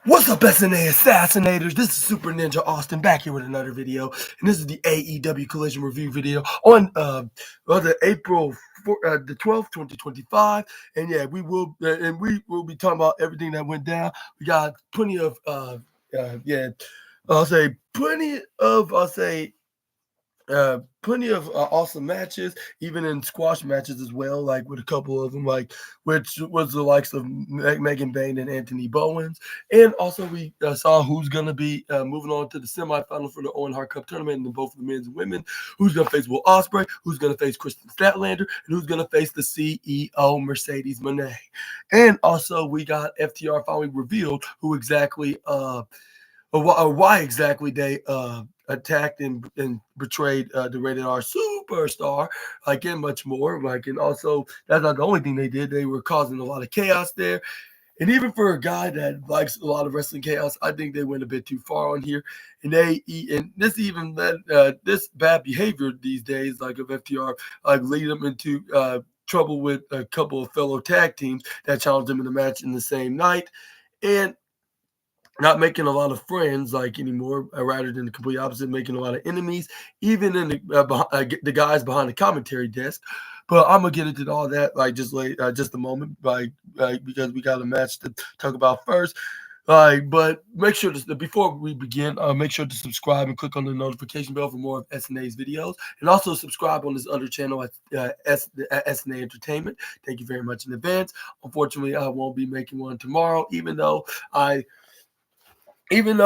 What's up, SNA Assassinators? This is Super Ninja Austin back here with another video, and this is the AEW Collision Review video on the April the 12th, 2025. And yeah, we will be talking about everything that went down. We got plenty of plenty of awesome matches, even in squash matches as well, like with a couple of them, like which was the likes of Megan Bain and Anthony Bowens. And also we saw who's going to be moving on to the semifinal for the Owen Hart Cup tournament in both the men's and women. Who's going to face Will Ospreay, who's going to face Kristen Statlander, and who's going to face the CEO Mercedes Moné. And also we got FTR finally revealed who exactly or why exactly they attacked and betrayed the rated R superstar, and much more. And also that's not the only thing they did. They were causing a lot of chaos there. And even for a guy that likes a lot of wrestling chaos, I think they went a bit too far on here. And this bad behavior these days, like of FTR, lead them into trouble with a couple of fellow tag teams that challenged them in the match in the same night. And not making a lot of friends anymore, rather than the complete opposite, making a lot of enemies, even in the guys behind the commentary desk. But I'm gonna get into all that just a moment, because we got a match to talk about first. But make sure to, before we begin, make sure to subscribe and click on the notification bell for more of SNA's videos, and also subscribe on this other channel at SNA Entertainment. Thank you very much in advance. Unfortunately, I won't be making one tomorrow, even though I would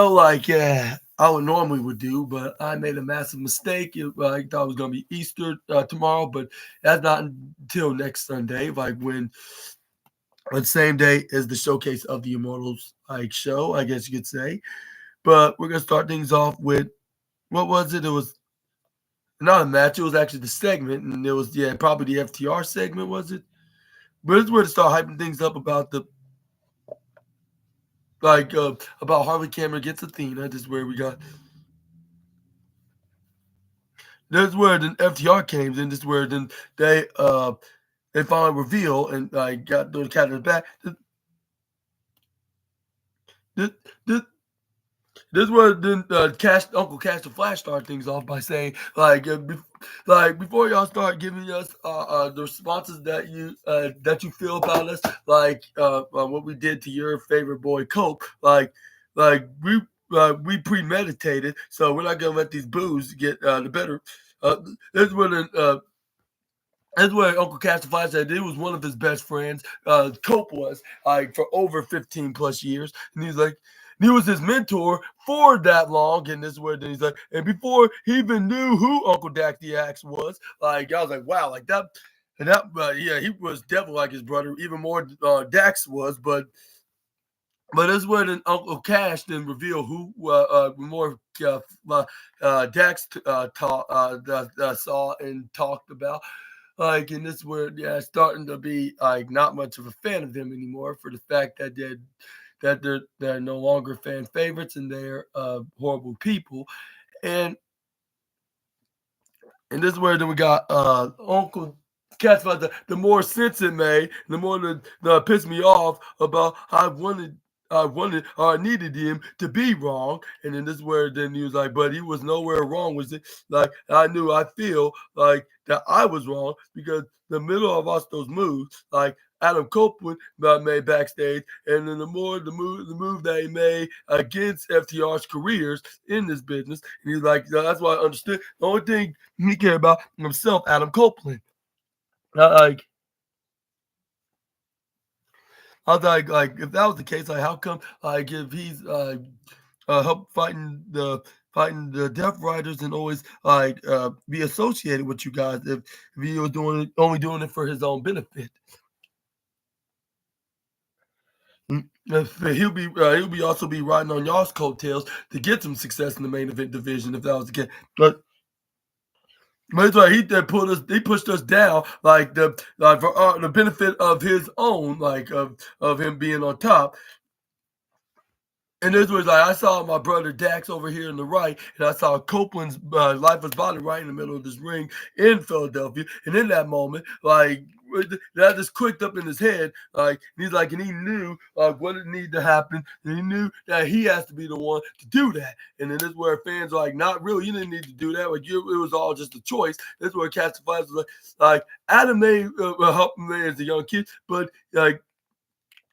normally would do, but I made a massive mistake. I thought it was going to be Easter tomorrow, but that's not until next Sunday, when on the same day as the Showcase of the Immortals show, I guess you could say. But we're going to start things off with, what was it? It was not a match. It was actually the segment, and it was, probably the FTR segment, was it? But it's where to start hyping things up about about Harley Cameron gets Athena. This is where we got. This is where then FTR came in. This is where then they finally reveal and got the cat in the back. This is where then Uncle Cash the Flash started things off by saying before y'all start giving us the responses that you feel about us, what we did to your favorite boy Cope, we premeditated, so we're not gonna let these boos get the better. This is where that's where Uncle Cash the Flash said it was one of his best friends. Cope was for over 15 plus years, and he's like. He was his mentor for that long, and this is where then he's like, and before he even knew who Uncle Dak the Axe was, I was like, wow, he was definitely like his brother, even more Dax was, but that's where then Uncle Cash then revealed who more Dax saw and talked about. And this is where starting to be not much of a fan of them anymore, for the fact that they're no longer fan favorites and they're horrible people. And this is where then we got Uncle Cat's about the more sense it made, the more that pissed me off about how I needed him to be wrong. And then this is where then he was like, but he was nowhere wrong, was it? I feel like that I was wrong, because the middle of us those moves, Adam Copeland made backstage, and then the move that he made against FTR's careers in this business, and he's like, that's why I understood. The only thing he cared about himself, Adam Copeland. I was like, if that was the case, how come, if he's help fighting the Death Riders and always be associated with you guys, if he was only doing it for his own benefit? He'll be also be riding on y'all's coattails to get some success in the main event division, if that was the case. But it's like he pushed us down for the benefit of his own, of him being on top. And this was I saw my brother Dax over here on the right, and I saw Copeland's lifeless body right in the middle of this ring in Philadelphia. And in that moment, that just clicked up in his head. Like he's like, and he knew what it needed to happen, and he knew that he has to be the one to do that. And then this is where fans are like, not really. You didn't need to do that. Like it was all just a choice. This is where Castle was like Adam may help me as a young kid, but like.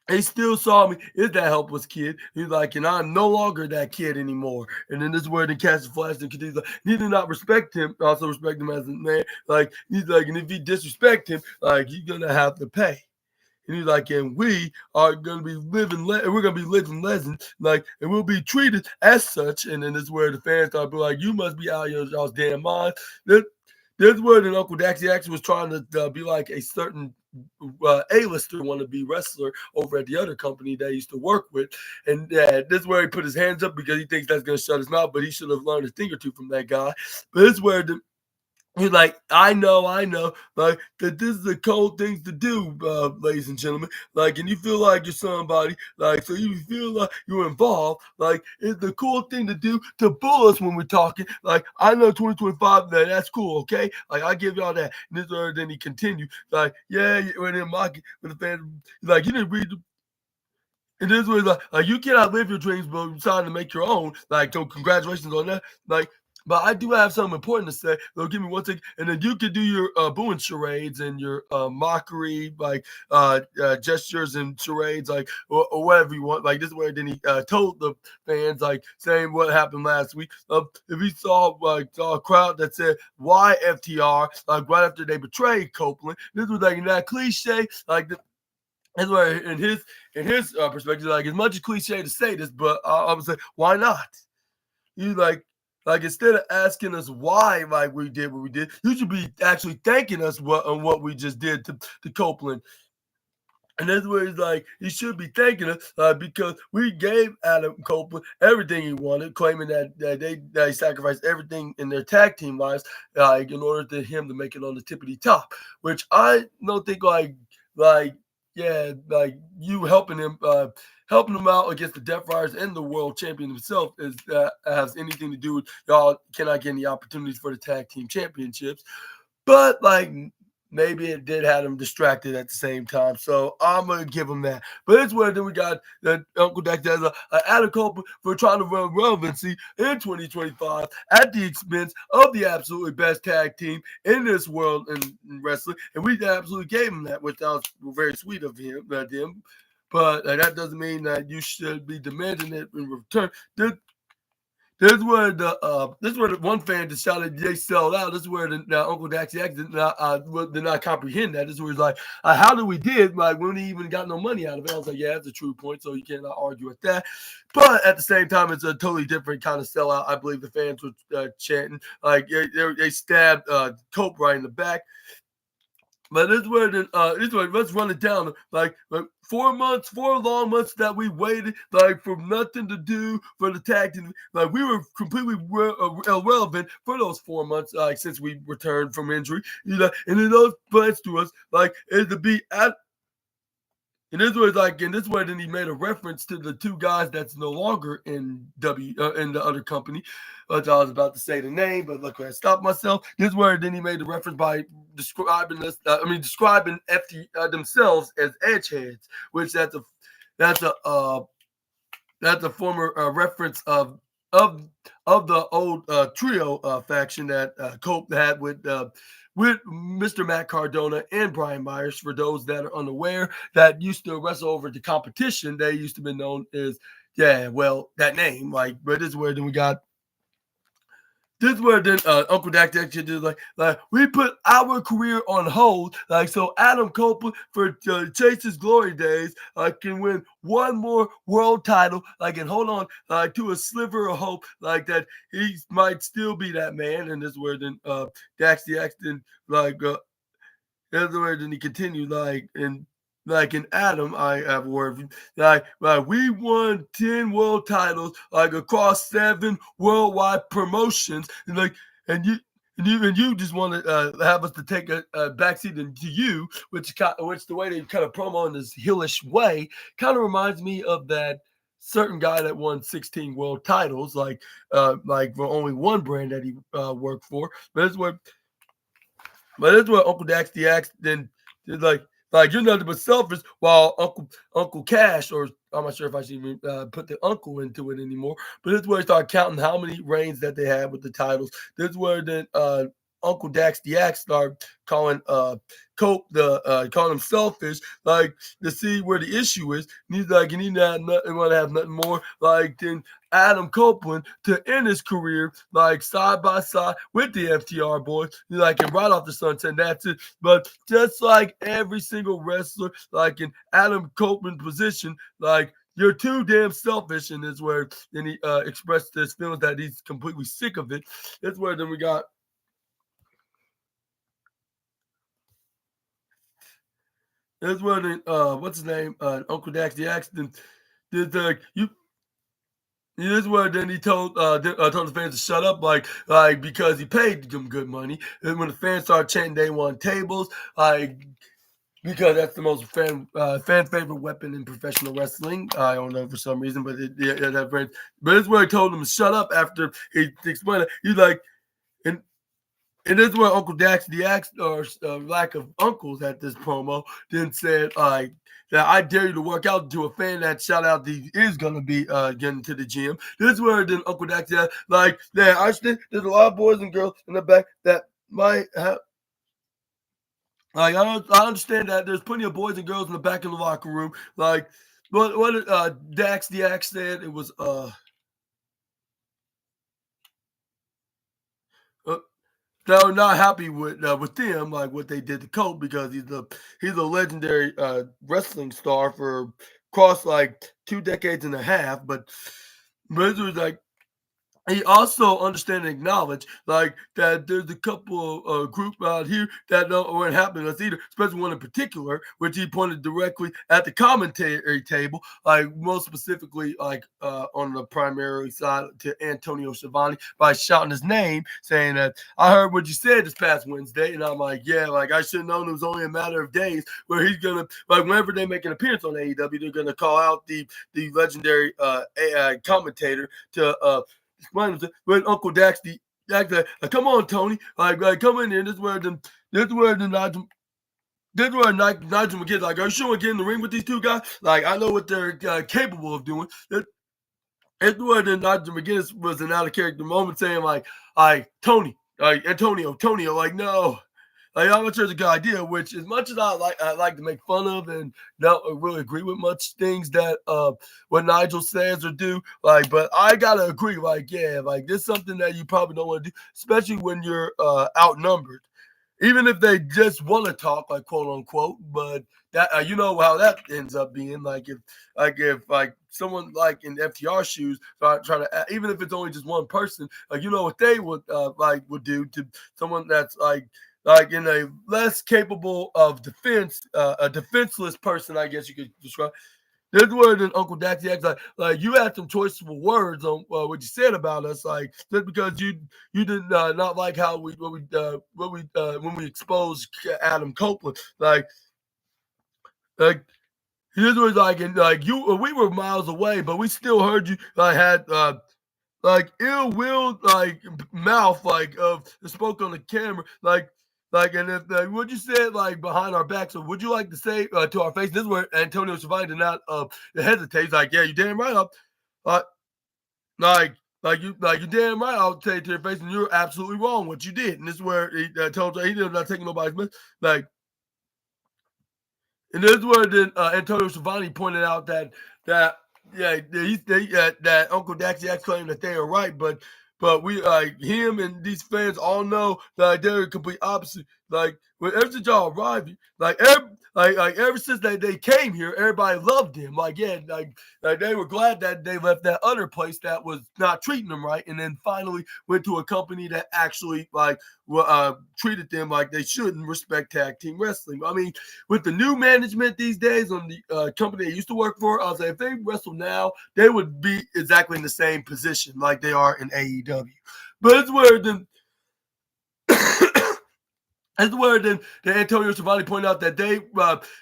He still saw me as that helpless kid. He's like, and I'm no longer that kid anymore. And then this is where the Castle Flash and continues like, he did not respect him, also respect him as a man. Like, he's like, and if you disrespect him, like, you're gonna have to pay. And he's like, and we are gonna be we're gonna be living legends, like, and we'll be treated as such. And then this is where the fans start being like, you must be out of y'all's damn mind. This is where then Uncle Daxie actually was trying to be like a certain A-lister wannabe wrestler over at the other company that he used to work with. And this is where he put his hands up because he thinks that's going to shut his mouth, but he should have learned a thing or two from that guy. But this is where he's like, I know, like that this is the cold things to do, ladies and gentlemen. Like, and you feel like you're somebody, like, so you feel like you're involved. Like, it's the cool thing to do to bull us when we're talking. Like, I know 2025, that's cool, okay? Like, I give y'all that. And this or then he continued, like, yeah, when they're mocking, with the fans, like, you didn't read the. And this was like you cannot live your dreams, but you're trying to make your own. Like, so congratulations on that. Like, but I do have something important to say. So give me one second, and then you can do your booing charades and your mockery, like gestures and charades, like or whatever you want. Like this is where then he told the fans, like saying what happened last week. If he saw a crowd that said "Why FTR?" like right after they betrayed Copeland, this was like that cliche, like the. That's why in his perspective, like as much as cliche to say this, but I would say, why not? You like instead of asking us why like we did what we did, you should be actually thanking us on what we just did to Copeland. And that's where he's like, he should be thanking us because we gave Adam Copeland everything he wanted, claiming that he sacrificed everything in their tag team lives in order to him to make it on the tippity top. Which I don't think yeah, like you helping him out against the Death Riders and the world champion himself has anything to do with y'all cannot get any opportunities for the tag team championships. But like maybe it did have him distracted at the same time. So I'm gonna give him that. But it's where then we got that Uncle Dex has a Adam Copeland for trying to run relevancy in 2025 at the expense of the absolutely best tag team in this world in wrestling. And we absolutely gave him that, which was very sweet of him. But that doesn't mean that you should be demanding it in return. This is where the one fan just shouted they sell out. This is where the Uncle Daxie did not comprehend that. This is where he's like, how did we did like when he even got no money out of it? I was like, yeah, that's a true point, so you cannot argue with that. But at the same time, it's a totally different kind of sellout. I believe the fans were chanting like they stabbed Cope right in the back. But this way, let's run it down. Like 4 months, 4 long months that we waited, like for nothing to do for the tag team. Like we were completely irrelevant for those 4 months, like since we returned from injury. You know, and then those plans to us, like is to be at. And this was like, and this way, then he made a reference to the two guys that's no longer in in the other company. Which I was about to say the name, but look, I stopped myself. This where then he made the reference by describing this. Describing themselves as edgeheads, which that's a former reference of the old trio faction that Cope had with Mr. Matt Cardona and Brian Myers. For those that are unaware, that used to wrestle over the competition, they used to be known as that name. Like, but this is where then we got. This is where then Uncle Dak actually did like we put our career on hold, like so Adam Copeland for chase his glory days can win one more world title, like and hold on to a sliver of hope, like that he might still be that man. And this is where then Dax the Axton that's where then he continued like in Adam, I have a word. Like we won 10 world titles, like across 7 worldwide promotions, and you just want to have us to take a backseat into you, which the way they kind of promo in this hillish way kind of reminds me of that certain guy that won 16 world titles, like for only one brand that he worked for. But that's what Uncle Dax the Axe then It's like you're nothing but selfish. While Uncle Cash, or I'm not sure if I should even put the uncle into it anymore, but this is where they start counting how many reigns that they had with the titles. This is where then Uncle Dax the Axe start calling Cope calling him selfish, like to see where the issue is. And he's like, and he not nothing want to have nothing more like than Adam Copeland to end his career like side by side with the FTR boys, like and right off the sunset. And that's it. But just like every single wrestler, like in Adam Copeland's position, like you're too damn selfish, and is where then he expressed his feelings that he's completely sick of it. That's where then we got. That's where then what's his name? Uncle Dax the accident did you. This is where then he told the fans to shut up, like because he paid them good money. And when the fans started chanting, they want tables, like because that's the most fan favorite weapon in professional wrestling. I don't know for some reason, but that friend. But it's where he told them to shut up after he explained it. He's like, and this is where Uncle Dax the Axe, or lack of uncles at this promo, then said that I dare you to work out to a fan that shout out he is gonna be getting to the gym. This is where then Uncle Dax said, like, yeah, I understand there's a lot of boys and girls in the back that might have. Like I understand that there's plenty of boys and girls in the back of the locker room. Like what Dax the Axe said, it was uh that are not happy with them, like what they did to Colt, because he's a legendary wrestling star for across like 2 decades and a half. But it was like he also understand and acknowledge like that there's a couple of group out here that don't weren't happy with us either, especially one in particular, which he pointed directly at the commentary table, like most specifically like on the primary side to Antonio Schiavone by shouting his name, saying that I heard what you said this past Wednesday, and I'm like, yeah, like I should have known it was only a matter of days where he's gonna like whenever they make an appearance on AEW, they're gonna call out the legendary AI commentator to when Uncle Dax the like, come on, Tony, like come in here. This is where the Nigel. This is where Nigel McGinn like, are you sure we get in the ring with these two guys? Like, I know what they're capable of doing. It's where the Nigel McGinnis was an out of character moment, saying like Tony, like Antonio, like no. Like, I'm not sure it's a good idea, which as much as I like to make fun of and don't really agree with much things that what Nigel says or do, like, but I gotta agree, like, yeah, like this is something that you probably don't want to do, especially when you're outnumbered. Even if they just want to talk, like quote unquote, but that you know how that ends up being. Like if someone like in FTR shoes try to, even if it's only just one person, like you know what they would do to someone that's like in a less capable of defense, a defenseless person, I guess you could describe. This word in Uncle Daxie acts like you had some choiceful words on what you said about us, like just because you did not like how we when we exposed Adam Copeland, like his was like and like you we were miles away, but we still heard you had like ill will mouth spoke on the camera and if what you said like behind our backs, so would you like to say to our face? This is where Antonio Schiavone did not hesitate. He's like, yeah, you damn right. Uh, like you damn right. I'll tell you to your face, and you're absolutely wrong what you did. And this is where he told you he did not taking nobody's mess. And this is where then Antonio Schiavone pointed out that yeah, that Uncle Daxiak claimed that they are right, but we like him and these fans all know that they're the complete opposite. Like when ever since y'all arrived, ever since they came here, everybody loved him. Like yeah, like they were glad that they left that other place that was not treating them right, and then finally went to a company that actually treated them like they should and respect tag team wrestling. I mean, with the new management these days on the company they used to work for, I was like, if they wrestle now, they would be exactly in the same position like they are in AEW. But it's where then that's where then Antonio Schiavone pointed out that they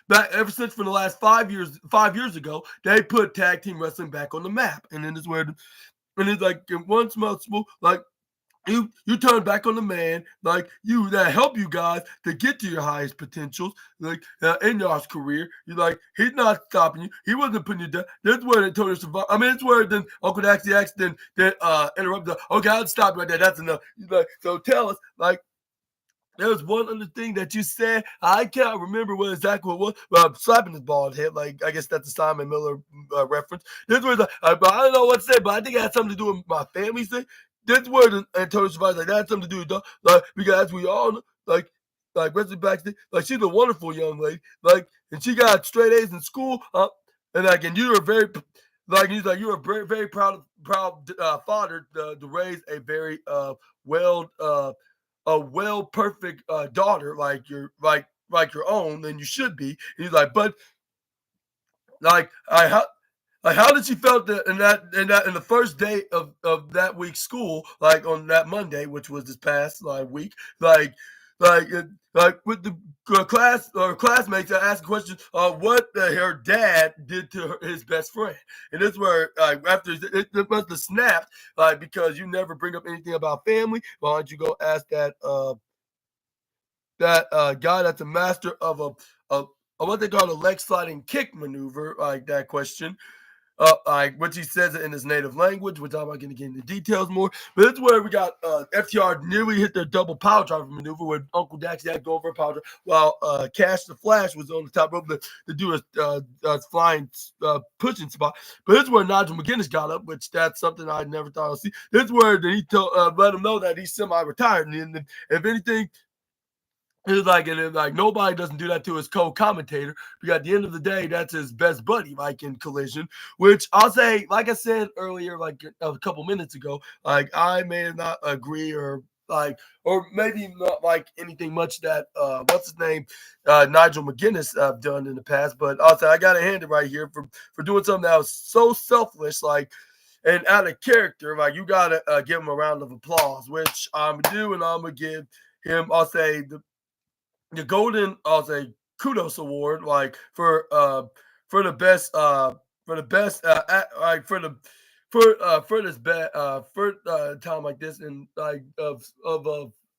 back ever since for the last 5 years ago, they put tag team wrestling back on the map. And then it's where and it's like once multiple you turn back on the man like you that help you guys to get to your highest potentials like in y'all's career. You like he's not stopping you. He wasn't putting you down. That's where Antonio survived. I mean, it's where then Uncle Daxie accident then interrupted. Okay, I'll stop right there. That's enough. He's like, so tell us like there was one other thing that you said. I can't remember what exactly what it was. Slapping his bald head. Like, I guess that's a Simon Miller reference. This was, but I don't know what to say, but I think it had something to do with my family thing. This word Antonio Survivor, like, that had something to do with, like, because we all know, like Wesley Baxter, like, she's a wonderful young lady. Like, and she got straight A's in school. And, like, and you were very, like, he's like, you were very, very proud father to raise a very, well, perfect daughter like your own, then you should be. And he's like, but like how did she felt that in the first day of that week's school, like on that Monday, which was this past week, like like with the class or classmates that asked questions what her dad did to his best friend, and this where after it must have snapped because you never bring up anything about family. Why don't you go ask that guy that's a master of a what they call a leg sliding kick maneuver, like that question, like which he says it in his native language, which I'm not going to get into details more. But it's where we got FTR nearly hit their double power driver maneuver where Uncle Daxie had to go over a power driver while Cash the Flash was on the top rope to do a flying pushing spot. But it's where Nigel McGuinness got up, which that's something I never thought I'd see. This where he let him know that he's semi-retired, and if anything. It's like, and like nobody doesn't do that to his co-commentator because at the end of the day, that's his best buddy, like in Collision. Which I'll say, like I said earlier, like a couple minutes ago, like I may not agree or maybe not like anything much that what's his name, Nigel McGuinness done in the past. But I'll say I got to hand it right here for doing something that was so selfless, like and out of character. Like you gotta give him a round of applause, which I'm gonna do, and I'm gonna give him. I'll say the golden I'll say kudos award like for the best like for this for time like this and like of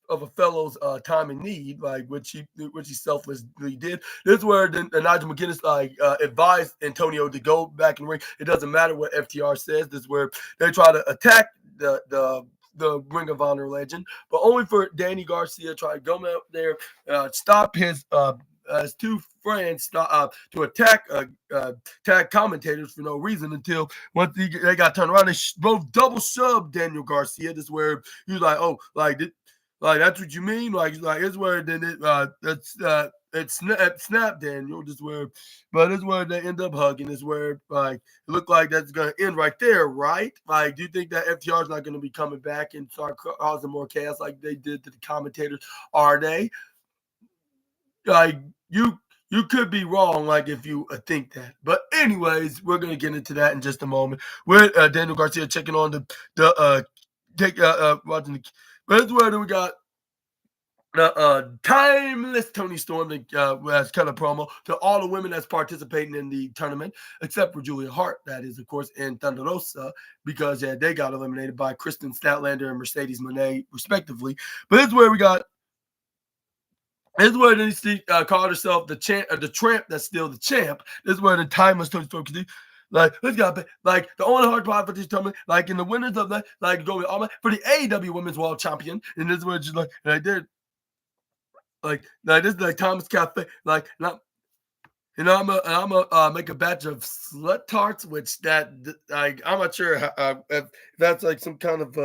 a fellow's time in need, like which he selflessly did. This is where Nigel McGuinness advised Antonio to go back in the ring. It doesn't matter what FTR says. This is where they try to attack the Ring of Honor legend, but only for Danny Garcia try to go out there, stop his two friends to attack commentators for no reason until once they got turned around, they both double shoved Daniel Garcia. This is where he was like, oh, like that's what you mean? Like it's where then it snapped Daniel. This where, but it's where they end up hugging. Is where like it looked like that's gonna end right there, right? Like, do you think that FTR is not gonna be coming back and start causing more chaos like they did to the commentators? Are they? Like you could be wrong, like if you think that. But anyways, we're gonna get into that in just a moment. We're Daniel Garcia checking on watching the. But that's where we got timeless Tony Storm as kind of promo to all the women that's participating in the tournament, except for Julia Hart, that is, of course, and Thunder Rosa, because they got eliminated by Kristen Statlander and Mercedes Moné, respectively. But this is where we got. This is where she called herself the tramp that's still the champ. This is where the timeless Tony Storm can do. Like, let's go. Like, the only hard part for this tournament, like in the winners of that, like going all for the AEW Women's World Champion, and this is where just like they're like this is like Thomas Cafe, like not. I'm gonna make a batch of slut tarts, which that like I'm not sure if that's like some kind of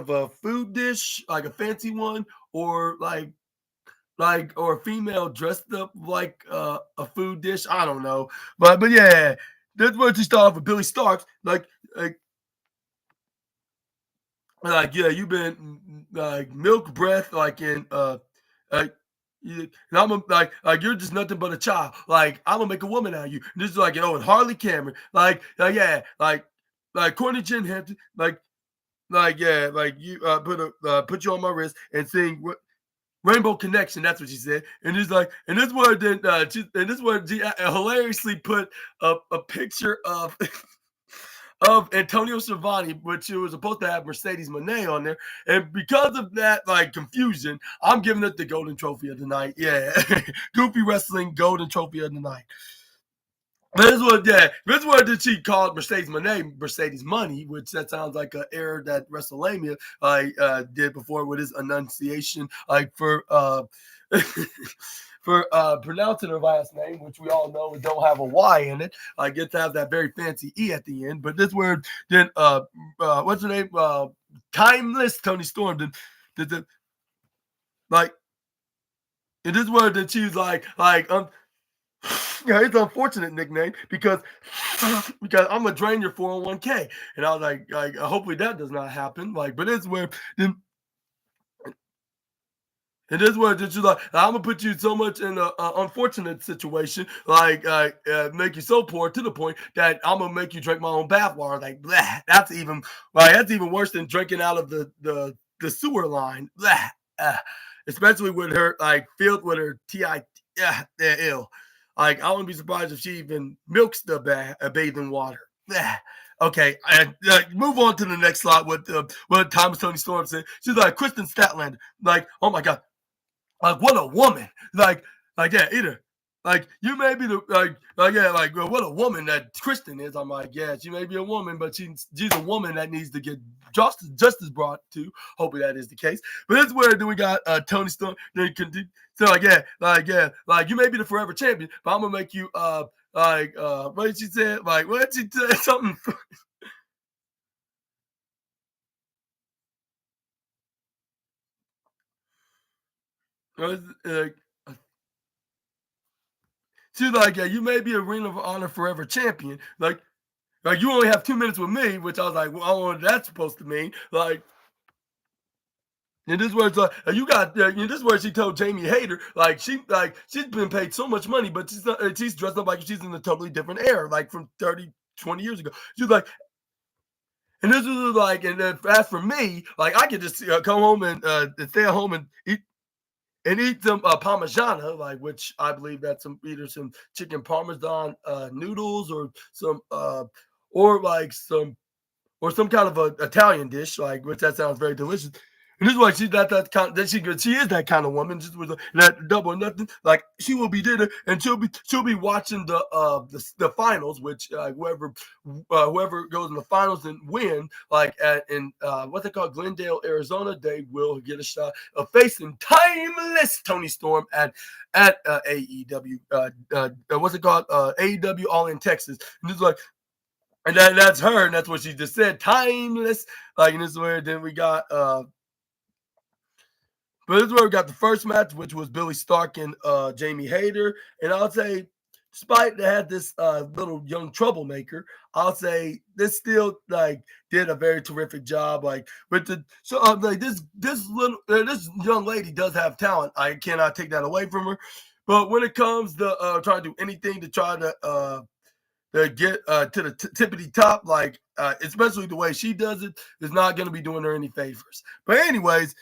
a food dish, like a fancy one, or or a female dressed up like a food dish. I don't know, but yeah, that's where she started off with Billy Starks. Like yeah, you've been like milk breath, like in like. And like you're just nothing but a child. Like I'm gonna make a woman out of you. And this is like and Harley Cameron. Yeah, like Courtney Jen Hampton. Like yeah, like you put you on my wrist and sing Rainbow Connection, that's what she said. And it's like, and this word then, and this word she hilariously put a picture of of Antonio Schiavone, which was supposed to have Mercedes Moné on there. And because of that, like, confusion, I'm giving it the Golden Trophy of the Night. Yeah. Goofy Wrestling Golden Trophy of the Night. This was did she called Mercedes Moné Mercedes Money, which that sounds like an error that WrestleMania did before with his enunciation, like for for pronouncing her last name, which we all know don't have a Y in it. I get to have that very fancy E at the end. But this word then what's her name? Timeless Tony Storm did like in this word that she's yeah, it's an unfortunate nickname because I'm gonna drain your 401k, and I was like, hopefully that does not happen. Like, but it's where then it is where that you like. I'm gonna put you so much in an unfortunate situation, make you so poor to the point that I'm gonna make you drink my own bathwater. Like, blah, that's even worse than drinking out of the sewer line. Blah, especially with her filled with her ti. Yeah, they're ill. Like, I wouldn't be surprised if she even milks the bathing water. Okay, and move on to the next slide. What Thomas Tony Storm said. She's like Kristen Statlander. Like, oh my god, like what a woman. Yeah, either. Like, you may be the what a woman that Kristen is. I'm like, yeah, she may be a woman, but she's a woman that needs to get justice brought to. Hopefully that is the case. But that's where then we got Tony Storm. So you may be the forever champion, but I'm gonna make you what did she say? Like, what did she say? Something. She's like, yeah, you may be a Ring of Honor Forever champion. Like you only have 2 minutes with me, which I was like, well, I don't know what that's supposed to mean. Like, and this was you got. This is where she told Jamie Hayter she's been paid so much money, but she's dressed up like she's in a totally different era, like from 30, 20 years ago. She's like, and this was like, and then as for me, like I could just come home and stay at home and eat some parmigiana, like which I believe that's either some chicken parmesan noodles or some or some kind of a Italian dish, like which that sounds very delicious. And this is why she's not that kind. That she is that kind of woman. Just with that double or nothing. Like she will be dinner, and she'll be watching the finals, which whoever goes in the finals and win, in what they call Glendale, Arizona, they will get a shot of facing timeless Tony Storm at AEW. What's it called? AEW All in Texas. And it's like. And that's her, and that's what she just said. Timeless. Like, and this is where then we got but this is where we got the first match, which was Billy Stark and Jamie Hayter. And I'll say, despite they had this little young troublemaker, I'll say this still did a very terrific job. Like with this young lady does have talent. I cannot take that away from her. But when it comes to trying to do anything to try to get to the tippity top, especially the way she does it, is not going to be doing her any favors. But anyways,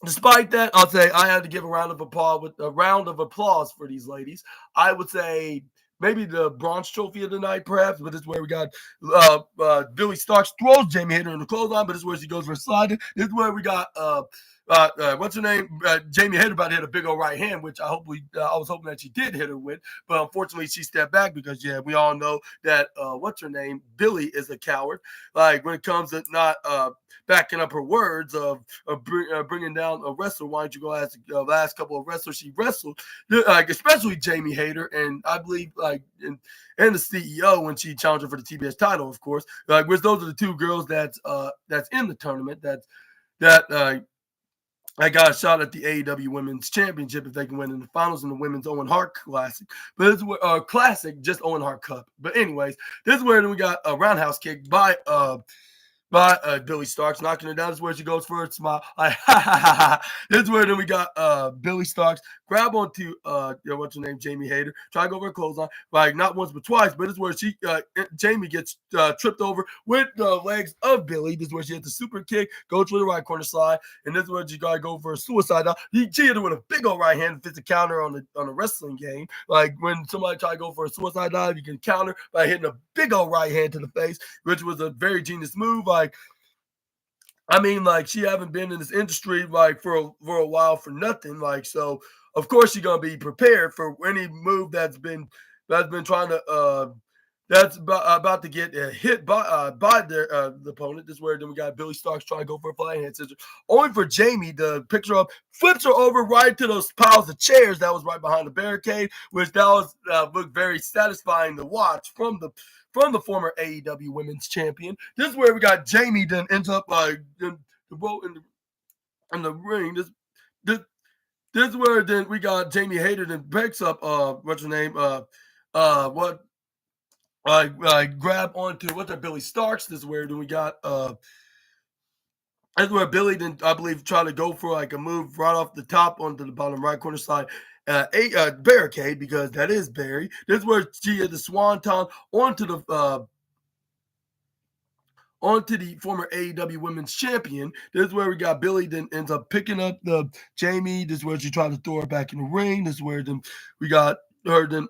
despite that, I'll say I had to give a round of applause for these ladies. I would say maybe the bronze trophy of the night, perhaps, but this is where we got Billy Starks throws Jamie Hayter in the clothesline, but this is where she goes for a slide. This is where we got what's her name? Jamie Hayter about to hit a big old right hand, which I was hoping that she did hit her with, but unfortunately she stepped back because we all know that what's her name? Billy is a coward. Like when it comes to not backing up her words of bringing down a wrestler. Why don't you go ask the last couple of wrestlers she wrestled, especially Jamie Hayter, and I believe and the CEO when she challenged her for the TBS title, of course. Which those are the two girls that's in the tournament I got a shot at the AEW Women's Championship if they can win in the finals in the Women's Owen Hart Classic. But this is classic, just Owen Hart Cup. But anyways, this is where we got a roundhouse kick by by Billy Starks, knocking her down. This is where she goes for a smile. Like, ha ha ha ha. This is where then we got Billy Starks grab onto what's her name, Jamie Hayter, try to go over her clothesline, like not once but twice. But this is where Jamie gets tripped over with the legs of Billy. This is where she hits the super kick, goes for the right corner slide, and this is where she gotta go for a suicide dive. She hit it with a big old right hand, fits a counter on a wrestling game. Like when somebody try to go for a suicide dive, you can counter by hitting a big old right hand to the face, which was a very genius move. Like, I mean, like she haven't been in this industry like for a while for nothing. Like, so of course you're gonna be prepared for any move that's been trying to that's about to get hit by their the opponent. This is where then we got Billy Starks trying to go for a flying head scissors, only for Jamie to pick her up, flips her over right to those piles of chairs that was right behind the barricade, which that was looked very satisfying to watch from the former AEW Women's Champion. This is where we got Jamie then ends up in the ring. This is where then we got Jamie Hayter then picks up what's her name what grab onto what's that Billy Starks. This is where then we got that's where Billy then I believe tried to go for like a move right off the top onto the bottom right corner side. A barricade because that is Barry. This is where she had the swanton onto the former AEW Women's Champion. This is where we got Billy then ends up picking up the Jamie. This is where she tried to throw her back in the ring. This is where then we got her then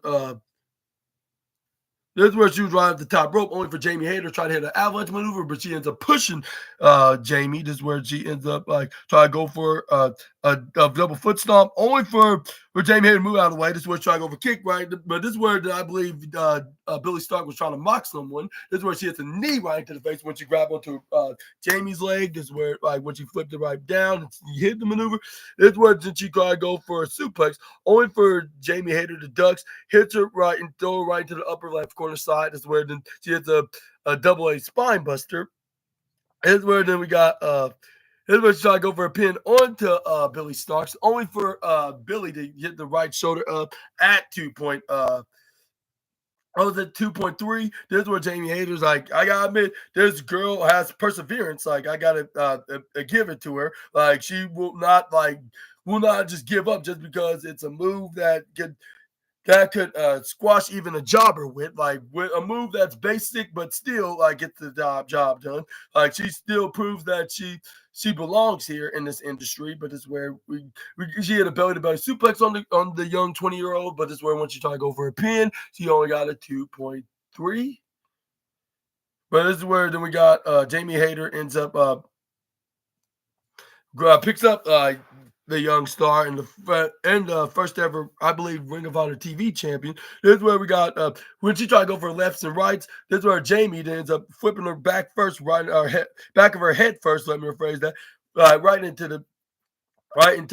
this is where she was right at the top rope, only for Jamie Hayter to try to hit an avalanche maneuver, but she ends up pushing Jamie. This is where she ends up like trying to go for a double foot stomp, only for Jamie Hayter to move out of the way. This is where she tried to go for kick, right? But this is where I believe Billy Stark was trying to mock someone. This is where she hits a knee right into the face when she grabbed onto Jamie's leg. This is where like when she flipped it right down and she hit the maneuver. This is where she tried to go for a suplex, only for Jamie Hayter to ducks, hits her right and throw her right to the upper left corner side. This is where then she hits a double A spine buster. This is where then we got this is where she tried to go for a pin onto Billy Starks, only for Billy to hit the right shoulder up at 2.3. This is where Jamie Hayter's like, I gotta admit, this girl has perseverance. Like, I gotta give it to her. Like, she will not just give up just because it's a move that could squash even a jobber with, like with a move that's basic but still like gets the job done. Like she still proves that she belongs here in this industry. But it's where she had a belly to belly suplex on the young 20-year-old. But it's where once she try to go for a pin, she only got a 2.3. But this is where then we got Jamie Hayter ends up picks up the young star and the first ever, I believe, Ring of Honor TV champion. This is where we got when she tried to go for lefts and rights. This is where Jamie ends up flipping her back first, right back of her head first. Let me rephrase that. Right into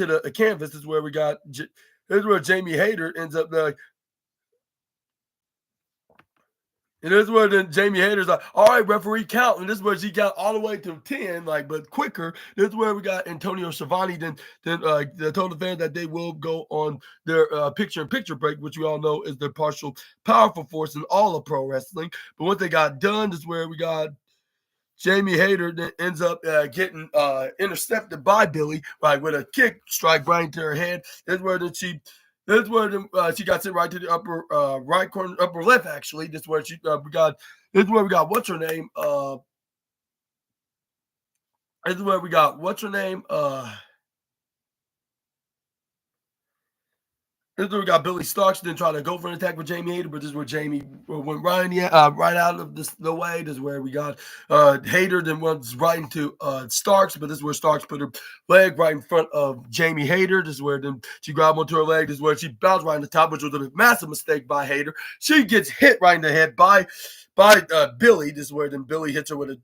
the canvas. This is where we got. This is where Jamie Hayter ends up and this is where then Jamie Hayter's like, all right, referee count. And this is where she got all the way to 10, like, but quicker. This is where we got Antonio Schiavone then told the fans that they will go on their picture-in-picture break, which we all know is their partial powerful force in all of pro wrestling. But once they got done, this is where we got Jamie Hayter then ends up getting intercepted by Billy, like with a kick strike right into her head. This is where then she got sent right to the upper right corner, upper left actually. This is where we got what's her name? This is where we got what's her name? This is where we got Billy Starks then trying to go for an attack with Jamie Hayter, but this is where Jamie went right out of the way. This is where we got Hayter then went right into Starks, but this is where Starks put her leg right in front of Jamie Hayter. This is where then she grabbed onto her leg. This is where she bounced right in the top, which was a massive mistake by Hayter. She gets hit right in the head by Billy. This is where then Billy hits her with a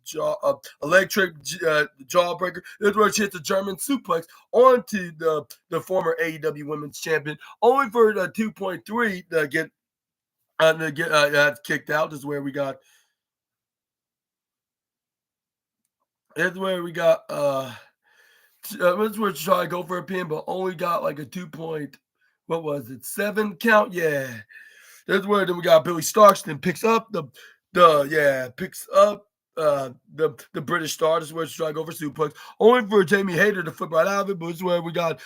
leg trick jawbreaker. This is where she hits a German suplex onto the former AEW Women's Champion, only for the 2.3 to get kicked out. This is where we got. This is where we got. This is where she tried to go for a pin, but only got like a 7 count. Yeah. This is where then we got Billy Starks then picks up the British Star. This is where she tried to go for suplex, only for Jamie Hayter to flip right out of it. But this is where we got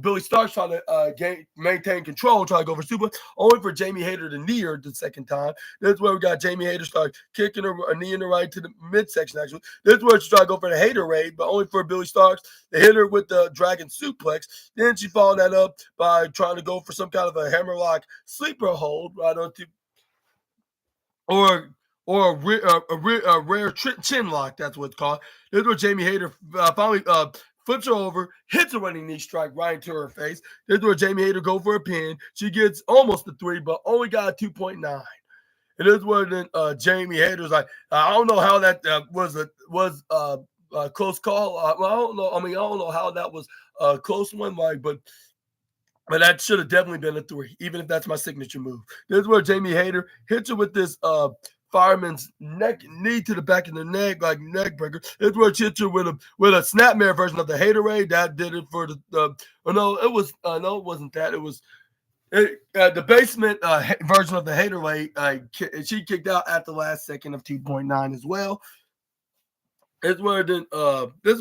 Billy Starks trying to maintain control, try to go for suplex, only for Jamie Hayter to knee her the second time. This is where we got Jamie Hayter start kicking her a knee in the right to the midsection. Actually, this is where she tried to go for the Hayter raid, but only for Billy Starks to hit her with the Dragon suplex. Then she followed that up by trying to go for some kind of a hammerlock sleeper hold right onto or a rare chin lock. That's what it's called. This is where Jamie Hayter finally flips her over, hits a running knee strike right into her face. This is where Jamie Hayter go for a pin. She gets almost a 3, but only got a 2.9. And this is where then Jamie Hayter's like, I don't know how that was a close call. Well, I don't know. I mean, I don't know how that was a close one, like, but that should have definitely been a 3, even if that's my signature move. This is where Jamie Hayter hits her with this fireman's knee to the back of the neck, like neck breaker. This is where she hits her with a snapmare version of the Haterade. That did it for the no, it was no, it wasn't that. It was the basement version of the Haterade. She kicked out at the last second of 2.9 as well. This is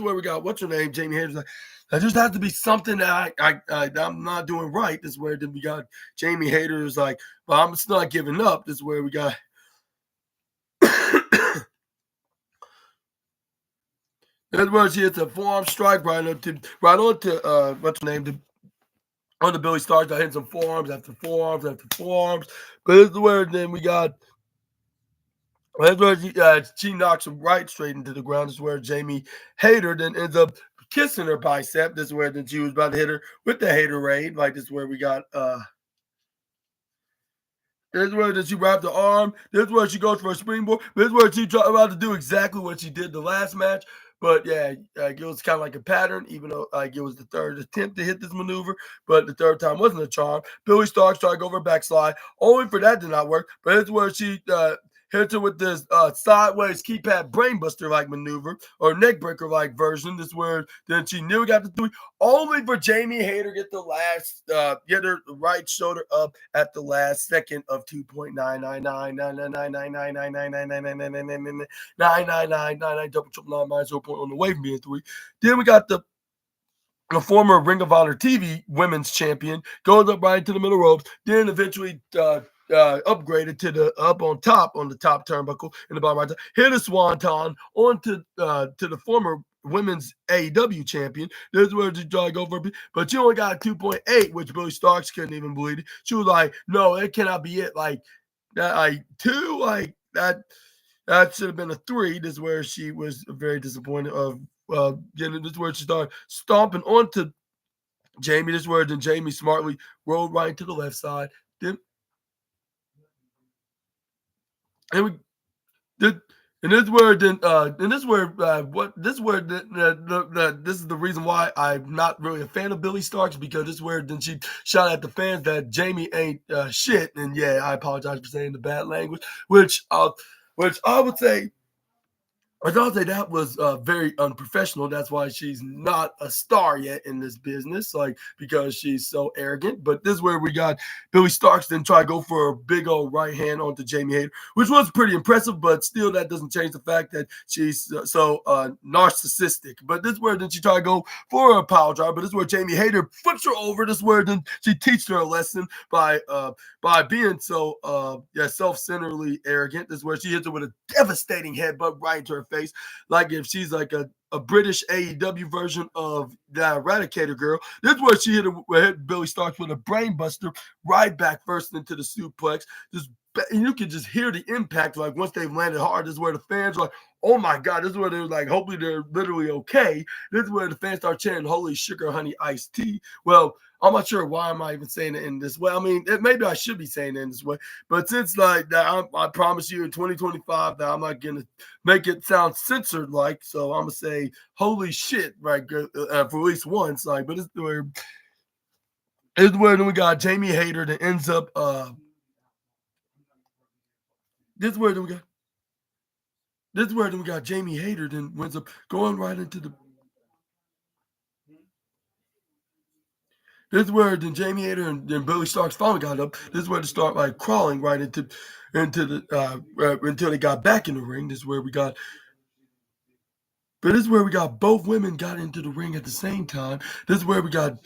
where we got what's her name, Jamie Hayter's like, there just has to be something that I'm not doing right. This is where then we got Jamie Hayter's like, well, I'm still not giving up. This is where we got that's where she hits a forearm strike right onto what's her name, on the Billy Starks. I hit some forearms after forearms after forearms. But this is where then we got that's where she knocks him right straight into the ground. This is where Jamie Hayter then ends up kissing her bicep. This is where then she was about to hit her with the Hater raid. Like this is where we got this is where she wrapped the arm. This is where she goes for a springboard. This is where she about to do exactly what she did the last match. But yeah, it was kind of like a pattern, even though it was the third attempt to hit this maneuver, but the third time wasn't a charm. Billy Starks tried to go over a backslide, only for that did not work. But it's where she hits her with this sideways keypad brainbuster like maneuver or neck breaker like version. This is where then she nearly got the 3, only for Jamie Hayter get the last get her right shoulder up at the last second of 2.99999999999999999 double triple nine minus 0 point on the way from being 3. Then we got the former Ring of Honor TV women's champion goes up right into the middle ropes, then eventually upgraded to the up on the top turnbuckle in the bottom right, hit a swanton onto to the former women's AEW champion. This is where she tried to go for, but she only got a 2.8, which Billy Starks couldn't even believe it. She was like, no, it cannot be it. Like that, like 2, like that should have been a 3. This is where she was very disappointed of getting. This is where she started stomping onto Jamie. This is where then Jamie smartly rolled right to the left side. Then and we did, and this is where then and this is where this is where this is the reason why I'm not really a fan of Billy Starks, because this is where then she shot at the fans that Jamie ain't shit. And yeah, I apologize for saying the bad language, which I would say. I'll say that was very unprofessional. That's why she's not a star yet in this business, like, because she's so arrogant. But this is where we got Billy Starks then try to go for a big old right hand onto Jamie Hayter, which was pretty impressive. But still, that doesn't change the fact that she's so narcissistic. But this is where then she tried to go for a power drive. But this is where Jamie Hayter flips her over. This is where then she teaches her a lesson by being so self-centeredly arrogant. This is where she hits her with a devastating headbutt right into her face, like if she's like a British AEW version of the Eradicator girl. This is where she hit Billy Starks with a brainbuster right back first into the suplex. You can just hear the impact, like once they've landed hard. This is where the fans are like, oh my God. This is where they're like, hopefully they're literally okay. This is where the fans start chanting, holy sugar, honey, iced tea. Well, I'm not sure why am I even saying it in this way. I mean, maybe I should be saying it in this way. But since like that, I promise you in 2025 that I'm not going to make it sound censored like. So I'm going to say, holy shit, right, for at least once. Like, but it's where then we got Jamie Hayter that ends up this is where then we got Jamie Hayter then ends up going right into the. This is where then Jamie Hayter and then Billy Starks finally got up. This is where they start like crawling right into. into until they got back in the ring. This is where we got. But this is where we got both women got into the ring at the same time. This is where we got.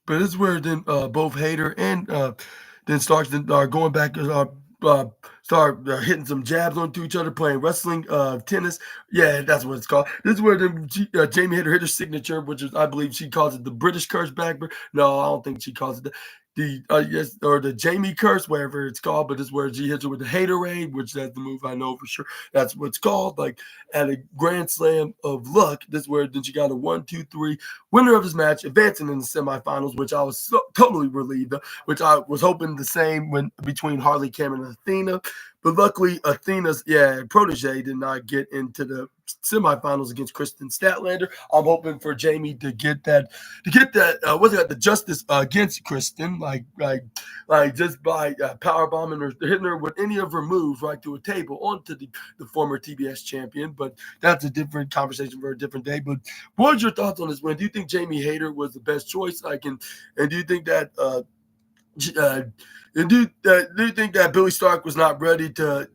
But this is where then both Hater and then Starks are going back uh, start hitting some jabs onto each other, playing wrestling, tennis. Yeah, that's what it's called. This is where Jamie Hater hit her signature, which is I believe she calls it the British curse backbreaker. No, I don't think she calls it the yes or the Jamie curse, whatever it's called. But this is where she hits her with the Haterade, which that's the move I know for sure. That's what it's called. Like at a Grand Slam of luck. This is where then she got a 1-2-3 winner of this match, advancing in the semifinals, which I was totally relieved of, which I was hoping the same when between Harley Cameron and Athena. But luckily, Athena's protege did not get into the semifinals against Kristen Statlander. I'm hoping for Jamie to get that was it the justice against Kristen, like just by power bombing her, hitting her with any of her moves right through a table onto the former TBS champion. But that's a different conversation for a different day. But what was your thoughts on this win? Do you think Jamie Hayter was the best choice? And do you think that do you think that Billy Stark was not ready to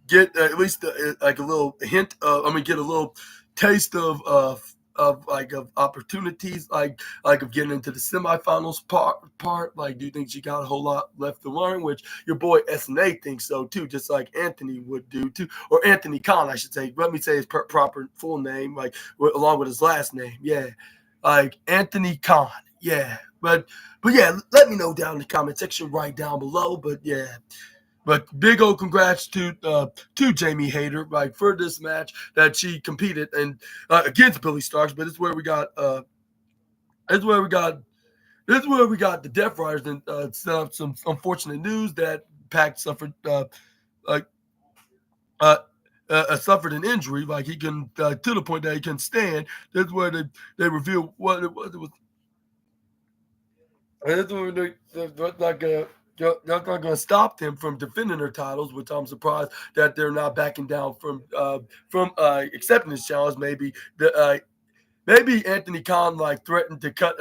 get at least like a little hint? Get a little taste of opportunities, like of getting into the semifinals part. Like, do you think she got a whole lot left to learn? Which your boy SNA thinks so too, just like Anthony would do too, or Anthony Khan, I should say. Let me say his proper full name, like along with his last name. Yeah, like Anthony Khan. Yeah, but yeah, let me know down in the comment section right down below. But yeah, but big old congrats to Jamie Hayter like for this match that she competed and against Billy Starks. But it's where we got it's where we got this is where we got the Death Riders and some unfortunate news that Pac suffered like uh, suffered an injury, like he can to the point that he can stand. That's where they revealed what it was. And that's what they're not gonna. That's not going to stop them from defending their titles, which I'm surprised that they're not backing down from accepting this challenge. Maybe Anthony Khan like threatened to cut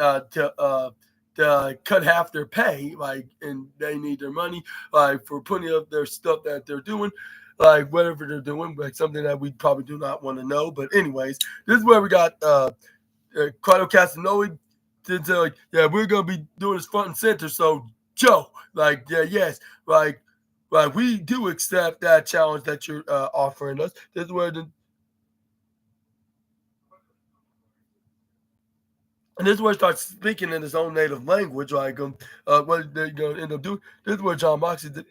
half their pay, like, and they need their money like for putting up their stuff that they're doing, like whatever they're doing, like something that we probably do not want to know. But anyways, this is where we got Claudio Castagnoli did say, like, yeah, we're gonna be doing this front and center. So Joe, like, yeah, yes, like we do accept that challenge that you're offering us. This is where and this is where he starts speaking in his own native language, like what they're gonna end up doing. This is where John Moxley did.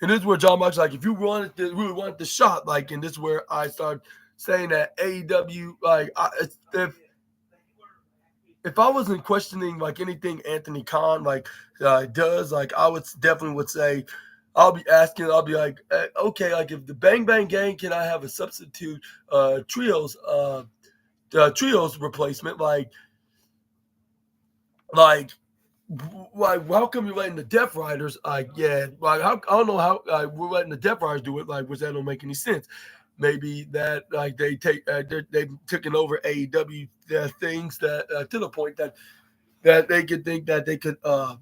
And this is where John Moxley, like, if you really wanted the shot, like, and this is where I start saying that AEW, like, if I wasn't questioning like anything Anthony Khan does, like I would definitely would say I'll be like, okay, like if the Bang Bang Gang, can I have a substitute trios replacement? Like like how come you're letting the Death Riders like how I don't know how we're letting the Death Riders do it, like which that don't make any sense. Maybe that like they've taken over AEW things that to the point that they could think that they could and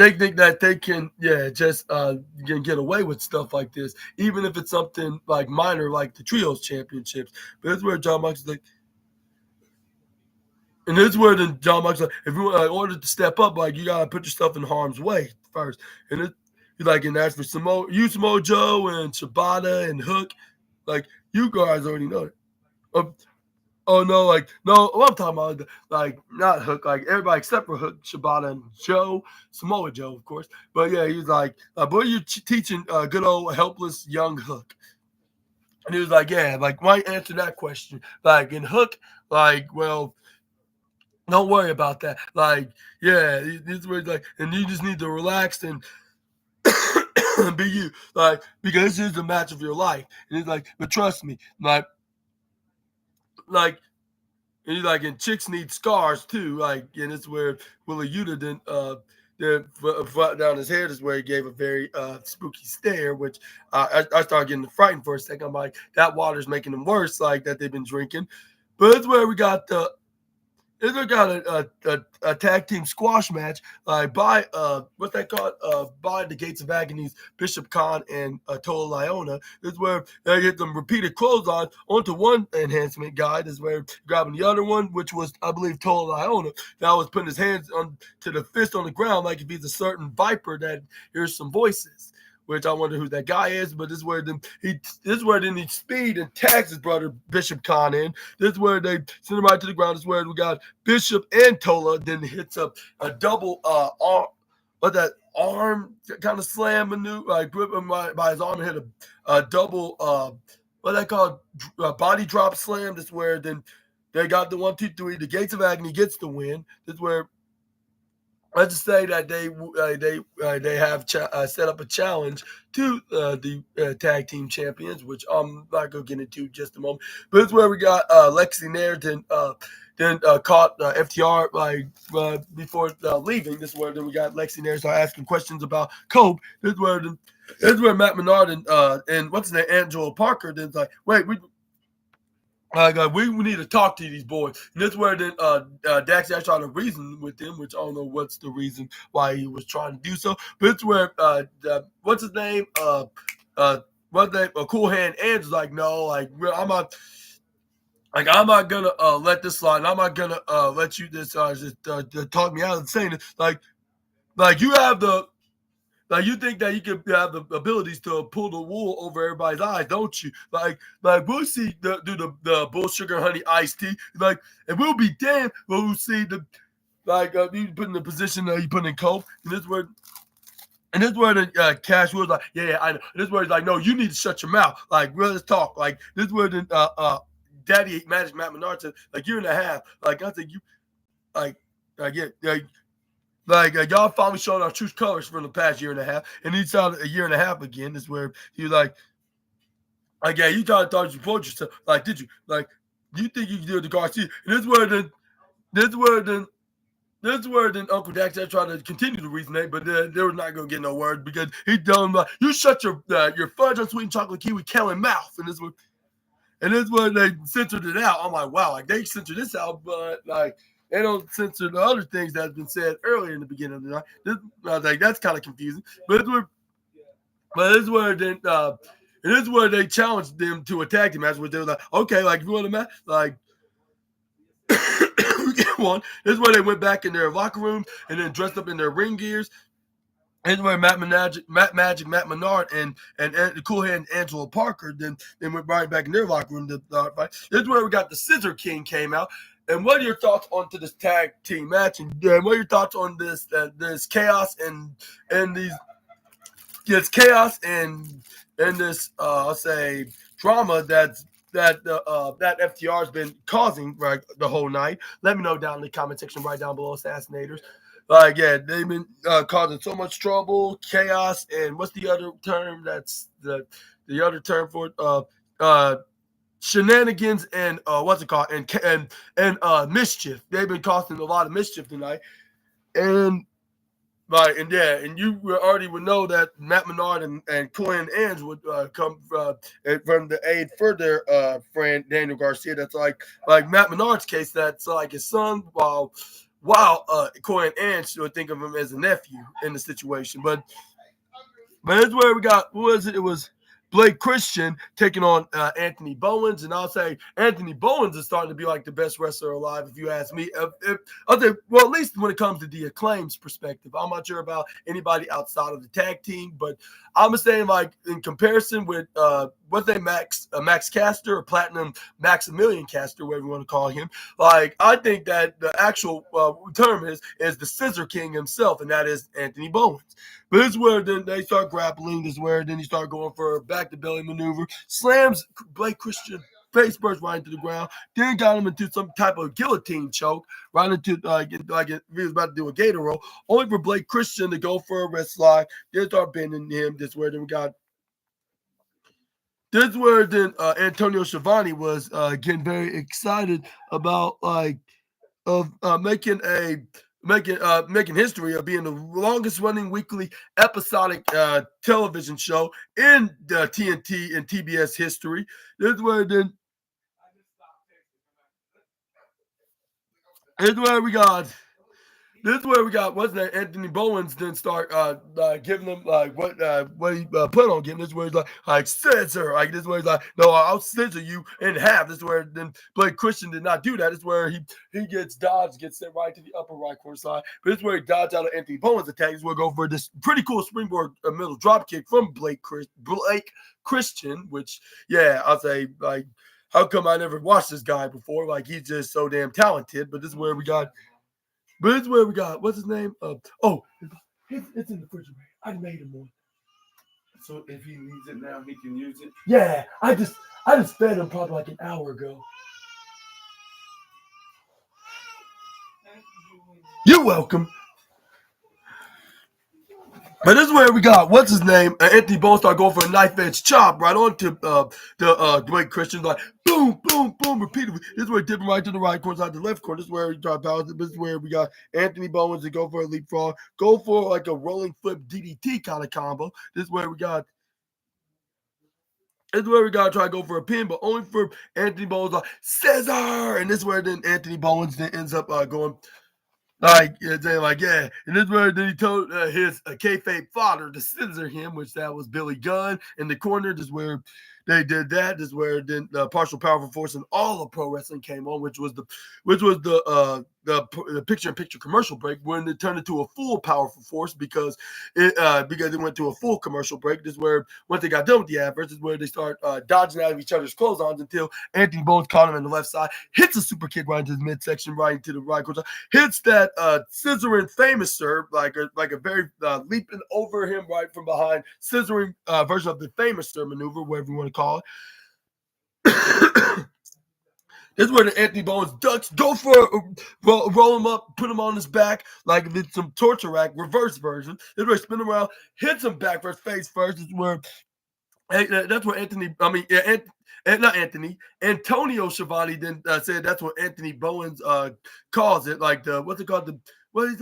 they think that they can just can get away with stuff like this, even if it's something like minor like the trios championships. But that's where John Moxley's like, and this is where then John Moxley, if you in order to step up, like you gotta put yourself in harm's way first. And it like, and that's for Samoa Joe and Shibata and Hook. Like you guys already know it. Oh no, like no, what I'm talking about, like not Hook, like everybody except for Hook, Shibata, and Joe, Samoa Joe, of course. But yeah, he's like, boy, you're teaching good old helpless young Hook. And he was like, yeah, like why answer that question? Like in Hook, like, well, don't worry about that. Like, yeah, this is where he's like, and you just need to relax and be you, like, because this is the match of your life. And he's like, but trust me, like and he's like, and chicks need scars too. Like, and it's where Willie Yuta then flat down his head is where he gave a very spooky stare, which I started getting frightened for a second. I'm like, that water's making them worse, like that they've been drinking. But it's where we got the Israel got a tag team squash match by what's that called by the Gates of Agony's Bishop Khan and Tola Liona. This is where they get them repeated clotheslines onto one enhancement guy. This is where grabbing the other one, which was I believe Tola Liona. Now was putting his hands on to the fist on the ground like if he's a certain viper that hears some voices. Which I wonder who that guy is, but this is where then he speed and tags his brother Bishop Khan in. This is where they send him right to the ground. This is where we got Bishop and Tola then hits up a double arm, what that arm kind of slam maneuver, like grip him by his arm and hit a double what they call body drop slam. This is where then they got the 1, 2, 3. The Gates of Agony gets the win. This is where let's just say that they have set up a challenge to the tag team champions, which I'm not gonna get into just a moment. But it's where we got Lexi Nair then caught FTR before leaving. This is where then we got Lexi Nair start asking questions about Cope. This is where Matt Menard and what's his name, Angelo Parker, then's like, wait, we need to talk to these boys. And that's where then Dax actually tried to reason with them, which I don't know what's the reason why he was trying to do so. But it's where what's his name? Cool Hand Andrew's like, no, like I'm not gonna let this slide. And I'm not gonna let you just talk me out of saying it. Like you have the you think that you can have the abilities to pull the wool over everybody's eyes, don't you? Like we'll see do the bull sugar honey iced tea. Like, and we'll be damned when we'll see you put in the position that you put in Cope, and this is where the Cash was like, yeah, I know. And this is where he's like, no, you need to shut your mouth. Like, let's talk. Like, this is where the Daddy Magic Matt Menard said, like, year and a half. Like, I think you, yeah. Y'all finally showing our true colors for the past year and a half, and he's out a year and a half again. Is where he was like, yeah, you thought you put yourself. Like, did you? Like, do you think you can do it to Garcia? And this is where then Uncle Dax tried to continue to reason, but they were not going to get no words because he told him like, you shut your fudge on sweet chocolate kiwi Kellen mouth, and this is when they censored it out. I'm like, wow, like they censored this out, but like they don't censor the other things that's been said earlier in the beginning of the night. I was like, that's kind of confusing. But this is where then and this is where they challenged them to a tag team match, where they were like, okay, like if you want a match, like get one. This is where they went back in their locker rooms and then dressed up in their ring gears. And where Matt Menard, and the Cool Hand Angelo Parker then went right back in their locker room to fight. This is where we got the Scissor King came out. And what are your thoughts onto this tag team match? And what are your thoughts on this chaos and this I'll say drama that FTR's been causing right the whole night? Let me know down in the comment section right down below, Assassinators. Yeah, they've been causing so much trouble, chaos, and what's the other term? That's the other term for it. Shenanigans and what's it called? And mischief. They've been causing a lot of mischief tonight, and and you already would know that Matt Menard and Cohen Ange would come from the aid for their friend Daniel Garcia. That's like Matt Menard's case. That's like his son, while Cohen Ange would think of him as a nephew in the situation. But that's where we got, what was it? It was Blake Christian taking on Anthony Bowens, and I'll say Anthony Bowens is starting to be like the best wrestler alive, if you ask me. I'll say, well, at least when it comes to the Acclaim's perspective, I'm not sure about anybody outside of the tag team, but I'm saying like in comparison with Max Caster or Platinum Maximilian Caster, whatever you want to call him. Like I think that the actual term is the Scissor King himself, and that is Anthony Bowens. But this is where then they start grappling. This is where then you start going for a back to belly maneuver. Slams Blake Christian face burst right into the ground. Then got him into some type of guillotine choke right into like he was about to do a gator roll. Only for Blake Christian to go for a wrist lock. Then start bending him. This is where then we got. This is where then Antonio Schiavone was getting very excited about making history of being the longest running weekly episodic television show in the TNT and TBS history. This is where then Here's where we got. This is where we got what's that? Anthony Bowens then start giving them what he put on giving. This is where he's like scissor. Like this is where he's like, no, I'll scissor you in half. This is where then Blake Christian did not do that. This is where he gets dodged, gets sent right to the upper right corner side. But this is where he dodged out of Anthony Bowens' attack. This is where we go for this pretty cool springboard middle drop kick from Blake Christian, which I'll say like, how come I never watched this guy before? Like he's just so damn talented. But this is where we got. But this is where we got, what's his name? It's in the refrigerator. I made him one. So if he needs it now, he can use it? Yeah, I just fed him probably like an hour ago. You're welcome. But this is where we got, what's his name? Anthony Bowens start going for a knife edge chop right onto the Blake Christian. Like, boom, boom, boom, repeatedly. This is where he dipping right to the right corner, side to the left corner. This is where he dropped powers. This is where we got Anthony Bowens to go for a leapfrog, go for like a rolling flip DDT kind of combo. This is where we got. This is where we gotta try to go for a pin, but only for Anthony Bowens. Like Cesar, and this is where then Anthony Bowens then ends up going. Saying like, yeah, and this is where then he told his kayfabe father to scissor him, which that was Billy Gunn in the corner. This is where they did that. This is where then the partial powerful force and all of pro wrestling came on, which was the picture-in-picture commercial break when it turned into a full powerful force because it went to a full commercial break. This is where once they got done with the adverts, is where they start dodging out of each other's clothesons until Anthony Bowens caught him in the left side, hits a super kick right into his midsection, right into the right corner, hits that scissoring famous serve like a very leaping over him right from behind scissoring version of the famous serve maneuver, whatever you want to call it. This is where the Anthony Bowens ducks, go for roll him up, put him on his back like if it's some torture rack reverse version. This is where he spin around, hits him back first, face first. This is where that's where Antonio Schiavone then said that's what Anthony Bowens calls it, like the what's it called what was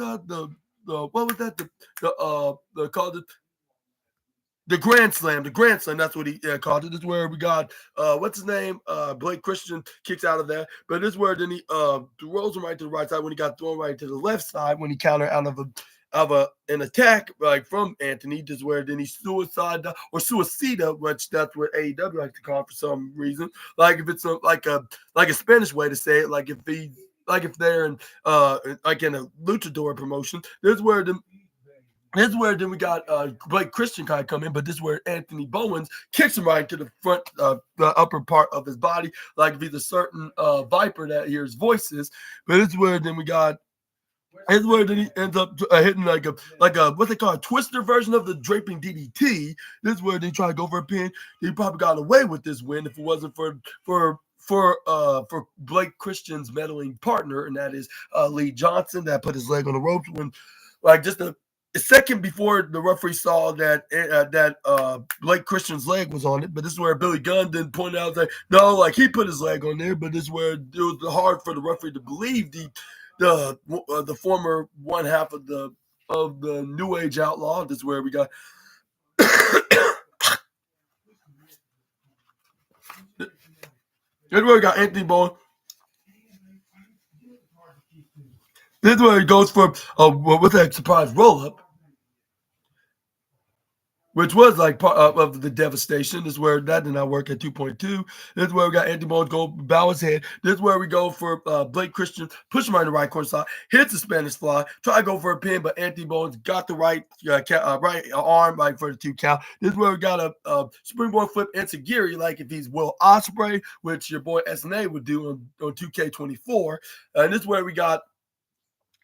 that called it. The Grand Slam, that's what he called it. This is where we got, what's his name? Blake Christian kicks out of there. But this is where then he rolls him right to the right side when he got thrown right to the left side when he countered out of an attack like from Anthony. This is where then he suicida, which that's what AEW like to call it for some reason. Like if it's like a Spanish way to say it, like if they're in like in a luchador promotion. This is where then we got Blake Christian kind of come in, but this is where Anthony Bowens kicks him right to the front, the upper part of his body, like if he's a certain viper that hears voices. But this is where then we got. This is where then he ends up hitting like a what they call a twister version of the draping DDT. This is where they try to go for a pin. He probably got away with this win if it wasn't for Blake Christian's meddling partner, and that is Lee Johnson, that put his leg on the ropes when, like, just a second before the referee saw that Blake Christian's leg was on it. But this is where Billy Gunn then pointed out that no, like he put his leg on there. But this is where it was hard for the referee to believe the former one half of the New Age Outlaw. This is where we got. This is where we got Anthony Bowens. This is where he goes for what's that surprise roll up, which was like part of the devastation. This is where that did not work at 2.2. This is where we got Anthony Bowens go bow his head. This is where we go for Blake Christian, push him right in the right corner side, hits the Spanish fly, try to go for a pin, but Anthony Bowens got the right arm right for the 2 count. This is where we got a springboard flip enziguri, like if he's Will Ospreay, which your boy SNA would do on 2K24. And this is where we got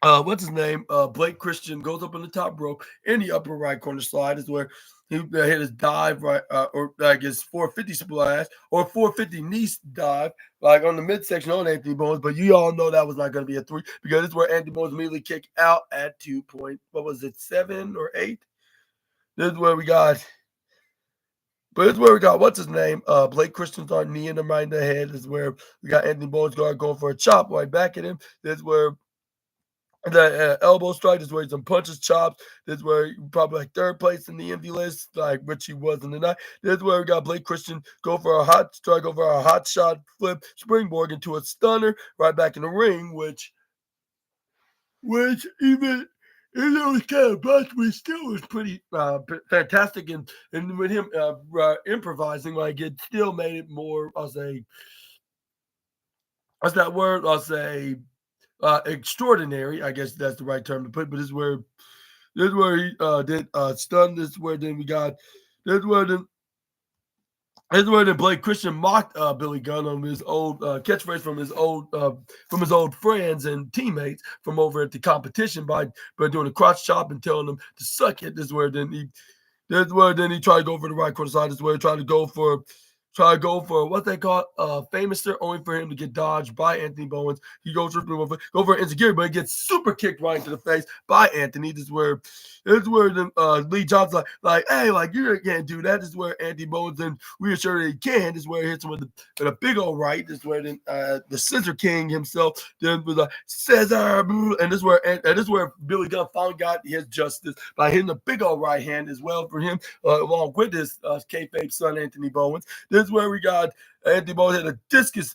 what's his name? Blake Christian goes up on the top rope in the upper right corner slide. Is where he hit his dive right, or like his 450 splash or 450 knee dive, like on the midsection on Anthony Bowens. But you all know that was not going to be a 3 because this is where Anthony Bowens immediately kicked out at 7 or 8. This is where we got. But it's where we got, what's his name? Blake Christian's on kneeing him right in the head. This is where we got Anthony Bowens going for a chop right back at him. This is where the elbow strike. This is where some punches, chops. This is where probably like 3rd place in the envy list, like which he was in the night. This is where we got Blake Christian go for a hot strike over a hot shot flip springboard into a stunner right back in the ring, which which even it was kind of bust, but still was pretty fantastic. And with him improvising, like it still made it more. I'll say, what's that word? I'll say extraordinary. I guess that's the right term to put. But this is where he did stun. This is where then we got. This is where then This is where then Blake Christian mocked Billy Gunn on his old catchphrase from his old friends and teammates from over at the competition by doing a crotch chop and telling them to suck it. This is where then he tried to go for the right quarter side. This is where he tried to go for what they call famouser, only for him to get dodged by Anthony Bowens. He goes for go for insecurity, but he gets super kicked right into the face by Anthony. This is where the Lee Johnson's like, hey, like you can't do that. This is where Anthony Bowens then reassured that he can. This is where he hits him with a big old right. This is where then the Scissor King himself then was like Cesar, and this is where Billy Gunn finally got his justice by hitting a big old right hand as well for him, along with his kayfabe son Anthony Bowens. This is where we got Anthony Bowens hit a discus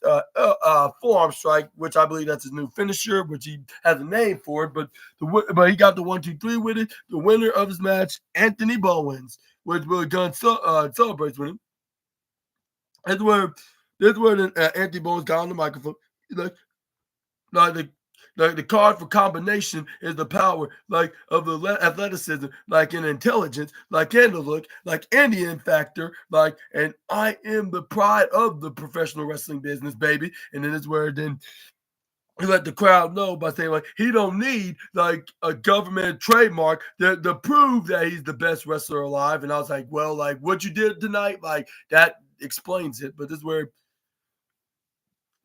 forearm strike, which I believe that's his new finisher, which he has a name for it. But he got the 1-2-3 with it. The winner of his match, Anthony Bowens, which Billy Gunn celebrates with him. That's where then Anthony Bowens got on the microphone. He's like the card for combination is the power, like of the athleticism, like in intelligence, like in the look, like in the in factor, like, and I am the pride of the professional wrestling business, baby. And then it's where then he let the crowd know by saying like he don't need like a government trademark to prove that he's the best wrestler alive. And I was like, well, like what you did tonight, like that explains it. But this is where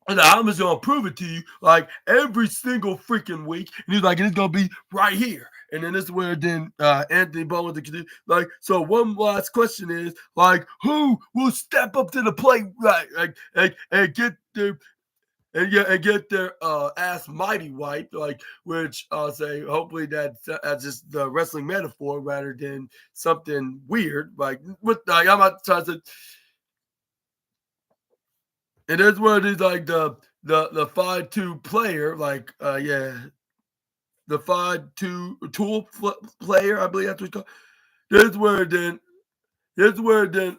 and I'm just gonna prove it to you like every single freaking week. And he's like, and it's gonna be right here. And then this is where then Anthony Bowens like. So one last question is like, who will step up to the plate, right? Like and get their get their ass mighty white, like which I'll say. Hopefully that's just the wrestling metaphor rather than something weird. Like with I'm not trying to. It is what it is like the 5-2 player, like the 5-2 tool player, I believe that's what it's called. This is where then this is where then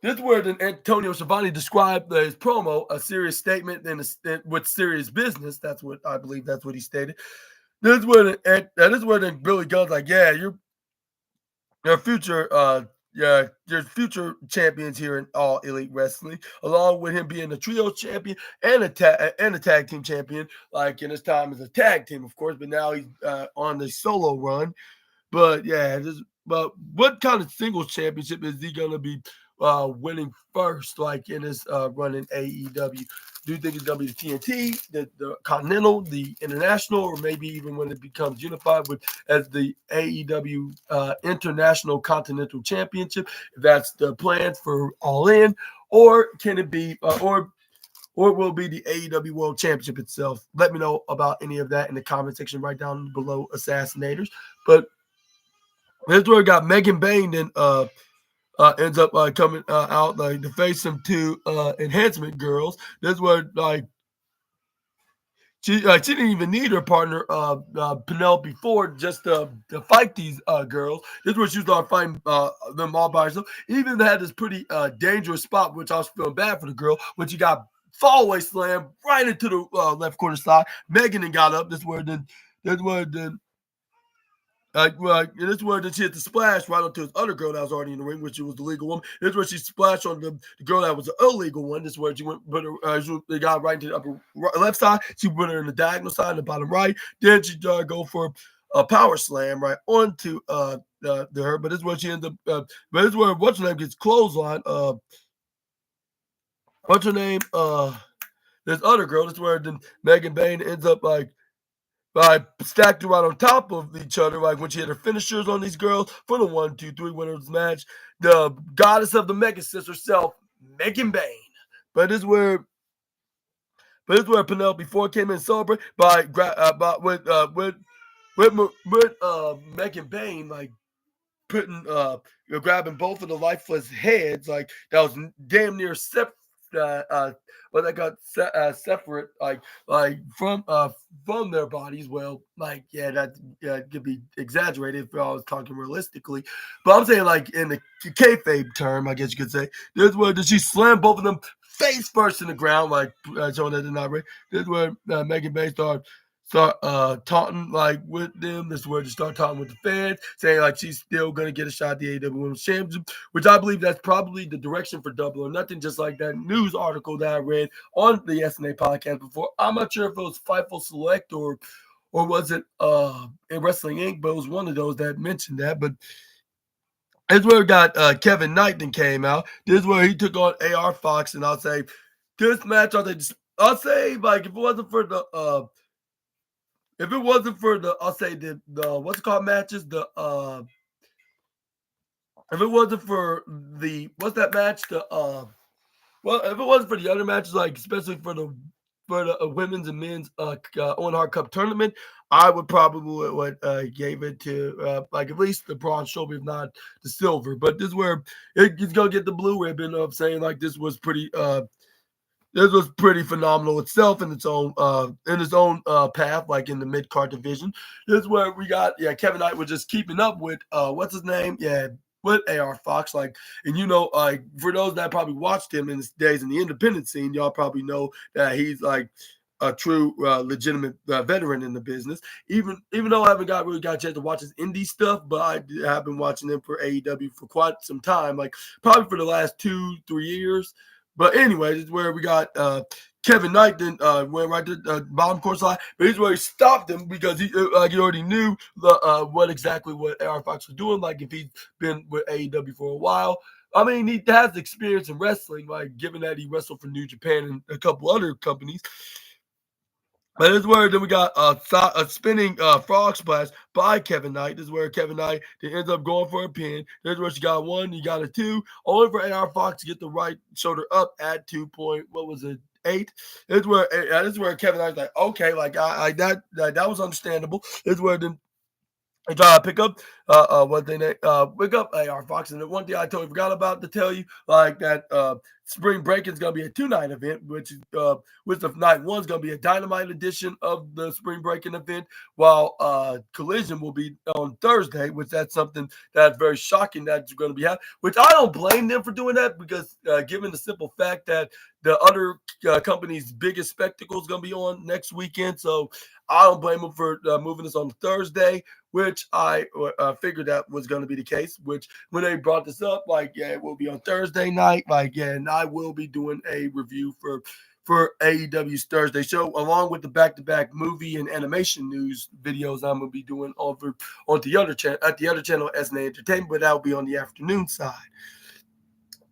this is where then Antonio Schiavone described his promo, a serious statement and with serious business. That's what I believe. That's what he stated. This is where then Billy Gunn's like, yeah, your future there's future champions here in All Elite Wrestling, along with him being a trio champion and a tag team champion, like in his time as a tag team, of course, but now he's on the solo run. But yeah, but what kind of singles championship is he gonna be winning first, like in his run in AEW? Do you think it's gonna be the TNT, the Continental, the International, or maybe even when it becomes unified with as the AEW International Continental Championship? If that's the plans for All In, or can it be, or it will be the AEW World Championship itself? Let me know about any of that in the comment section right down below, Assassinators. But here's where we got Megan Bain and ends up coming out like to face some two enhancement girls. This was like she didn't even need her partner Penelope Ford just to fight these girls. This is where she started fighting them all by herself. Even had this pretty dangerous spot, which I was feeling bad for the girl when she got fallaway slam right into the left corner side. Megan then got up. This is where then and this is where she hit the splash right onto this other girl that was already in the ring, which was the legal one. This is where she splashed on the girl that was the illegal one. This is where she went, put her, they got right into the upper left side. She put her in the diagonal side, and the bottom right. Then she go for a power slam right onto her. But this is where she ends up. But this is where what's her name gets clothesline. What's her name? This other girl. This is where then Megan Bain ends up like stacked right on top of each other, like when she had her finishers on these girls for the 1-2-3 winners match. The goddess of the Megasis herself, Megan Bain. But this is where Penelope Ford came in and celebrate with Megan Bain, like putting grabbing both of the lifeless heads, like that was damn near what they got separate from their bodies. Well, like yeah, that could be exaggerated if I was talking realistically, but I'm saying like in the kayfabe term, I guess you could say. This where did she slam both of them face first in the ground, like showing that they're not ready. This where Megan Bay start taunting like with them. This is where they start taunting with the fans, saying like she's still gonna get a shot at the AEW Women's Championship, which I believe that's probably the direction for Double or Nothing, just like that news article that I read on the SNA podcast before. I'm not sure if it was Fightful Select or was it in Wrestling Inc., but it was one of those that mentioned that. But this is where we got Kevin Knight then came out. This is where he took on AR Fox, and I'll say this match, I'll say like if it wasn't for the I'll say the what's it called matches, if it wasn't for the what's that match, well, if it wasn't for the other matches, like especially for the women's and men's Owen Hart Cup tournament, I would probably would gave it to like at least the bronze trophy, if not the silver. But this is where it's gonna get the blue ribbon of saying like this was pretty phenomenal itself in its own path, like in the mid card division. This is where we got Kevin Knight was just keeping up with what's his name, with AR Fox, like, and for those that probably watched him in his days in the independent scene, y'all probably know that he's like a true legitimate veteran in the business. Even though I haven't really got a chance to watch his indie stuff, but I have been watching him for AEW for quite some time, like probably for the last 2-3 years. But anyways, it's where we got Kevin Knight then went right to the bottom course line, but he's where he stopped him because he already knew what AR Fox was doing. Like if he's been with AEW for a while, I mean he has experience in wrestling, like given that he wrestled for New Japan and a couple other companies. But this is where then we got a spinning frog splash by Kevin Knight. This is where Kevin Knight then ends up going for a pin. This is where she got one, you got a two, only for AR Fox to get the right shoulder up at 2.8. This is where Kevin Knight's like, okay, like that was understandable. This is where then I try to pick up pick up AR Fox. And the one thing I totally forgot about to tell you, like that spring break is gonna be a 2-night event, which the night one is gonna be a dynamite edition of the spring breaking event, while Collision will be on Thursday, which that's something that's very shocking that's gonna be happening. Which I don't blame them for doing that because given the simple fact that the other company's biggest spectacle is gonna be on next weekend, so I don't blame them for moving this on Thursday, which I figured that was going to be the case. Which when they brought this up, like, it will be on Thursday night. Like, and I will be doing a review for AEW's Thursday show, along with the back-to-back movie and animation news videos I'm going to be doing over on the other channel at the other channel, SNA Entertainment, but that will be on the afternoon side.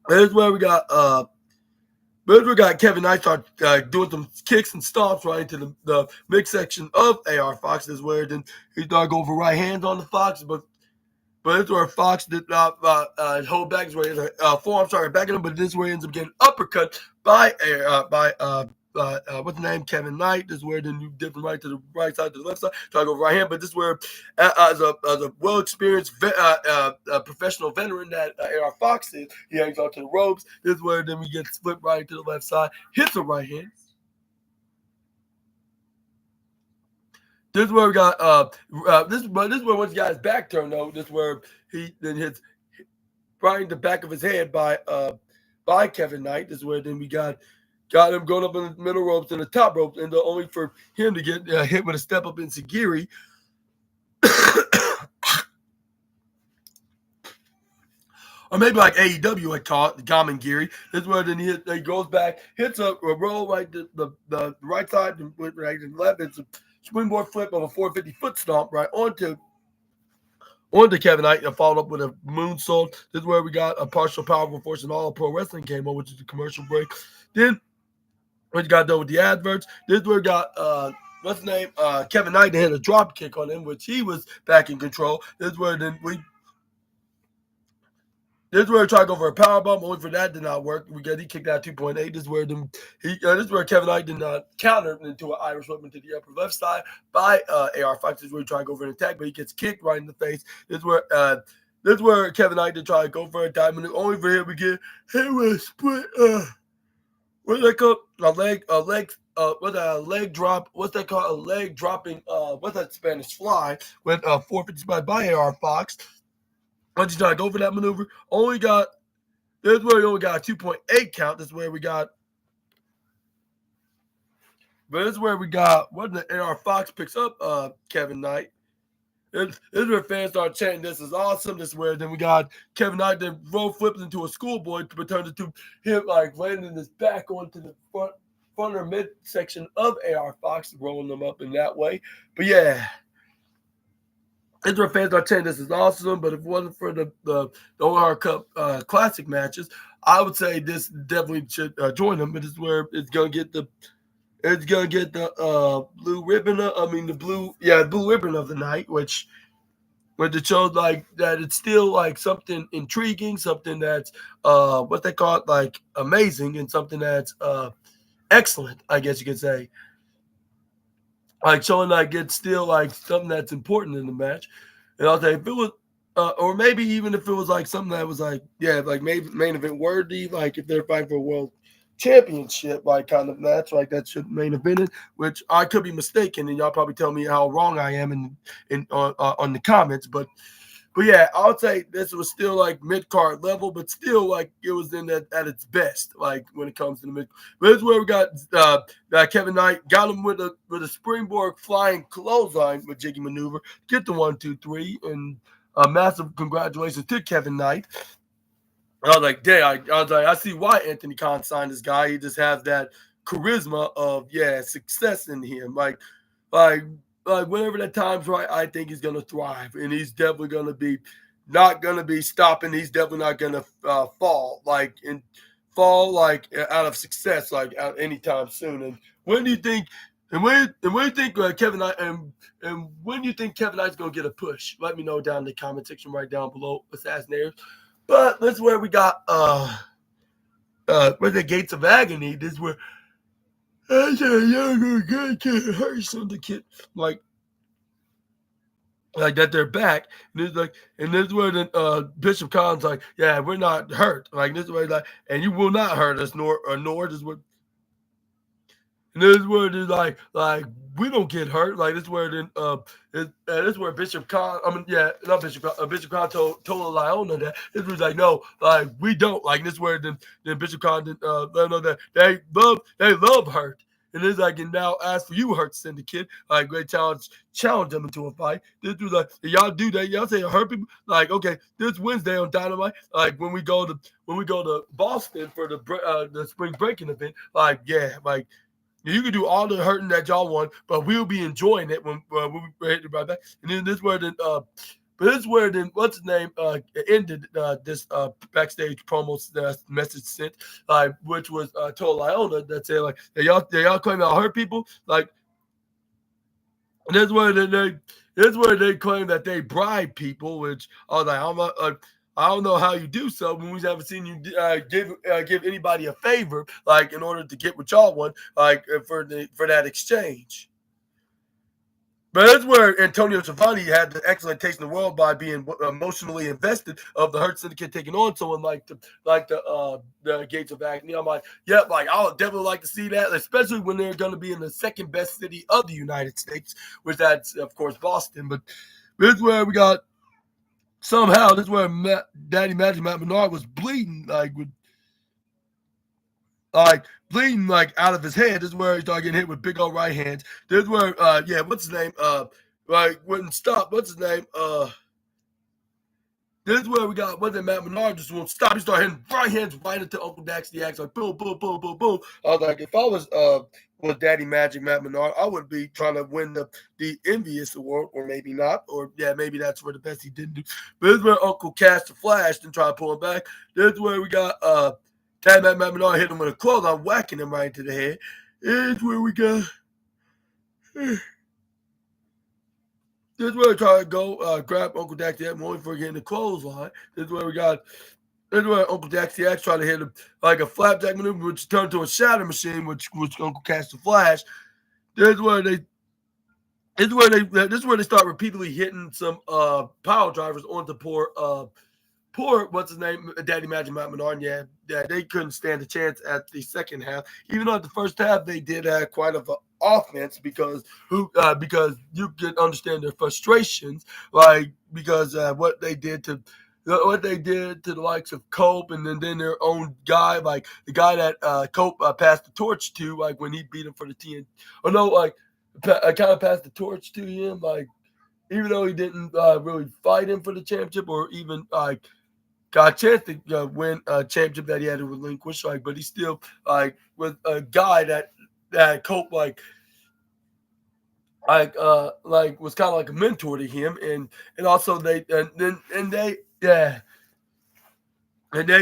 Here's where we got Kevin Knight start doing some kicks and stomps right into the midsection of AR Fox. This is where then he started going for right hands on the Fox, but it's where Fox did not hold back. This where his forearm started backing him, but this is where he ends up getting uppercut by what's the name, Kevin Knight. This is where then you dip from right to the right side to the left side, try to go right hand. But this is where, as a well experienced professional veteran that AR Fox is, he hangs on to the ropes. This is where then we get split right to the left side, hits a right hand. This is where we got this is where once he got his back turned though. This is where he then hits right in the back of his head by Kevin Knight. This is where then we got him going up in the middle ropes and the top ropes, and only for him to get hit with a step up in Sagiri. Or maybe like AEW had taught the Gamangiri. This is where then he goes back, hits a roll right the right side, and right to the left. It's a springboard flip of a 450 foot stomp right onto Kevin Knight and followed up with a moonsault. This is where we got a partial powerful force and all pro wrestling came on, which is a commercial break. Then we got done with the adverts. This is where we got what's his name? Kevin Knight had a drop kick on him, which he was back in control. This is where then we tried to go for a power bomb, only for that did not work. He kicked out 2.8. This is where Kevin Knight did not counter into an Irish whip into the upper left side by AR Fox. This is where he tried to go for an attack, but he gets kicked right in the face. This is where Kevin Knight did try to go for a diamond, only for him to get hit with a split What's that called? A leg drop? What's that called? A leg dropping? What's that Spanish fly with 450 by AR Fox? Once you try to go for that maneuver, only got this is where you only got a 2.8 count. This is where we got. But this is where we got. What the AR Fox picks up Kevin Knight. This is where fans start chanting, "This is awesome." This is where then we got Kevin Knight then roll flips into a schoolboy, but turns into him like landing his back onto the front or midsection of AR Fox, rolling them up in that way. But yeah, this is where fans start chanting, "This is awesome." But if it wasn't for the OR Cup Classic matches, I would say this definitely should join them. But this is where it's gonna get the blue ribbon. Blue ribbon of the night, which it shows like that it's still like something intriguing, something that's what they call it, like amazing, and something that's excellent, I guess you could say. Like showing like it's still like something that's important in the match. And I'll say if it was or maybe even if it was like something that was like, yeah, like maybe main event worthy, like if they're fighting for a world championship, like kind of match, like that should main event it, which I could be mistaken, and y'all probably tell me how wrong I am in on the comments, but yeah, I would say this was still like mid card level, but still like it was in that at its best, like when it comes to the mid. But this is where we got Kevin Knight got him with a springboard flying clothesline with jiggy maneuver, get the 1, 2, 3, and a massive congratulations to Kevin Knight. I was like, dang, I was like, I see why Anthony Khan signed this guy. He just has that charisma of success in him. Like whenever that time's right, I think he's gonna thrive, and he's definitely gonna be not gonna be stopping. He's definitely not gonna fall like out of success like out anytime soon. And when do you think? And when you think Kevin Knight and when do you think Kevin Knight's gonna get a push? Let me know down in the comment section right down below. Assassinators. But this is where we got where the gates of agony. This is where I said younger good kid hurt syndicate like that they're back. And it's like, and this is where the Bishop Khan's like, yeah, we're not hurt. Like this is where like, and you will not hurt us, nor this is what. And this is where it's like we don't get hurt. Like this is where then this is where Bishop Khan. I mean, yeah, not Bishop Khan. Bishop Khan told Leona that this was like no, like we don't. Like this is where then Bishop Khan let them know that they love hurt. And it's like, and now ask for you, Hurt Syndicate. Like, great challenge them into a fight. This was like, y'all do that. Y'all say hurt people. Like, okay, this Wednesday on Dynamite. Like when we go to Boston for the spring breaking event. Like, yeah, like you can do all the hurting that y'all want, but we'll be enjoying it when we'll be ready to right back. And then this is where then, but this is where then what's his name ended this backstage promo message sent, which was told Iona that said like, y'all claim y'all hurt people, like, and this is where they claim that they bribe people, which I was like, I don't know how you do so when we haven't seen you give anybody a favor, like in order to get what y'all want, like for that exchange. But that's where Antonio Giovanni had the excellent taste in the world by being emotionally invested of the Hurt Syndicate taking on someone like the Gates of Agony. I'm like, yep, like I would definitely like to see that, especially when they're going to be in the second best city of the United States, which that's of course Boston. But this is where we got somehow this is where Daddy Magic Matt Menard was bleeding bleeding like out of his head. This is where he started getting hit with big old right hands. This is where what's his name? Wouldn't stop. What's his name? This is where we got Matt Menard just won't stop. He started hitting right hands right into Uncle Dax the Axe, like boom, boom, boom, boom, boom. I was like, if I was Daddy Magic Matt Menard, I would be trying to win the Envious Award, or maybe not, or yeah, maybe that's for the best he didn't do. But this is where Uncle Cash the Flash didn't try to pull him back. This is where we got Daddy Matt Menard hit him with a clothes. I'm whacking him right into the head. This is where we got. This is where we try to go grab Uncle Dax the Axe, only for getting the clothesline. This is where we got. This is where Uncle Dax the Axe tried to hit him like a flapjack maneuver, which turned to a shatter machine, which Uncle Cash the Flash. This is where they start repeatedly hitting some power drivers onto poor poor, what's his name, Daddy Magic Matt Menard, yeah, they couldn't stand a chance at the second half. Even though at the first half they did have quite of an offense because you could understand their frustrations, like because what they did to the likes of Cope and then their own guy, like the guy that Cope passed the torch to, like when he beat him for the TNT. Or no, like I kind of passed the torch to him, like even though he didn't really fight him for the championship or even got a chance to win a championship that he had to relinquish, like, but he still was a guy that Cope was kind of like a mentor to him, and also they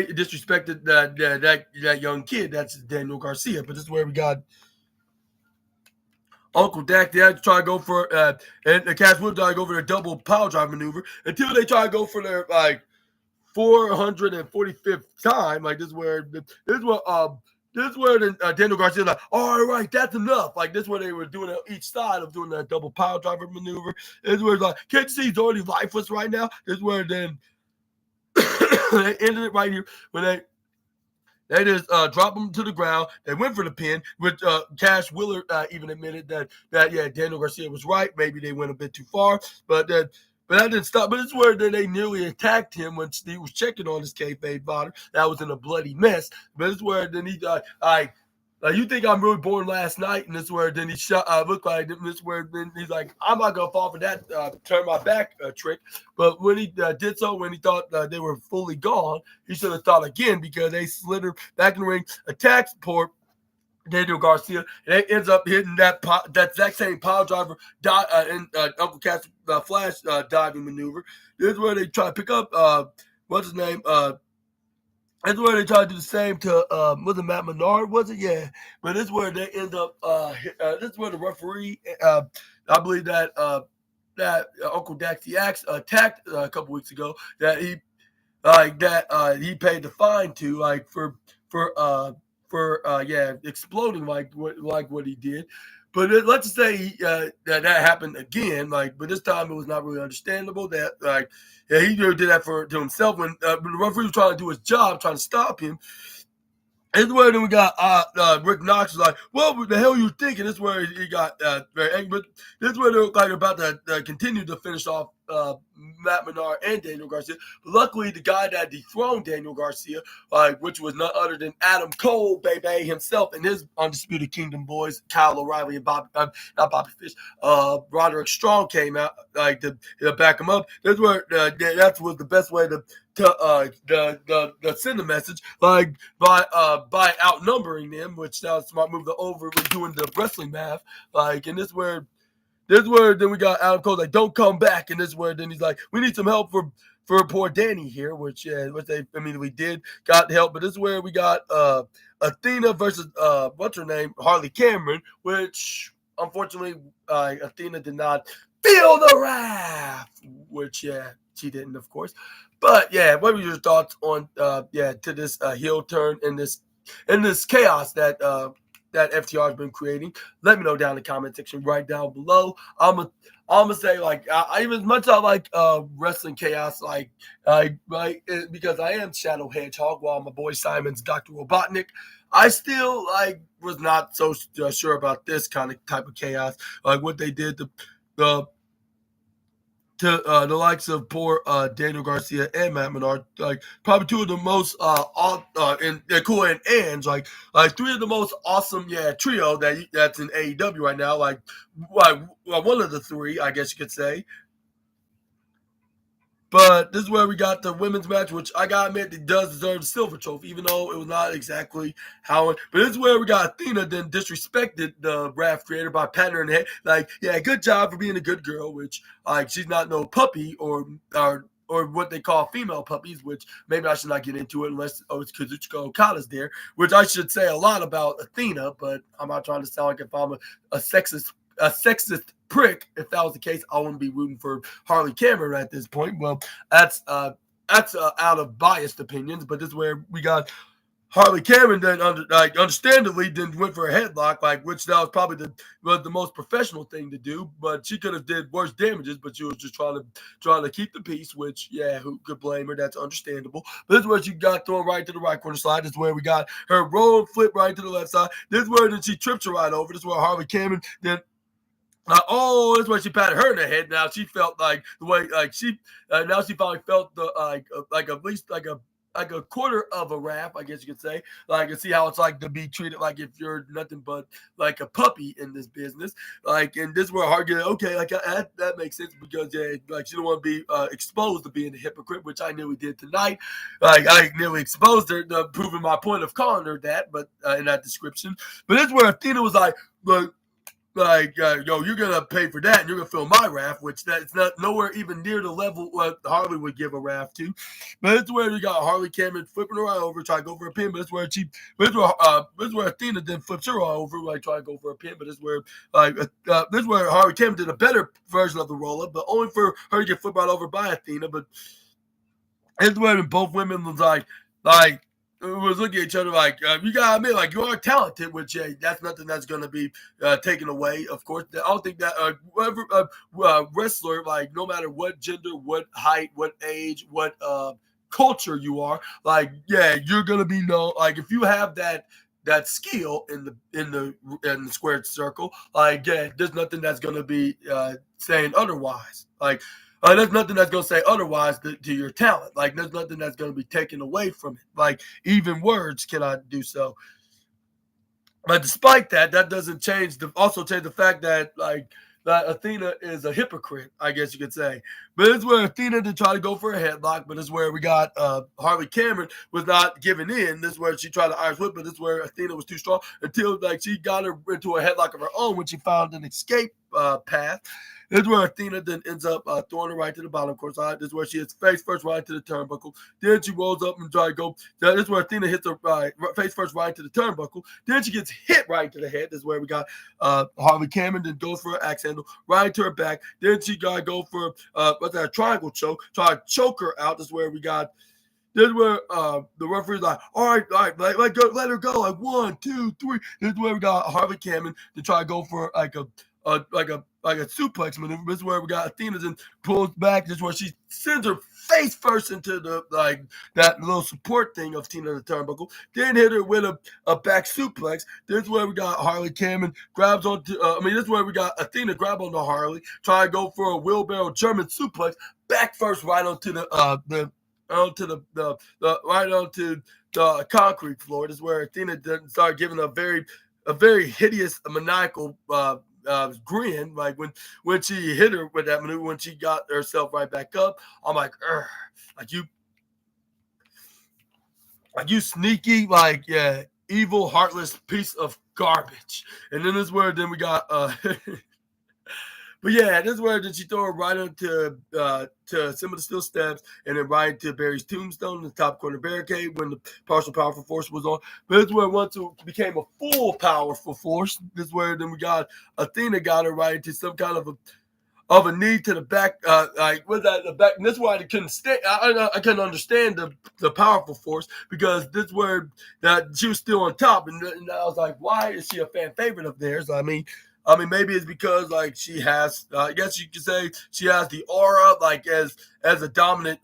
disrespected that young kid. That's Daniel Garcia. But this is where we got Uncle Dak. They had to try to go for and the Cats would try to go for their double power drive maneuver until they try to go for their 445th time. Like this is where Daniel Garcia like, all right, that's enough. Like this is where they were doing each side of doing that double power driver maneuver. This is where it's like, can't you see he's already lifeless right now? This is where then they ended it right here when they just dropped him to the ground. They went for the pin, which Cash Willard even admitted that Daniel Garcia was right. Maybe they went a bit too far, but that didn't stop. But this is where they nearly attacked him when Steve was checking on his kayfabe fodder. That was in a bloody mess. But this is where then he you think I'm really born last night, and this is where then he looked like this is where then he's like, I'm not gonna fall for that turn my back trick. But when he did so, when he thought they were fully gone, he should have thought again because they slid her back in the ring, attacks poor Daniel Garcia, and it ends up hitting that exact same pile driver in Uncle Cat's flash diving maneuver. This is where they try to pick up what's his name. That's where they try to do the same to was it Matt Menard? Was it? Yeah. But this is where they end up. This is where the referee, I believe that Uncle Daxie Axe attacked a couple weeks ago that he paid the fine to for exploding like what he did. But let's say that happened again, but this time it was not really understandable. That he did that to himself when the referee was trying to do his job, trying to stop him. This is where then we got Rick Knox was like, what the hell you thinking? This is where he got very angry. But this is where they're about to continue to finish off Matt Menard and Daniel Garcia. But luckily, the guy that dethroned Daniel Garcia, which was none other than Adam Cole, baby, himself, and his Undisputed Kingdom boys, Kyle O'Reilly and not Bobby Fish, Roderick Strong came out to back him up. That's where that was the best way to send a message by outnumbering them, which that was a smart move to over doing the wrestling math. And this is where then we got Adam Cole like, don't come back, and this is where then he's like, we need some help for poor Danny here, which they immediately did, got help. But this is where we got Athena versus what's her name, Harley Cameron, which unfortunately Athena did not feel the wrath, which she didn't, of course. But what were your thoughts on to this heel turn and this chaos that FTR has been creating? Let me know down in the comment section right down below. I'm gonna say I even as much as I like wrestling chaos, because I am Shadow Hedgehog while my boy Simon's Dr. Robotnik. I still was not so sure about this kind of type of chaos, like what they did to the likes of poor Daniel Garcia and Matt Menard, probably two of the most and cool and Ange, like three of the most awesome trio that's in AEW right now, one of the three, I guess you could say. But this is where we got the women's match, which I gotta admit it does deserve the silver trophy, even though it was not exactly how. But this is where we got Athena then disrespected the Wrath creator by patting her in the head, good job for being a good girl, which she's not no puppy or what they call female puppies, which maybe I should not get into it unless it's Kazuchika Okada's there, which I should say a lot about Athena, but I'm not trying to sound like if I'm a sexist prick. If that was the case, I wouldn't be rooting for Harley Cameron at this point. Well, that's out of biased opinions, but this is where we got Harley Cameron then, understandably, then went for a headlock, which that was probably the most professional thing to do. But she could have did worse damages, but she was just trying to keep the peace. Which, yeah, who could blame her? That's understandable. But this is where she got thrown right to the right corner slide. This is where we got her roll and flip right to the left side. This is where then she tripped her right over. This is where Harley Cameron then. That's why she patted her in the head. Now she felt like the way, now she finally felt the at least like a quarter of a rap, I guess you could say. Like, and see how it's like to be treated like if you're nothing but like a puppy in this business. Like, and this is where hard get okay. Like that makes sense because yeah, like she don't want to be exposed to being a hypocrite, which I nearly did tonight. Like I nearly exposed her, proving my point of calling her that, but in that description. But this is where Athena was yo, you're gonna pay for that, and you're gonna feel my wrath, which that's not nowhere even near the level what Harley would give a wrath to. But it's where you got Harley Cameron flipping her right over, trying to go for a pin. But this is where Athena then flips her over, like trying to go for a pin. But this is where Harley Cameron did a better version of the roll up, but only for her to get flipped right over by Athena. But it's where both women was like was looking at each other like, you gotta admit, like you are talented, which that's nothing that's gonna be taken away. Of course, I don't think that whoever wrestler, like no matter what gender, what height, what age, what culture you are, like yeah, you're gonna be known. Like if you have that skill in the squared circle, like yeah, there's nothing that's gonna be saying otherwise. Like there's nothing that's going to say otherwise to your talent. Like, there's nothing that's going to be taken away from it. Like, even words cannot do so. But despite that, that doesn't change the fact that, that Athena is a hypocrite, I guess you could say. But it's where Athena did try to go for a headlock, but it's where we got Harley Cameron was not giving in. This is where she tried to Irish whip, but this is where Athena was too strong until like she got her into a headlock of her own when she found an escape path. This is where Athena then ends up throwing her right to the bottom course side. This is where she hits face first right to the turnbuckle. Then she rolls up and tries to go. This is where Athena hits her face first right to the turnbuckle. Then she gets hit right to the head. This is where we got Harley Cameron then goes for an axe handle right to her back. Then she got to go for a triangle choke. Try to choke her out. This is where we got. This is where the referee's like, all right, let her go. Like 1, 2, 3. This is where we got Harley Cameron to try to go for like a suplex maneuver. This is where we got Athena then pulls back. This is where she sends her face first into the that little support thing of Tina the turnbuckle. Then hit her with a back suplex. This is where we got Harley Cameron grabs onto. This is where we got Athena grab onto Harley, try to go for a wheelbarrow German suplex. Back first right onto the concrete floor. This is where Athena started giving a very hideous, maniacal grin. Like when she hit her with that maneuver, when she got herself right back up, I'm like, you sneaky, evil, heartless piece of garbage. And then this is where then we got But yeah, this is where did she throw her right into to some of the steel steps and then right into Barry's tombstone in the top corner barricade when the partial powerful force was on. But this is where once it became a full powerful force. This is where then we got Athena got her right into some kind of a knee to the back, with that the back. And this is why I couldn't stay. I couldn't understand the powerful force because this is where that she was still on top, and I was like, why is she a fan favorite of theirs? I mean, maybe it's because she has, I guess you could say she has the aura as a dominant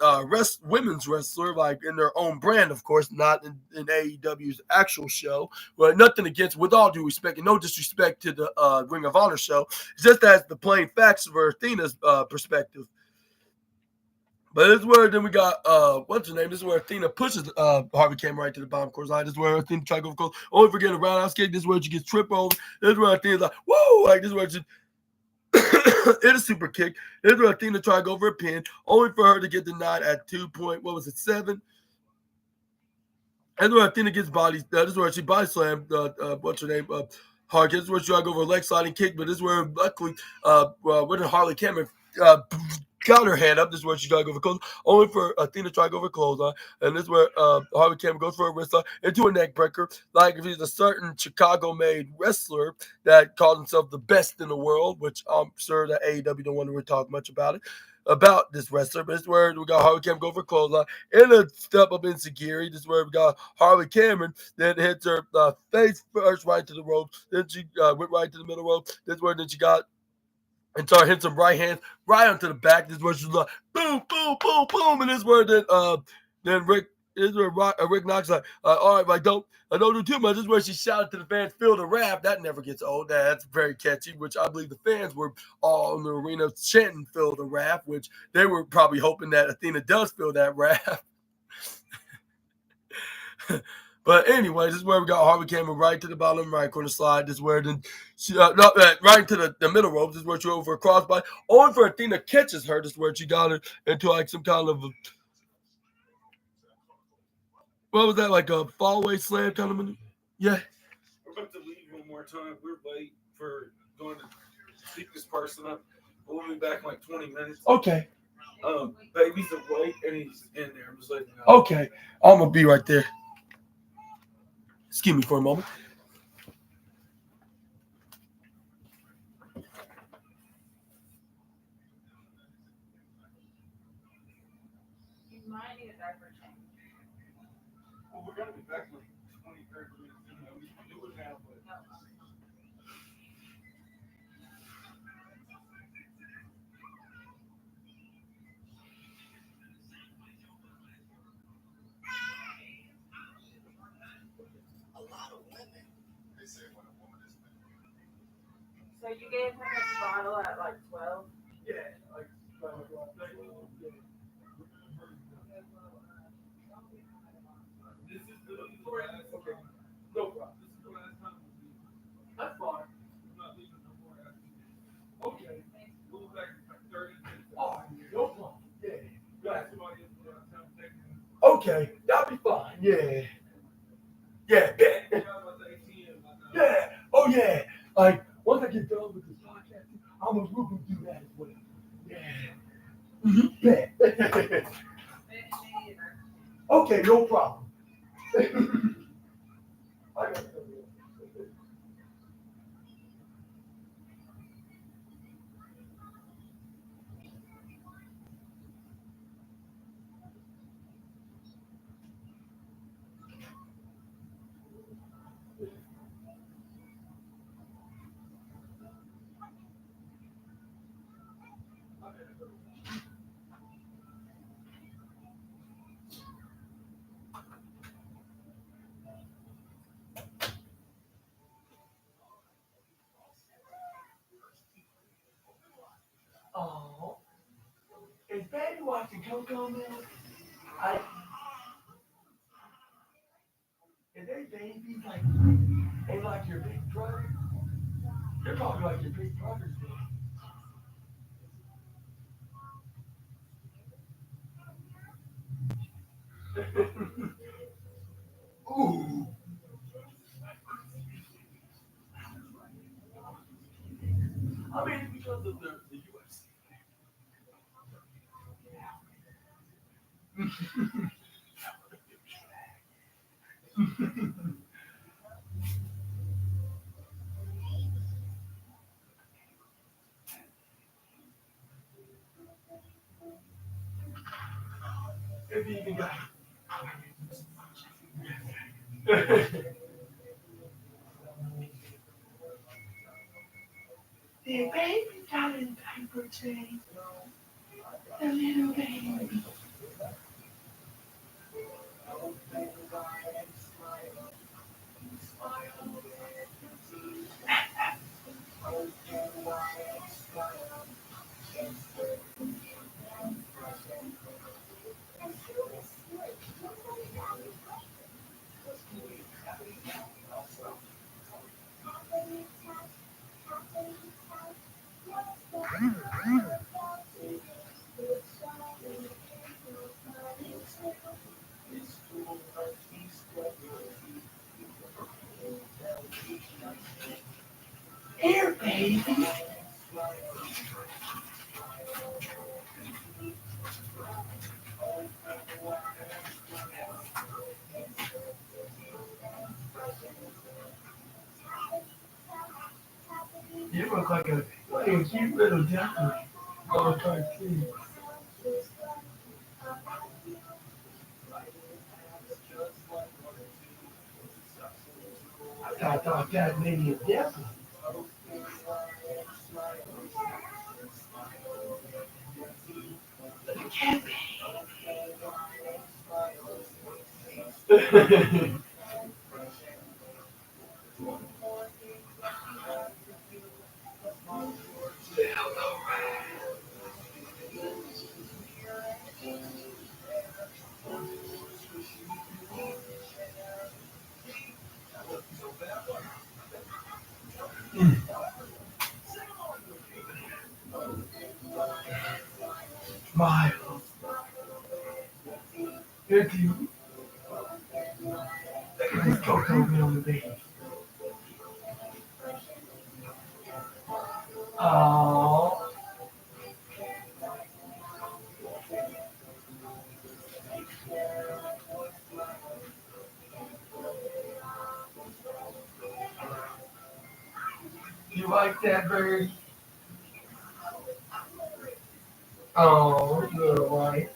women's wrestler, in their own brand, of course, not in AEW's actual show. But nothing against, with all due respect, and no disrespect to the Ring of Honor show, it's just as the plain facts of Athena's perspective. But this is where then we got what's her name? This is where Athena pushes Harvey Cameron right to the bottom course line. This is where Athena try to go for close. Only for getting a roundhouse kick. This is where she gets tripped over. This is where Athena's like, whoa! This is where she hit a super kick. This is where Athena try to go for a pin. Only for her to get denied at 7. This is where Athena gets body. This is where she body slammed. What's her name? Hard kick. This is where she tried to go for a leg sliding kick. But this is where luckily, when Harley Cameron got her head up. This is where she tried to go for close. Only for Athena to try to go for clothesline. And this is where Harley Cameron goes for a wrist lock into a neck breaker. Like if he's a certain Chicago-made wrestler that calls himself the best in the world, which I'm sure that AEW don't want to talk much about it. about this wrestler. But this is where we got Harley Cameron go for clothesline and a step up in Sagiri. This is where we got Harley Cameron then hits her face first right to the ropes. Then she went right to the middle rope. This is where then she got and started hitting some right hands right onto the back. This is where she's like boom, boom, boom, boom, and this is where then Rick. This is where Rick Knox like, all right, like I don't do too much. This is where she shouted to the fans, "Feel the rap." That never gets old. That's very catchy. Which I believe the fans were all in the arena chanting, "Feel the rap," which they were probably hoping that Athena does feel that rap. But anyway, this is where we got Harley Cameron right to the bottom right corner slide. This is where then she right to the middle rope. This is where she over a crossbody. Only for Athena catches her. This is where she got her into like some kind of what was that, like a fallaway slam kind of maneuver? Yeah. We're about to leave one more time. We're late for going to pick this person up. We'll be back in like 20 minutes. Okay. Baby's awake and he's in there. I'm just letting you know. Okay. I'm gonna be right there. Excuse me for a moment. You might need a diaper change. Well, we're going to be back in like 20, 30 minutes. We can do it now, but. So you gave him this bottle at like 12? Yeah. This is the last. Okay. No problem. This is the last time we'll be. That's fine. I'm not leaving no more after this. Okay. We'll be back in like 30 minutes. Oh, no problem. Yeah. Got somebody else around town taking them. Okay. That'll be fine. Yeah. Yeah, bet. About the ATM. Yeah. Oh yeah. Like once I get done with this podcast, I'm gonna do that as well. Yeah. Bet. Okay, no problem. I got it. Oh, is Baby watching Coco Milk? Is they babies like ain't like your big brother? They're probably like your big brother's baby. Ooh. I mean, because of the UFC. If you even got the baby got in diaper change. The little baby. Here, baby. You look like a cute little duckling on a cartoon. thought that many of them. It can't be. Miles, look at this Coco on the baby. Oh, you like that bird? Oh, little white.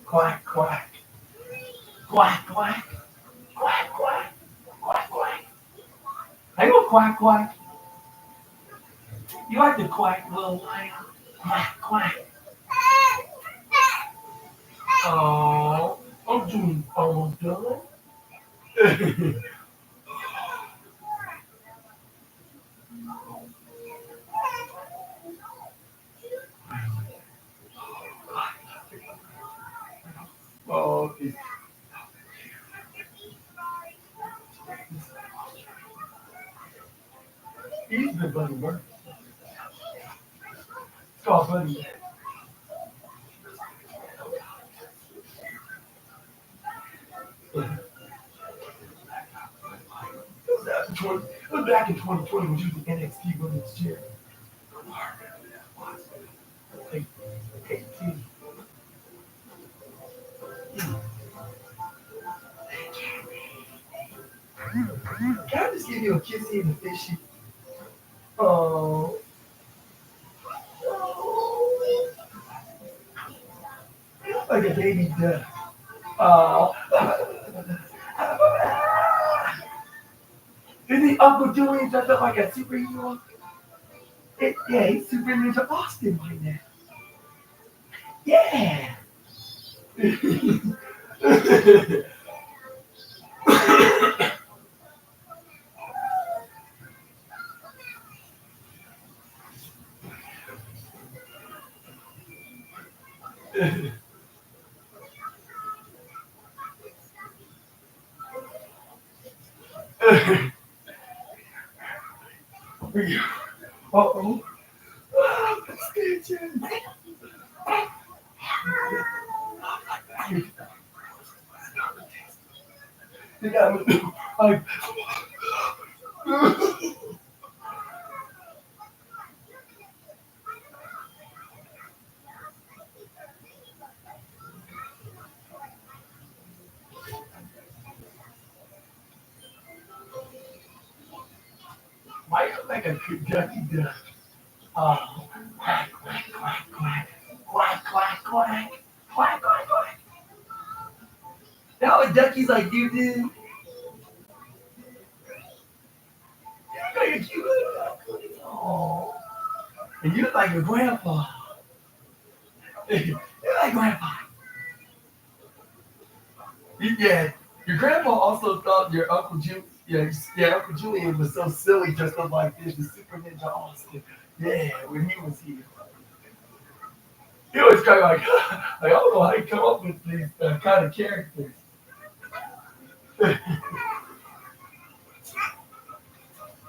Quack, quack. Quack, quack. Quack, quack. Quack, quack. I go quack, quack. You like to quack, little lamb? Quack, quack. Oh, I'm doing almost done. Oh, he's the bunny bird. It's called bunny. 20, it was back in 2020 when she was the NXT Women's Chair. Like 18. Can I just give you a kissy in the fishy? Oh. You look like a baby duck. Oh. Isn't Uncle Julian dressed up like a superhero? Yeah, he's Super Ninja Austin right now. Yeah. Uh-oh. Stitches. You got me. Like, why you look like a ducky duck? Oh, quack, quack, quack, quack. Quack, quack, quack. Quack, quack, quack. Now a ducky's like you do. You look like a cute little duck. Oh. And you look like your grandpa. You look like grandpa. Yeah, your grandpa also thought your Uncle Uncle Julian was so silly dressed up like this, the Super Ninja Austin. Yeah, when he was here. He always kind of like, I don't know how you come up with these kind of characters.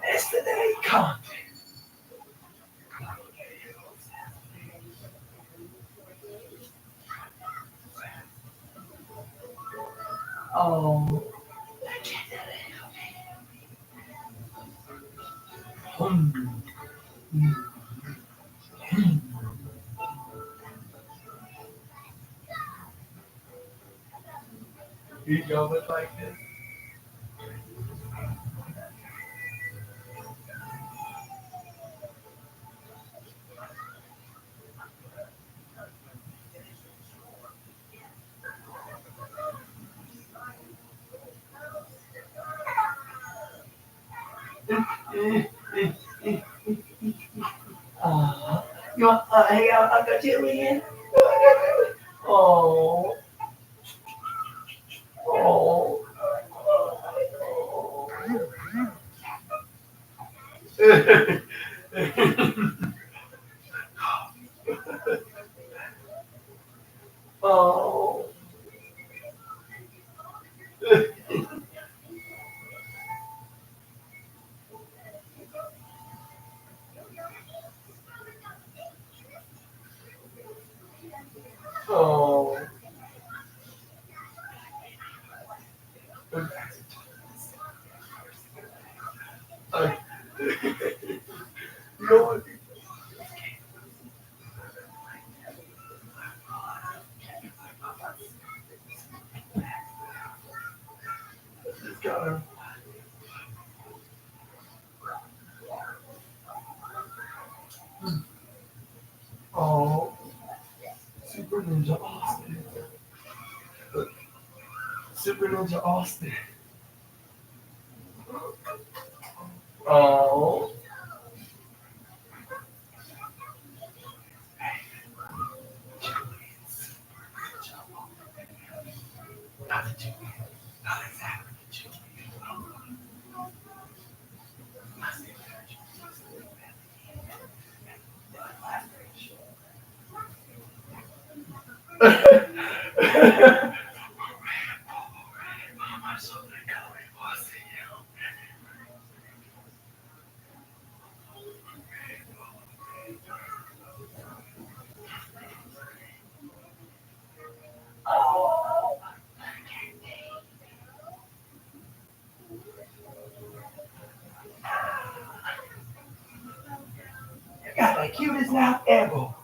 SNA content. Oh. You go with like this. You want hang out Uncle Jimmy again? Oh, oh, oh. Oh. I, Lord, just gotta. Oh, Super Ninja Austin. Super Ninja Austin. Oh. Not the Jimmy. Not exactly the Jimmy. You got the cutest mouth ever.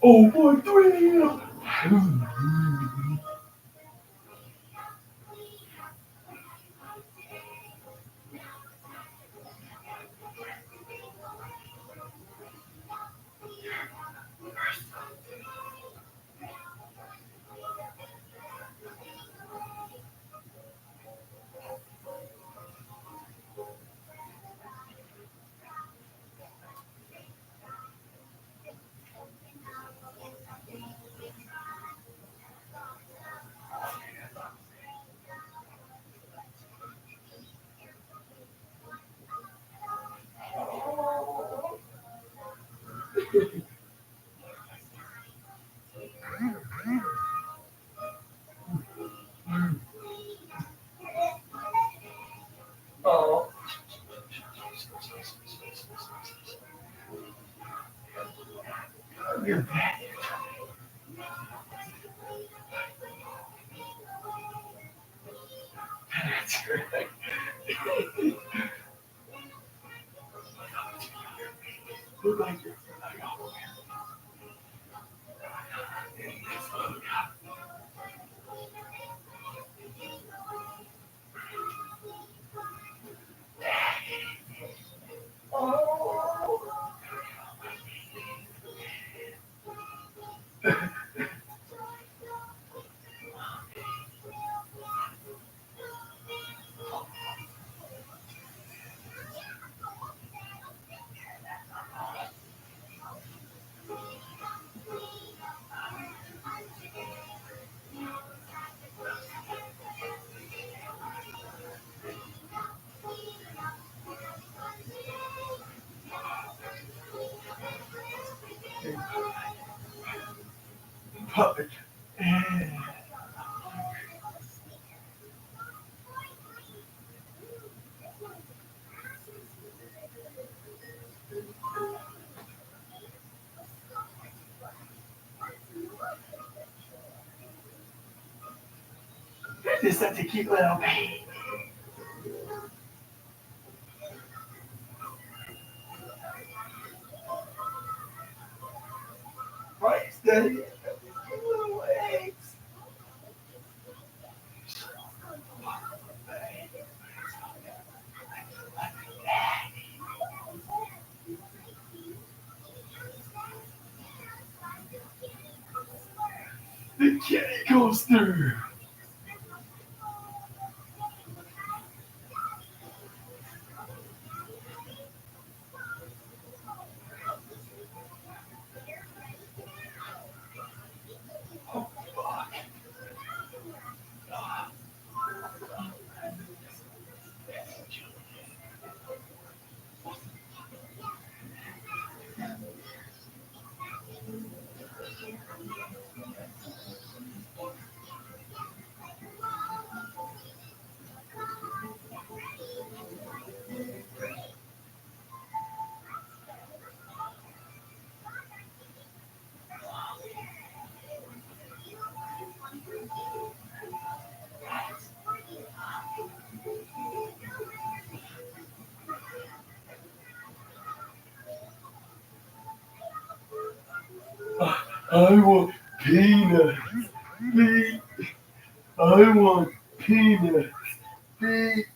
Oh boy, thrill. Oh. You're bad. That's great. Look like you're puppet. You're such a cute little baby. Right, Daddy? Little legs. kitty coaster. I want peanuts. Please. I want peanuts. Please.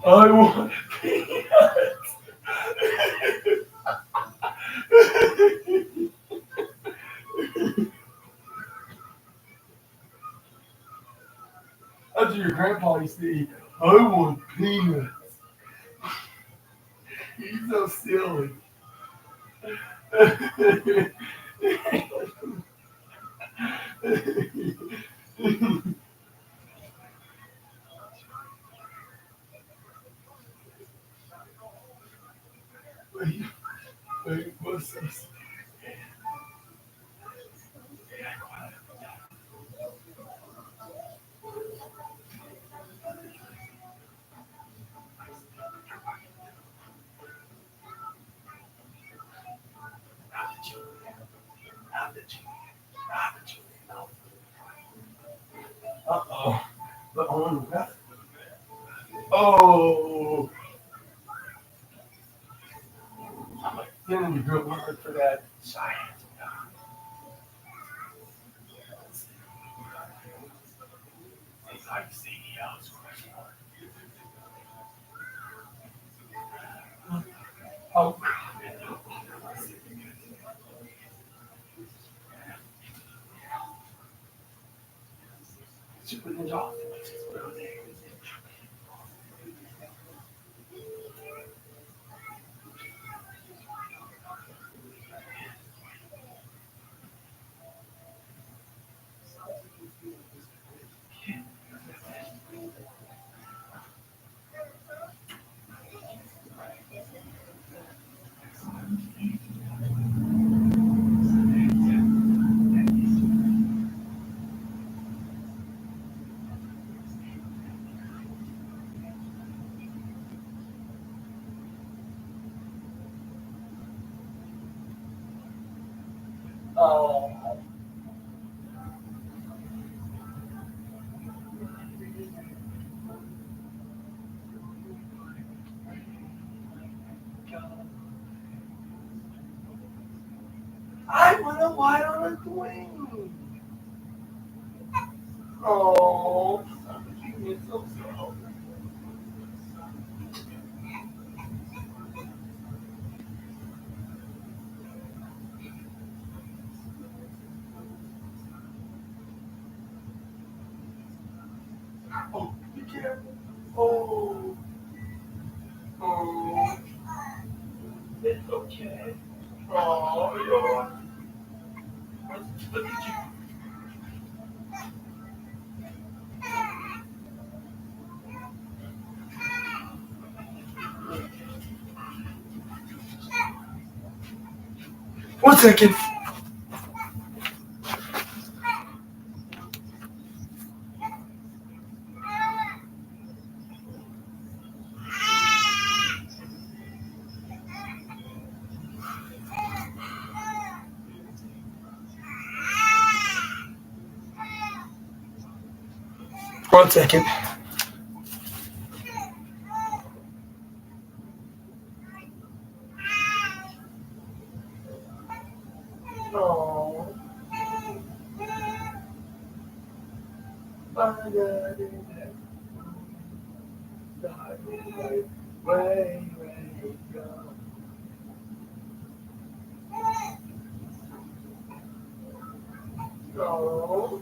I want peanuts. That's what your grandpa used to eat. I want peanuts. He's so silly. What's this? Uh-oh. But on that. Oh. Then you good word for that science. It's like CEO's question. Oh, Super Ninja. Oh. I want to ride on a swing. Oh, it's so slow. Oh, be careful. Oh, oh, it's okay. Oh, you're. Look at you. 1 second. One second. Oh, my daddy, way, go. Oh.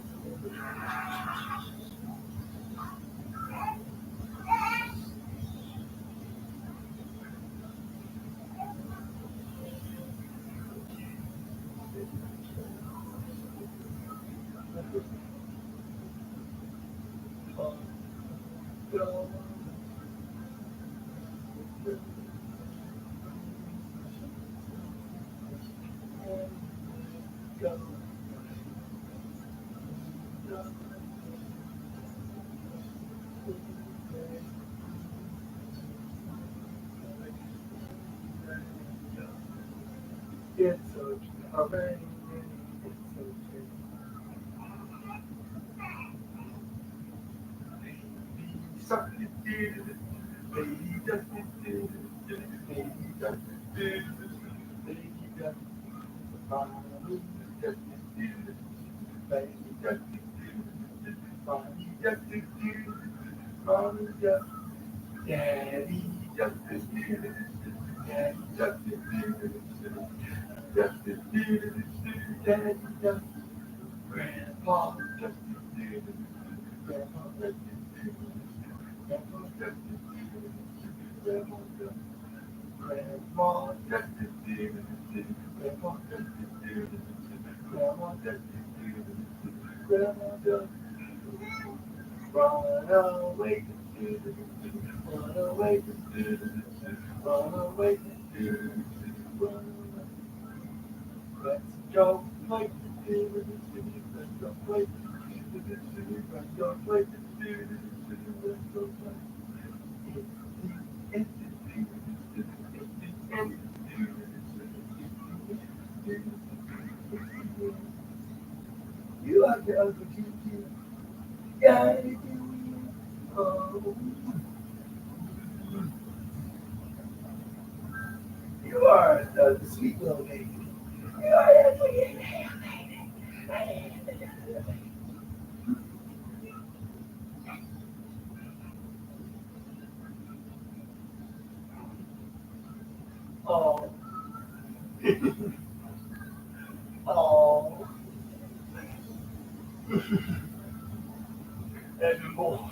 It's okay. Alright. It's okay. Suck it, baby. Baby, duck it, baby, duck it, baby, duck it. Mommy, duck it, baby, duck it, mommy, duck it, mommy, duck it. Daddy, duck it, daddy, duck it, duck it, daddy, duck it. Grandpa, duck it, grandpa, duck it, grandpa, duck it, grandpa, duck it. Grandma, duck it, grandma, duck it, grandma, duck it, grandma, duck it. Run away, run away, run away, run away. Let's go play, let's go play, let's go play, let's go play. You are the Uncle Kiki. Yeah, oh, you are the sweet little baby. You are the sweet little baby. Oh, oh, and more.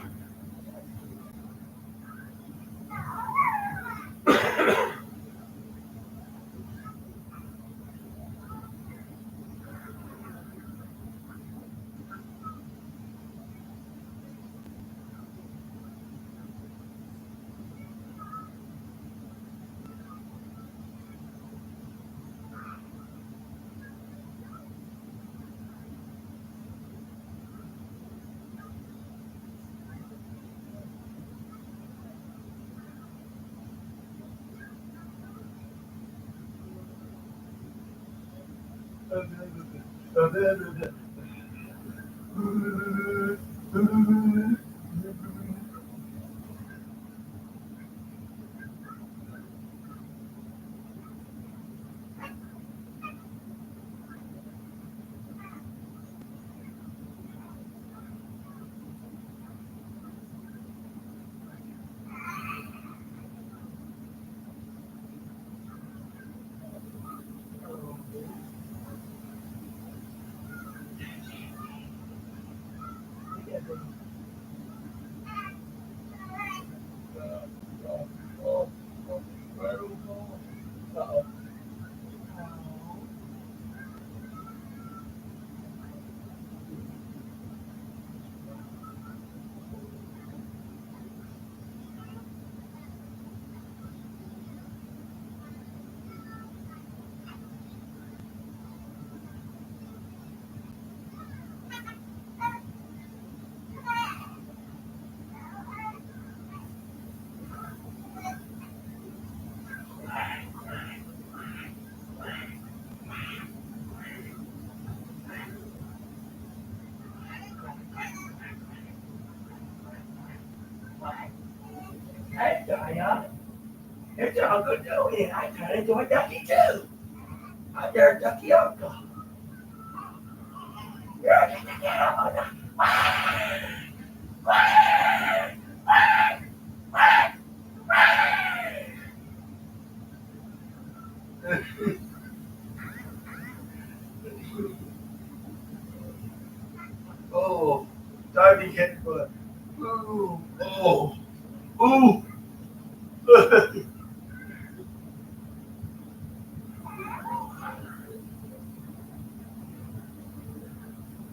Hey, Diana, it's all good doing. I kind of enjoy Ducky too. I'm their Ducky uncle. You're a Ducky uncle. Diving headbutt. Ooh. Oh. Ooh.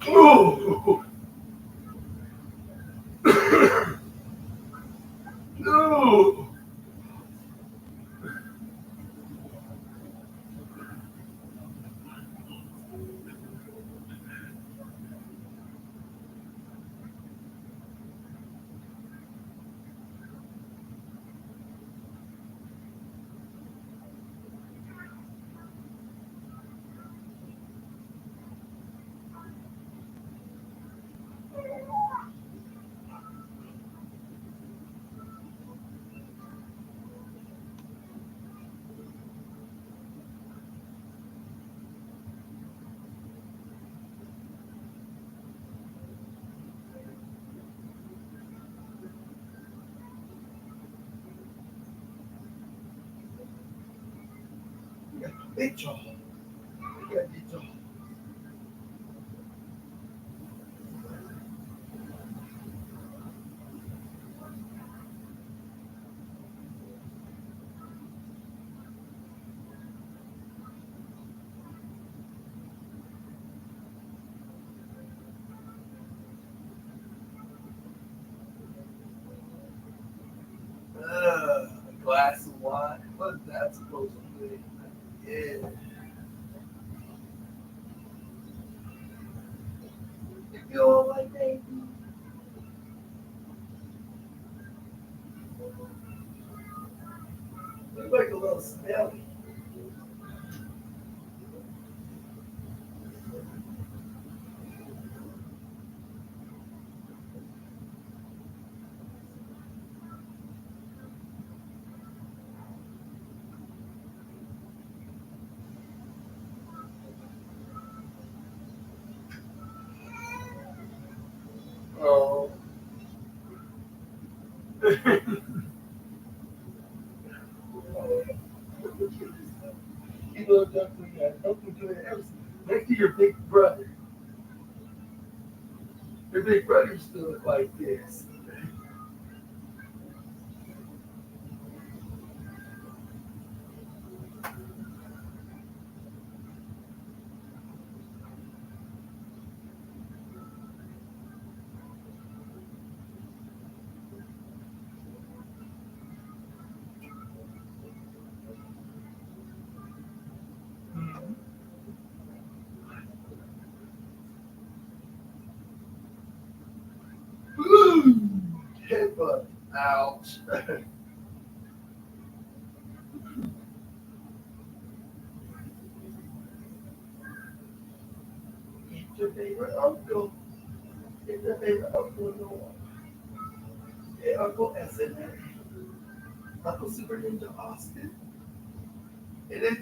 Ooh. No. Big jaw. You got big jaw. A glass of wine. What's that supposed to be? Yeah. You feel all right, baby? You look a little smelly. Oh. You little duckling, don't do it ever. Next to your big brother. Your big brother used to look like this. Ooh, headbutt. Ouch. Get your favorite uncle. Get your favorite uncle. Yeah, Uncle SNA. Uncle Super Ninja Austin. It is.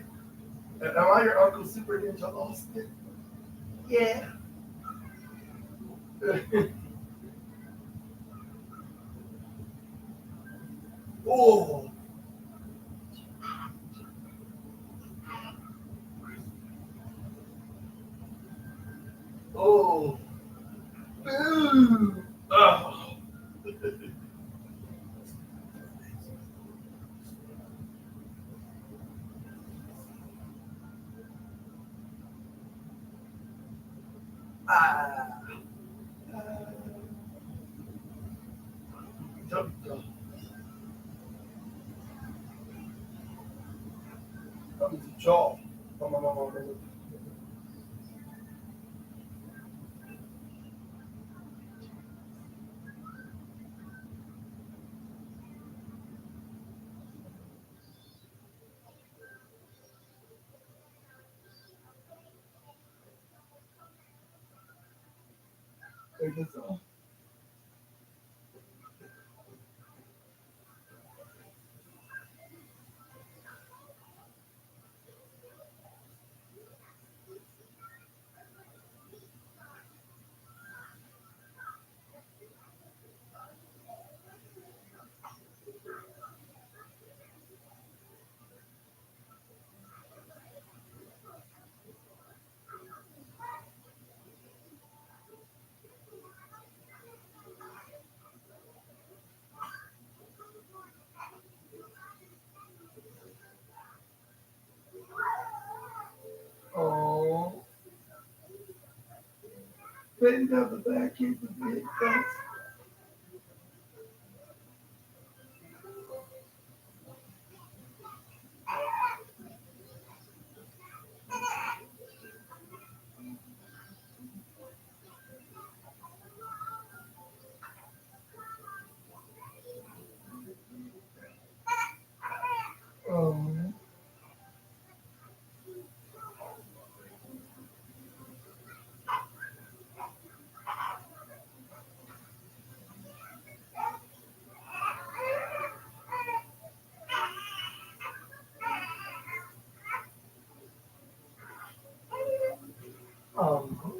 Am I your Uncle Super Ninja Austin? Yeah. Oh. Oh. Boo. Oh. Ah. Jump, jump. That was a jaw. Take this off. Fading out the back, keep the big thoughts. Um, um,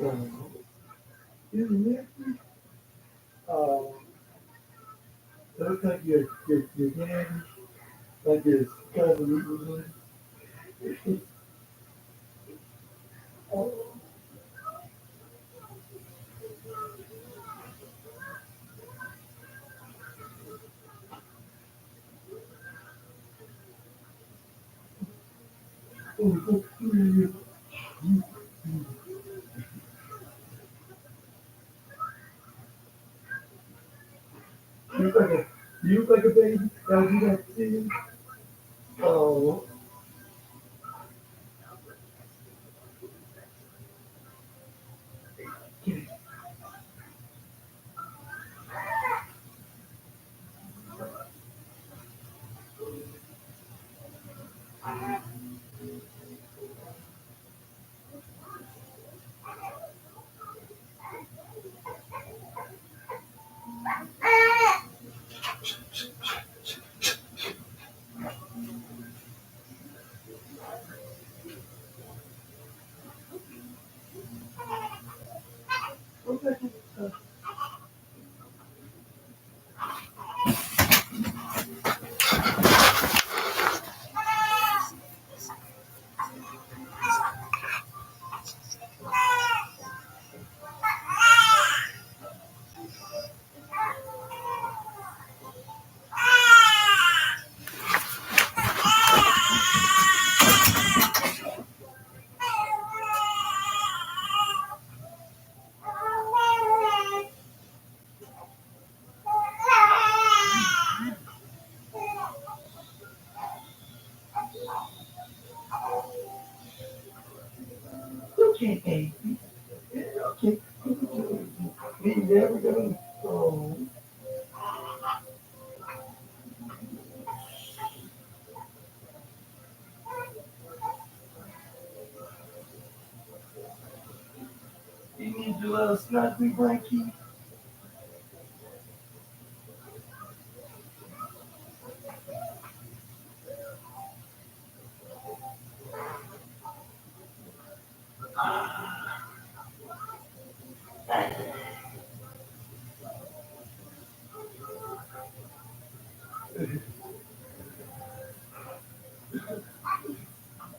um, isn't it? Um, looks like your dad, like his cousin, oh, you look like a, you look like a baby. Now you got to see him. Oh, okay. Okay, baby. Okay. We never gonna. Oh, you need your little snuggly blankie.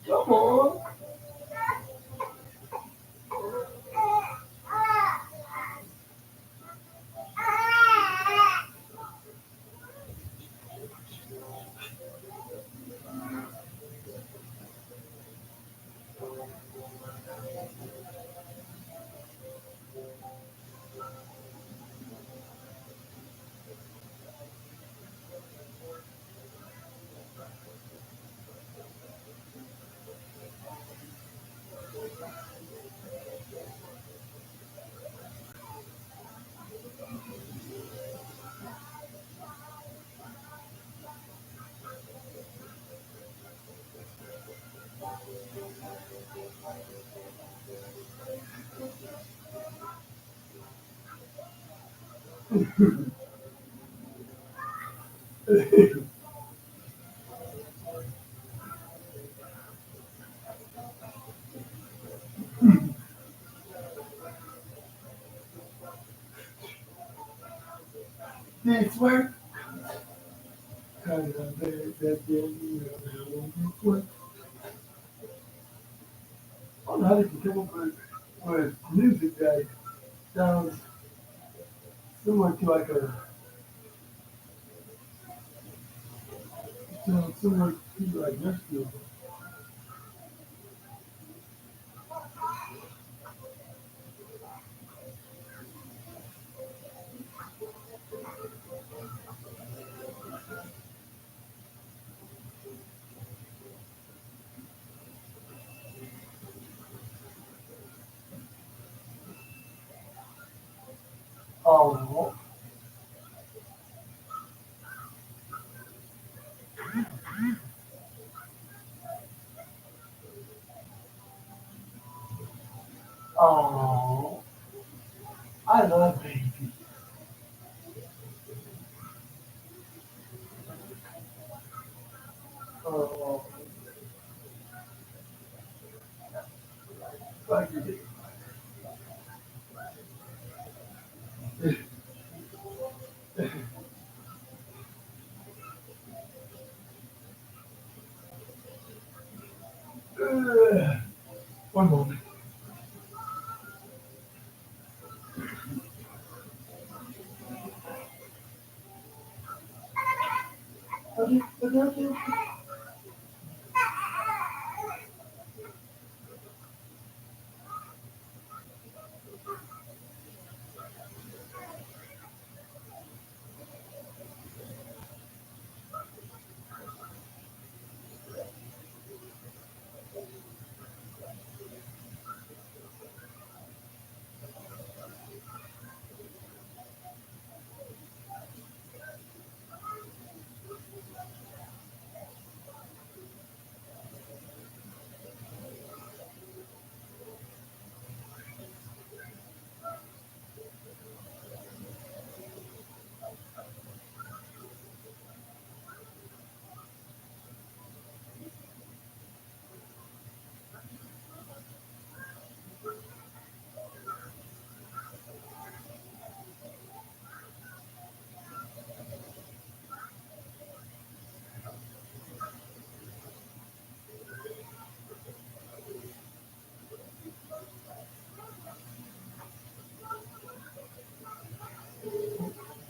Come on. This work. Kind of that quick. I don't know how did you come up with music that sounds similar to like a sounds similar to like rescue. Oh, oh, I love baby. Oh, like you one moment.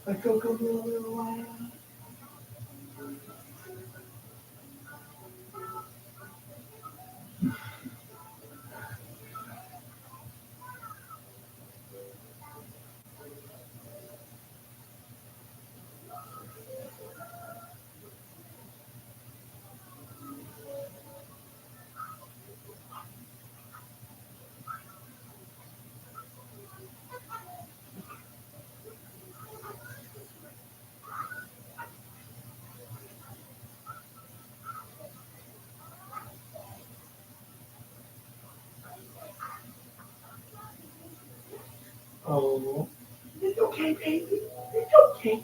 I go a little while. Oh, it's okay, baby. It's okay.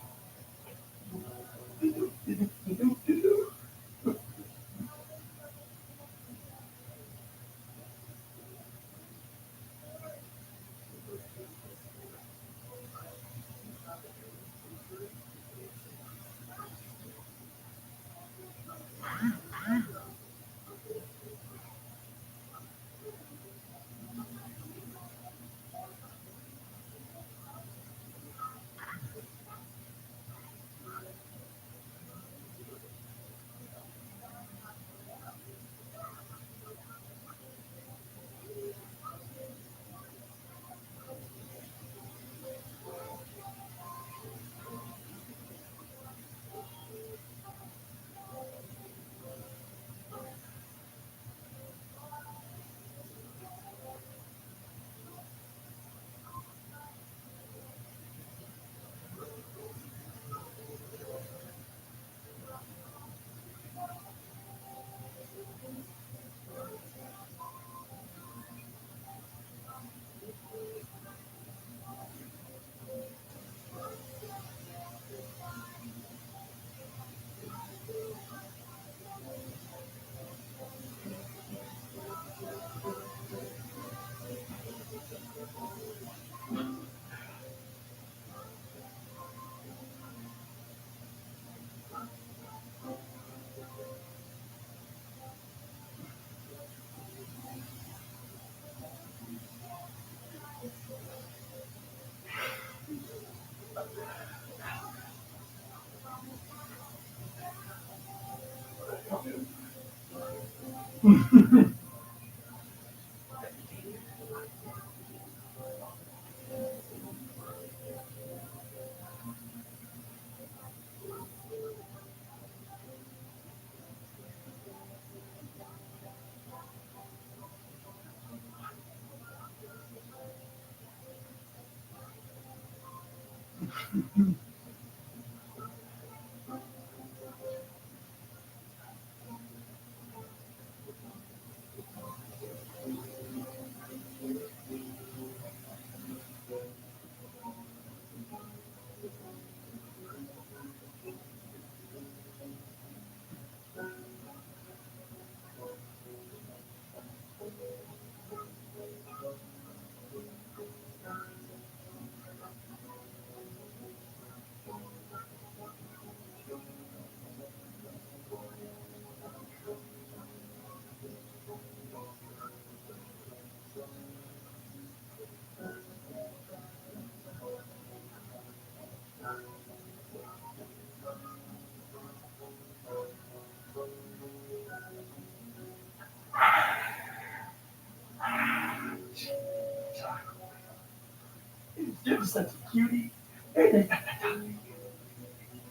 You're such a cutie. Hey,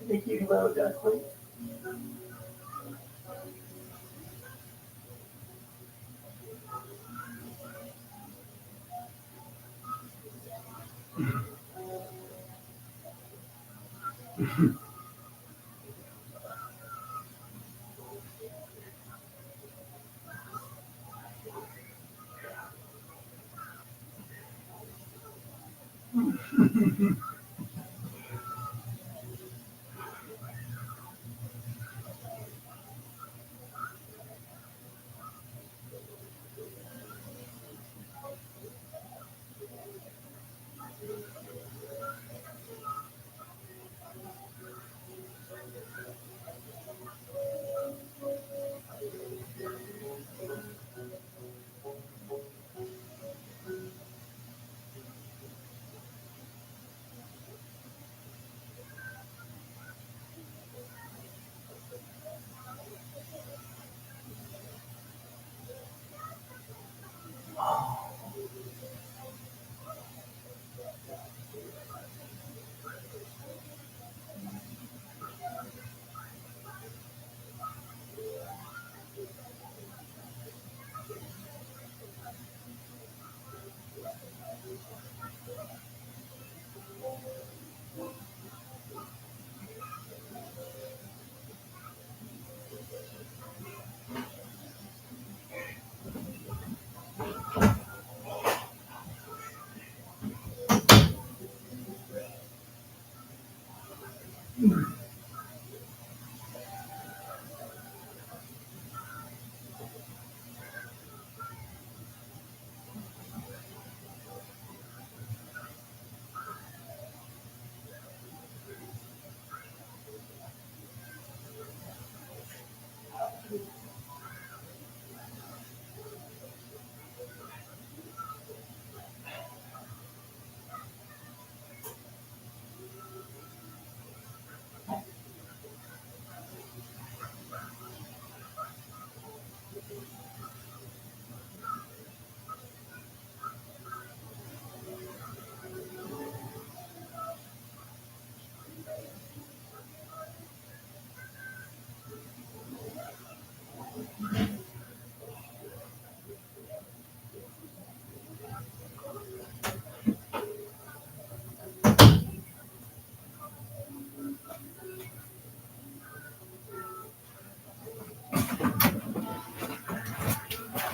cutie little duckling.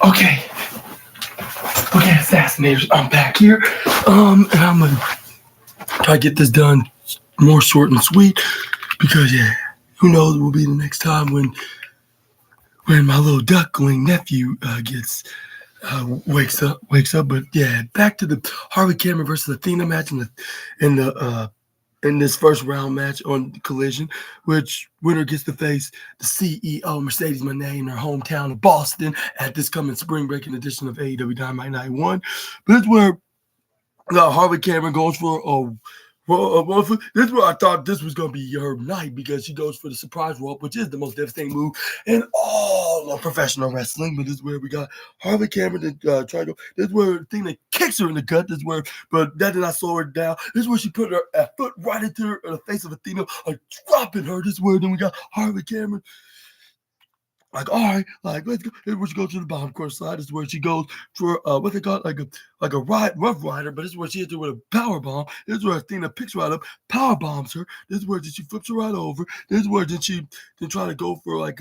Okay. Okay, assassinators, I'm back here. And I'm gonna try to get this done more short and sweet because yeah, who knows will be the next time when my little duckling nephew gets wakes up. But yeah, back to the Harvey Cameron versus Athena match in this first round match on Collision, which winner gets to face the CEO Mercedes Moné in her hometown of Boston at this coming spring breaking edition of AEW Dynamite 91. But it's where Harvey Cameron goes for a this is where I thought this was going to be her night because she goes for the surprise roll up, which is the most devastating move in all of professional wrestling. But this is where we got Harley Cameron to try to go. This is where the thing that kicks her in the gut. This is where, but that did not slow her down. This is where she put her foot right into the face of Athena, dropping her. This is where then we got Harley Cameron. Like, all right, like, let's go. This is where she goes to the bottom course slide. This is where she goes for what they call like a rough rider, but this is where she hits her with a power bomb. This is where Athena picks her right up, power bombs her. This is where she flips her right over. This is where she try to go for like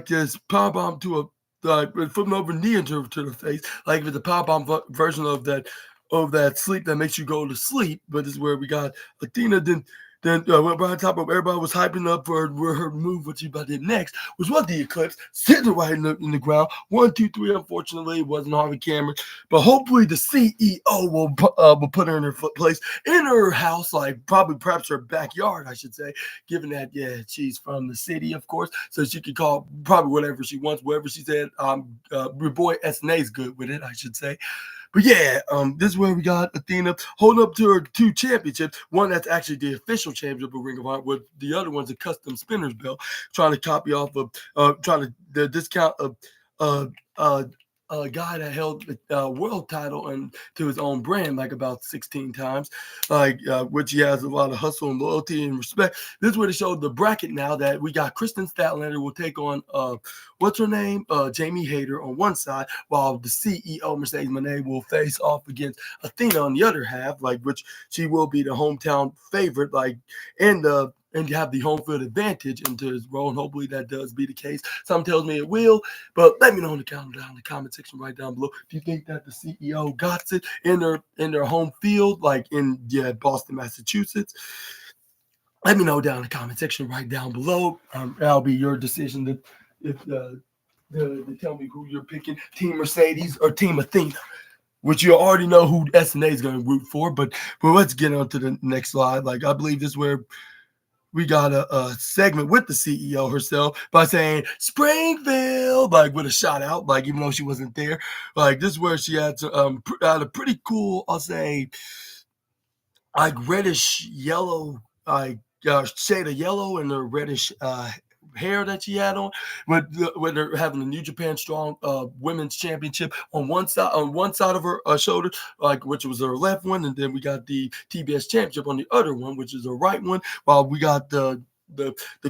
this power bomb to flipping over knee into to the face, like with the power bomb version of that sleep that makes you go to sleep. But this is where we got Athena then went right on top of everybody was hyping up for her move, what she about to do next, which was the Eclipse, sitting her right in the ground. 1, 2, 3. Unfortunately, it wasn't Harvey Cameron, but hopefully the CEO will put her in her place in her house, like perhaps her backyard, I should say, given that she's from the city, of course, so she could call probably whatever she wants, whatever she said. Your boy SNA is good with it, I should say. But this is where we got Athena holding up to her 2 championships. One that's actually the official championship of Ring of Honor, with the other one's a custom spinner's belt, trying to copy off of, trying to discount a guy that held the world title and to his own brand like about 16 times, which he has a lot of hustle and loyalty and respect. This is where they showed the bracket now that we got Kristen Statlander will take on what's her name, Jamie Hayter on one side, while the CEO Mercedes Moné will face off against Athena on the other half, which she will be the hometown favorite, and you have the home field advantage into his role, and hopefully that does be the case. Some tells me it will, but let me know in the comment section right down below. Do you think that the CEO got it in their home field, like in Boston, Massachusetts? Let me know down in the comment section right down below. That'll be your decision to tell me who you're picking, Team Mercedes or Team Athena, which you already know who SNA is going to root for. But let's get on to the next slide. Like, I believe this is where we got a segment with the CEO herself by saying Springfield, like with a shout out, like even though she wasn't there. Like, this is where she had a pretty cool, I'll say, like reddish yellow, shade of yellow and the reddish hair that she had on, with her having the New Japan Strong Women's Championship on one side of her shoulder, which was her left one, and then we got the TBS Championship on the other one, which is her right one. While we got the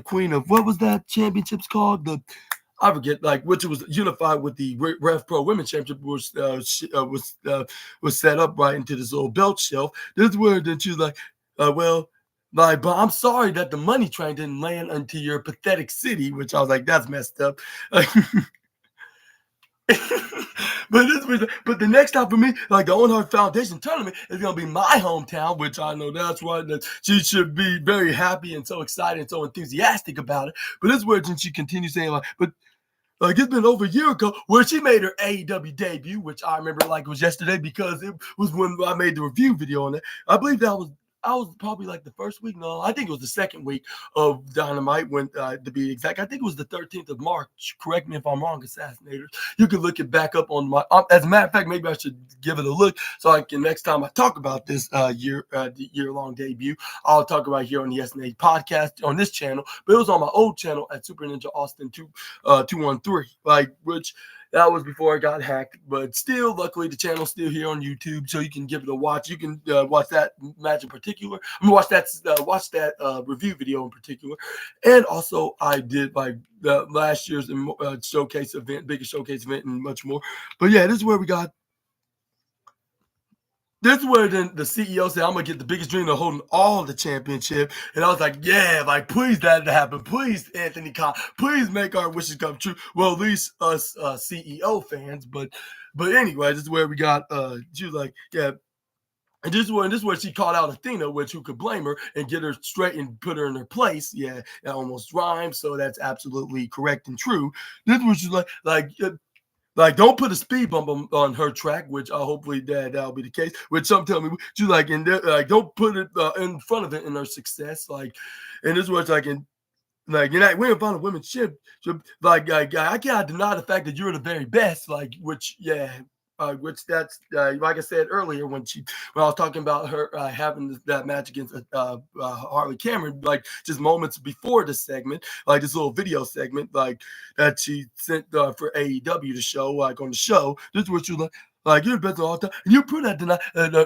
queen of what was that championship's called? I forget, which was unified with the Rev Pro Women's Championship, was set up right into this little belt shelf. This is where then she's like, but I'm sorry that the money train didn't land into your pathetic city, which I was like, that's messed up. But the next time for me, like the Own Her Foundation tournament, is gonna be my hometown, which I know that's why that she should be very happy and so excited and so enthusiastic about it. But this is where she continues saying it's been over a year ago where she made her AEW debut, which I remember like it was yesterday because it was when I made the review video on it. I believe that was probably like the first week. No, I think it was the second week of Dynamite, when to be exact. I think it was the 13th of March. Correct me if I'm wrong, Assassinators. You can look it back up on my. As a matter of fact, maybe I should give it a look so I can next time I talk about this year-long debut, I'll talk about here on the SNA podcast on this channel. But it was on my old channel at Super Ninja Austin 213, which. That was before I got hacked, but still, luckily, the channel's still here on YouTube, so you can give it a watch. You can watch that match in particular. Watch that review video in particular, and also I did last year's showcase event, biggest showcase event, and much more. But this is where we got. This is where then the CEO said, I'm going to get the biggest dream of holding all the championship. And I was like, please that to happen. Please, Anthony Khan, please make our wishes come true. Well, at least us CEO fans. But anyway, this is where we got, she was like, yeah. And this is where she called out Athena, which who could blame her, and get her straight and put her in her place. Yeah, that almost rhymes. So that's absolutely correct and true. This was just don't put a speed bump on her track, which hopefully that'll be the case. Which some tell me, she's like, don't put it in front of it in her success. And this was you're not winning final women's championship. I cannot deny the fact that you're the very best. which that's like I said earlier when I was talking about her having that match against Harley Cameron, like just moments before this segment, like this little video segment, like that she sent for AEW to show, like on the show. This is what you like you're the best of all time, and you put that tonight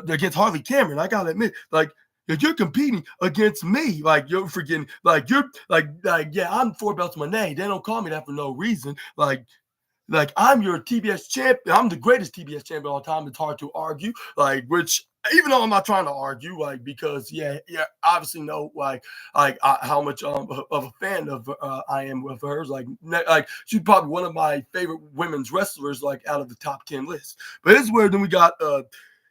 against Harley Cameron. I gotta admit, like. If you're competing against me, like you're forgetting, like you're like yeah, I'm 4 belts my name. They don't call me that for no reason. Like I'm your TBS champion. I'm the greatest TBS champion of all time. It's hard to argue. Like, which even though I'm not trying to argue, like because yeah, obviously know how much of a fan of I am with hers. Like she's probably one of my favorite women's wrestlers, like out of the top 10 list. But this is where then we got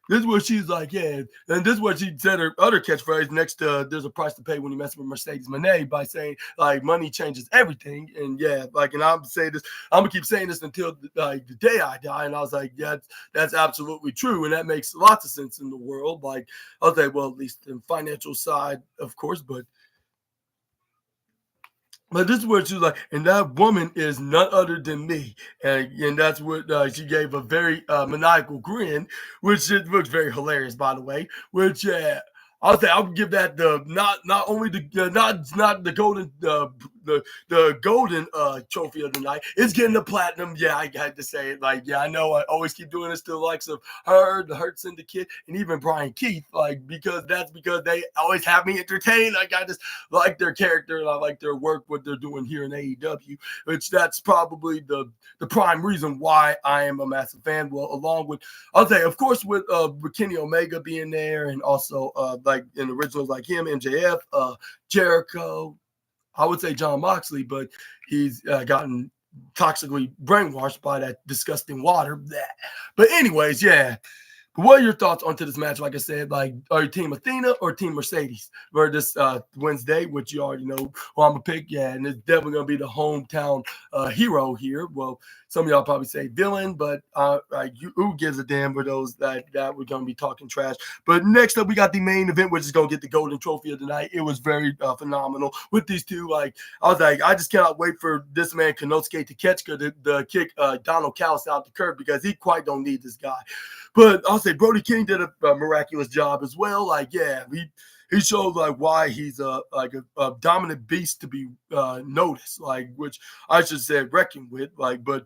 this is where she's like, yeah, and this is what she said her other catchphrase next to there's a price to pay when you mess with Mercedes Moné by saying like money changes everything. And yeah, like, and I'm saying this, I'm gonna keep saying this until like the day I die. And I was like, yeah, that's absolutely true. And that makes lots of sense in the world. Like, I'll say, well, at least in financial side, of course, but this is what she was like, and that woman is none other than me. And that's what she gave a very maniacal grin, which looks very hilarious, by the way. Which I'll say I'll give that the not only the not the golden the golden trophy of the night. It's getting the platinum. Yeah, I had to say it. Like, yeah, I know I always keep doing this to the likes of her, the Hurt Syndicate, and even Brian Keith. Like, because they always have me entertained. Like, I just like their character and I like their work, what they're doing here in AEW. Which that's probably the prime reason why I am a massive fan. Well, along with I'll say, of course, with Kenny Omega being there, and also like in originals like him, MJF, Jericho. I would say John Moxley, but he's gotten toxically brainwashed by that disgusting water. But anyways, yeah. But what are your thoughts onto this match? Like I said, like, are you Team Athena or Team Mercedes for this Wednesday, which you already know who I'm going to pick? Yeah, and it's definitely going to be the hometown hero here. Well, some of y'all probably say villain, but who gives a damn for those that we're going to be talking trash. But next up, we got the main event, which is going to get the golden trophy of the night. It was very phenomenal with these two. Like, I was like, I just cannot wait for this man, Konosuke Takeshita, to kick Donald Callis out the curb because he quite don't need this guy. But I'll say Brody King did a miraculous job as well. Like, yeah, he showed like why he's a dominant beast to be noticed. Like, which I should say reckoned with. Like, but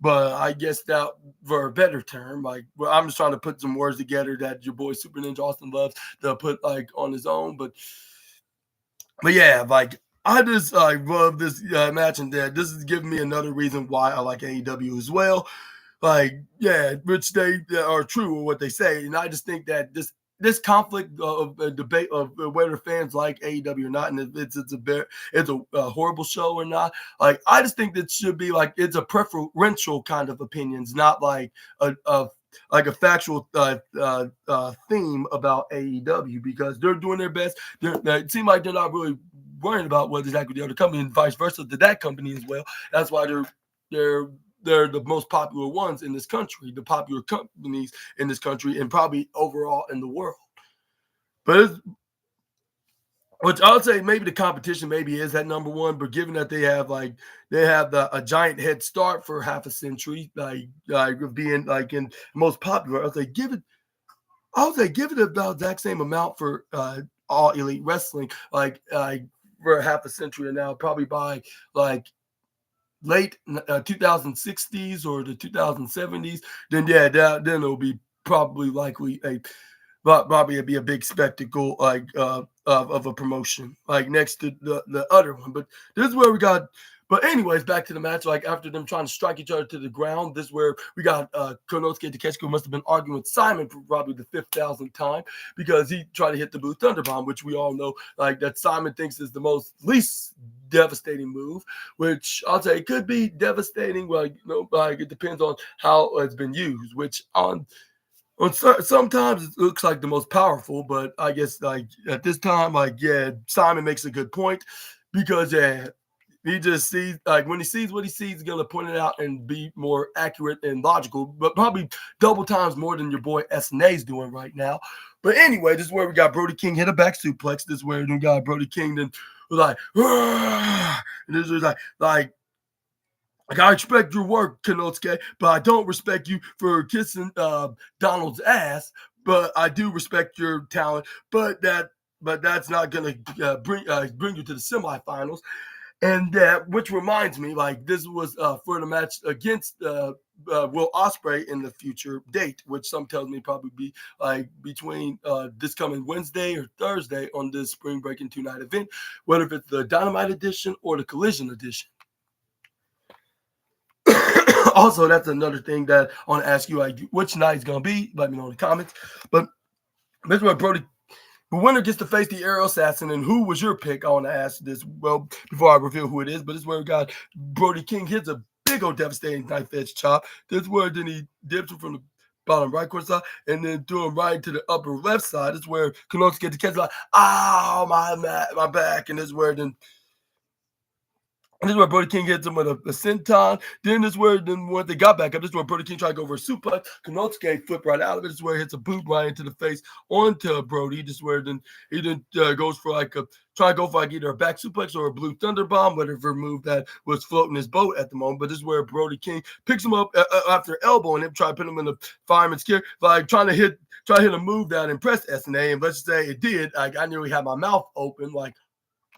I guess that for a better term, like, well, I'm just trying to put some words together that your boy Super Ninja Austin loves to put like on his own. But yeah, like. I just love this match, and that this is giving me another reason why I like AEW as well. Like, yeah, which they are true with what they say. And I just think that this conflict of debate of whether fans like AEW or not, and it's a horrible show or not. Like, I just think that should be like it's a preferential kind of opinions, not like a factual theme about AEW, because they're doing their best. It seems like they're not really worrying about what exactly the other company, and vice versa to that company as well. That's why they're the most popular ones in this country, the popular companies in this country, and probably overall in the world. But which I would say maybe the competition maybe is at number one, but given that they have a giant head start for half a century, like being like in most popular, I would say give it about the exact same amount for All Elite Wrestling, like for half a century, and now probably by like late 2060s or the 2070s, then yeah, then it'll be probably likely probably be a big spectacle like of a promotion like next to the other one. But this is where we got. But anyways, back to the match. Like after them trying to strike each other to the ground, this is where we got Konosuke Takeshita, who must have been arguing with Simon for probably the 5,000th time because he tried to hit the Blue Thunder Bomb, which we all know like that Simon thinks is the least devastating move. Which I'll say it could be devastating. Like like it depends on how it's been used. Which sometimes it looks like the most powerful, but I guess like at this time, like yeah, Simon makes a good point because yeah. He just sees, like, when he sees what he sees, he's going to point it out and be more accurate and logical, but probably double times more than your boy SNA is doing right now. But anyway, this is where we got Brody King hit a back suplex. This is where we got Brody King then was like, and this was like Like, I respect your work, Konosuke, but I don't respect you for kissing Donald's ass. But I do respect your talent. But that's not gonna bring you to the semifinals. And which reminds me, like, this was for the match against Will Ospreay in the future date, which some tells me probably be like between this coming Wednesday or Thursday on this Spring Breaking 2-night event, whether if it's the Dynamite edition or the Collision edition. Also, that's another thing that I want to ask you, like, which night is going to be. Let me know in the comments. But this is where Brody, the winner gets to face the Aerial Assassin. And who was your pick? I want to ask this, well, before I reveal who it is. But this is where we got Brody King hits a big old devastating knife edge chop. This is where then he dips him from the bottom right corner side and then threw him right to the upper left side. This is where Konosuke get the catch, like, oh, my back. And this is where then this is where Brody King hits him with a senton. Then this is where, then when they got back up, this is where Brody King tried to go for a suplex. Konosuke flipped right out of it. This is where he hits a boot right into the face onto Brody. This is where then he then goes for like try to go for like either a back suplex or a blue thunder bomb, whatever move that was floating his boat at the moment. But this is where Brody King picks him up after elbowing him, try to put him in the fireman's carry, like try to hit a move that impressed SNA. And let's just say it did. Like, I nearly had my mouth open, like,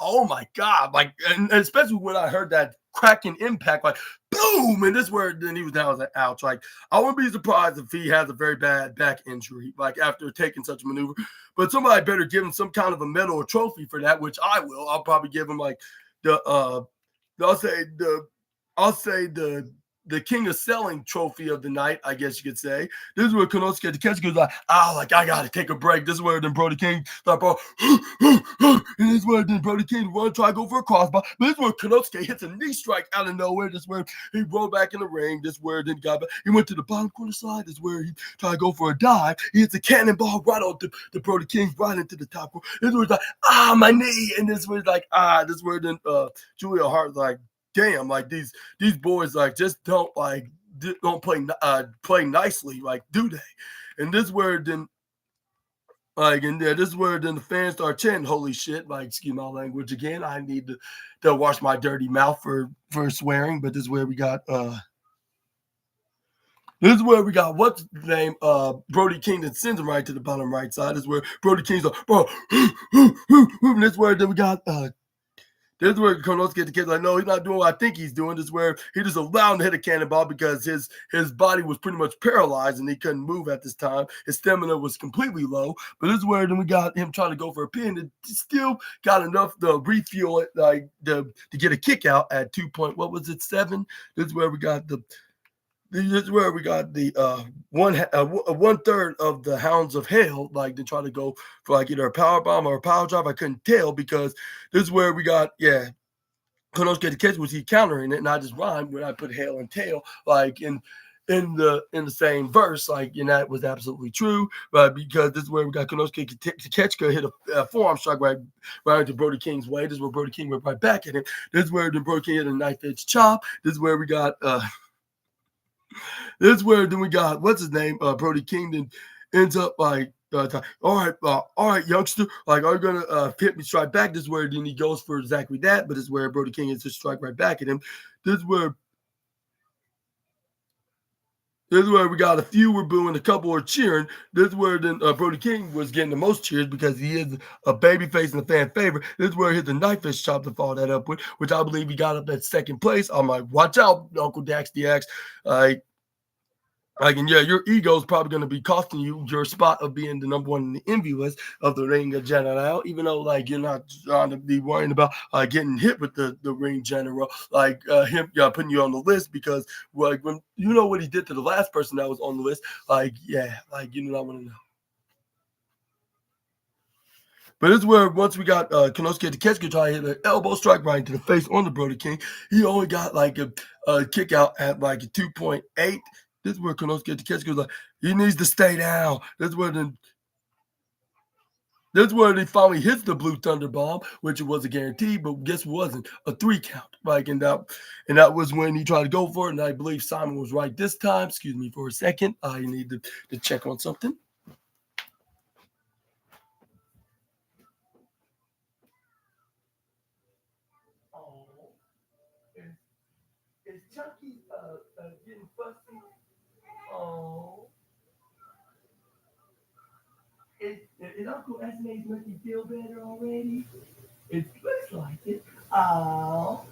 oh my God. Like, and especially when I heard that cracking impact, like, boom, and this where then he was down. I was like, ouch. Like, I wouldn't be surprised if he has a very bad back injury, like after taking such a maneuver. But somebody better give him some kind of a medal or trophy for that, which I will. I'll probably give him like the I'll say the king of selling trophy of the night, I guess you could say. This is where Konosuke Takeshita goes like, like, I gotta take a break. This is where then Brody King start, bro. And this is where then Brody King run, try to go for a crossbar. But this is where Konosuke hits a knee strike out of nowhere. This is where he rolled back in the ring. This is where then got back. He went to the bottom corner side. This is where he tried to go for a dive. He hits a cannonball right on the Brody King, right into the top rope. This is where he's like, my knee. And this is where he's like, this is where then Julia Hart's like, damn, like these boys like just don't play nicely, like, do they? And this is where then this is where then the fans start chanting, holy shit, like, excuse my language again. I need to wash my dirty mouth for swearing, but this is where we got what's the name? Brody King that sends him right to the bottom right side. This is where Brody King's like, bro, and this is where then we got this is where Konosuke get the kid like, no, he's not doing what I think he's doing. This is where he just allowed him to hit a cannonball because his body was pretty much paralyzed and he couldn't move at this time. His stamina was completely low. But this is where then we got him trying to go for a pin and still got enough to refuel it, like to get a kick out at 7. This is where we got the 1/3 of the Hounds of Hell, like, to try to go for like either a power bomb or a power drive. I couldn't tell because this is where we got Konosuke Takeshita was he countering it, and I just rhymed when I put hail and tail, like in the same verse, like, and that was absolutely true. But because this is where we got Konosuke Takeshita hit a forearm strike right into Brody King's way. This is where Brody King went right back at him. This is where the Brody King hit a knife edge chop. This is where we got this is where then we got what's his name? Brody King then ends up like, all right, youngster, like, are you gonna hit me strike back? This is where then he goes for exactly that, but this is where Brody King hits a strike right back at him. This is where we got a few were booing, a couple were cheering. This is where then Brody King was getting the most cheers because he is a babyface and a fan favorite. This is where he hit the knife edge chop to follow that up with, which I believe he got up at second place. I'm like, watch out, Uncle Dax DX. And yeah, your ego is probably going to be costing you your spot of being the number one in the envy list of the Ring of General, even though, like, you're not trying to be worrying about getting hit with the Ring General, like him putting you on the list, because, like, when you know what he did to the last person that was on the list, like, yeah, like, you do not want to know. But this is where once we got Konosuke Takeshita try to hit an elbow strike right into the face on the Brody King, he only got like a kick out at like a 2.8. This is where Konosuke Takeshita goes like, he needs to stay down. This is where he finally hits the blue thunder bomb, which it was a guarantee, but guess what wasn't? A 3 count. Like, and that was when he tried to go for it. And I believe Simon was right this time. Excuse me for a second. I need to check on something. Is Chucky getting fussy. Oh, is Uncle SNA's making you feel better already? It looks like it. Oh,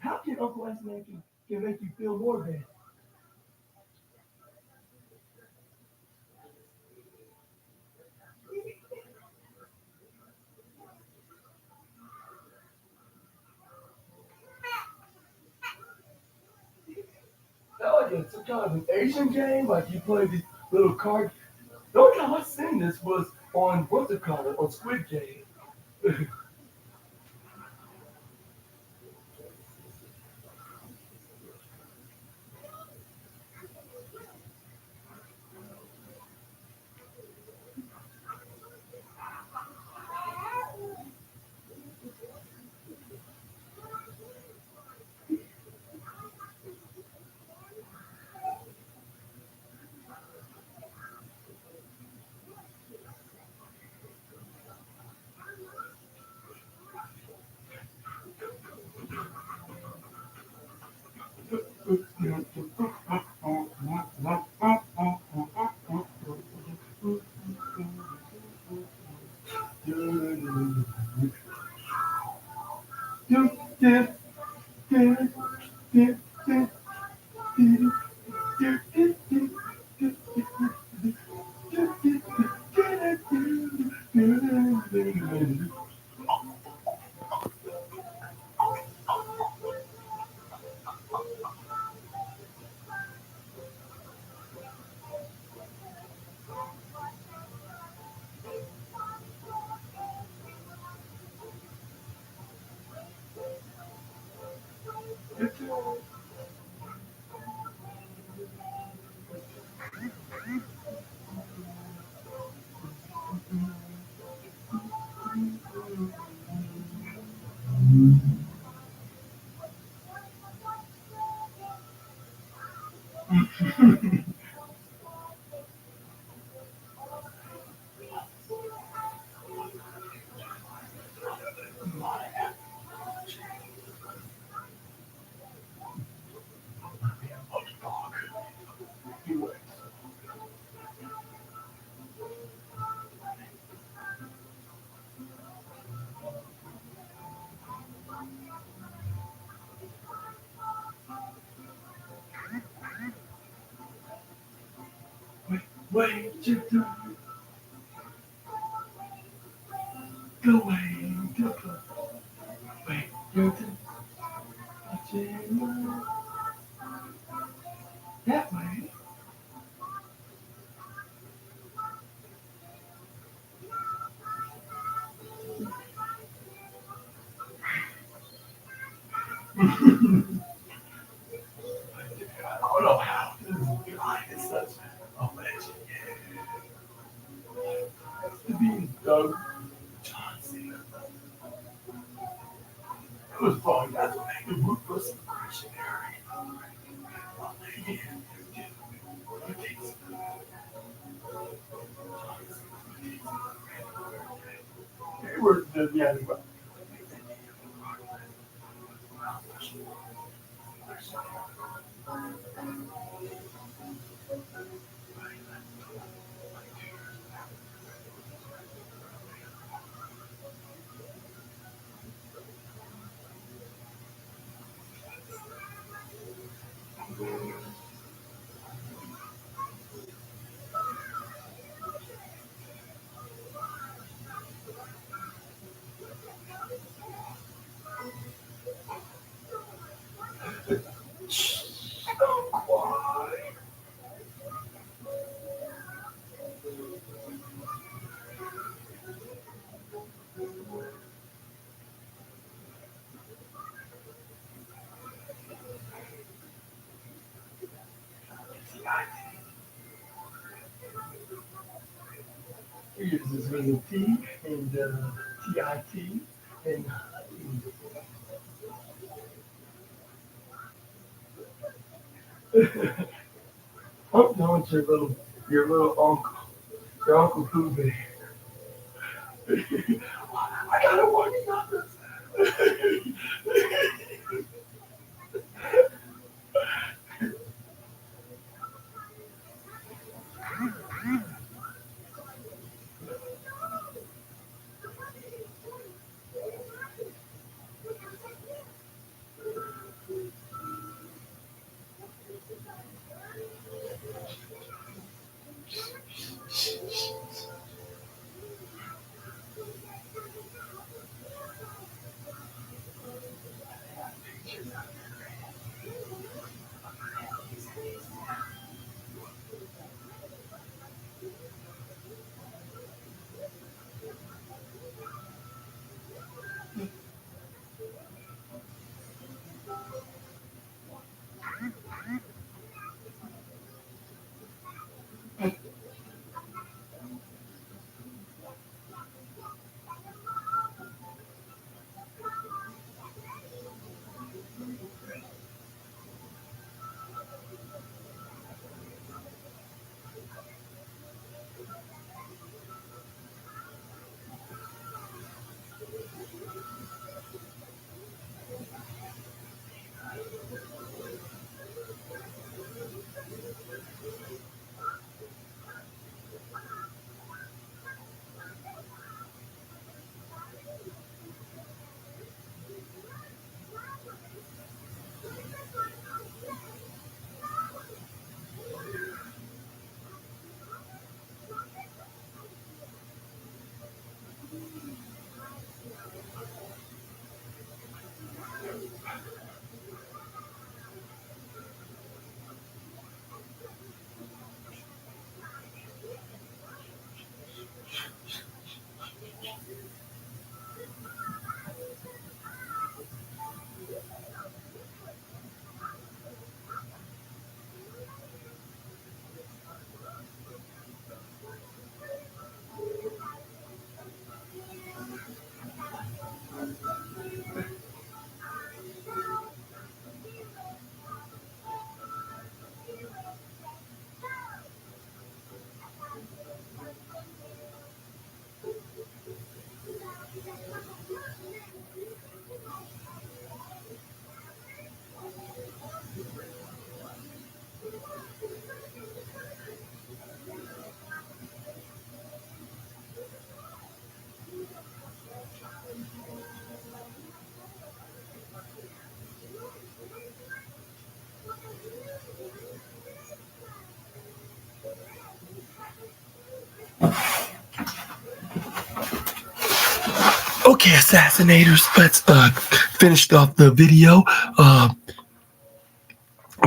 how can Uncle SNA can make you feel more better? Oh, like some kind of an Asian game, like you play these little card. The only time I seen this was on what's it called on Squid Game. Wait, you do the way to go. Wait, you do that way. I don't know how this guy is such a legend. To be Doug Johnson. It was fun. That's what made the root for some Christian area. They were yeah, they were. He uses with a T and TIT and I'm knowing your little uncle, your Uncle Pooh Bear. I gotta warn you about this. Okay, assassinators, let's finish off the video.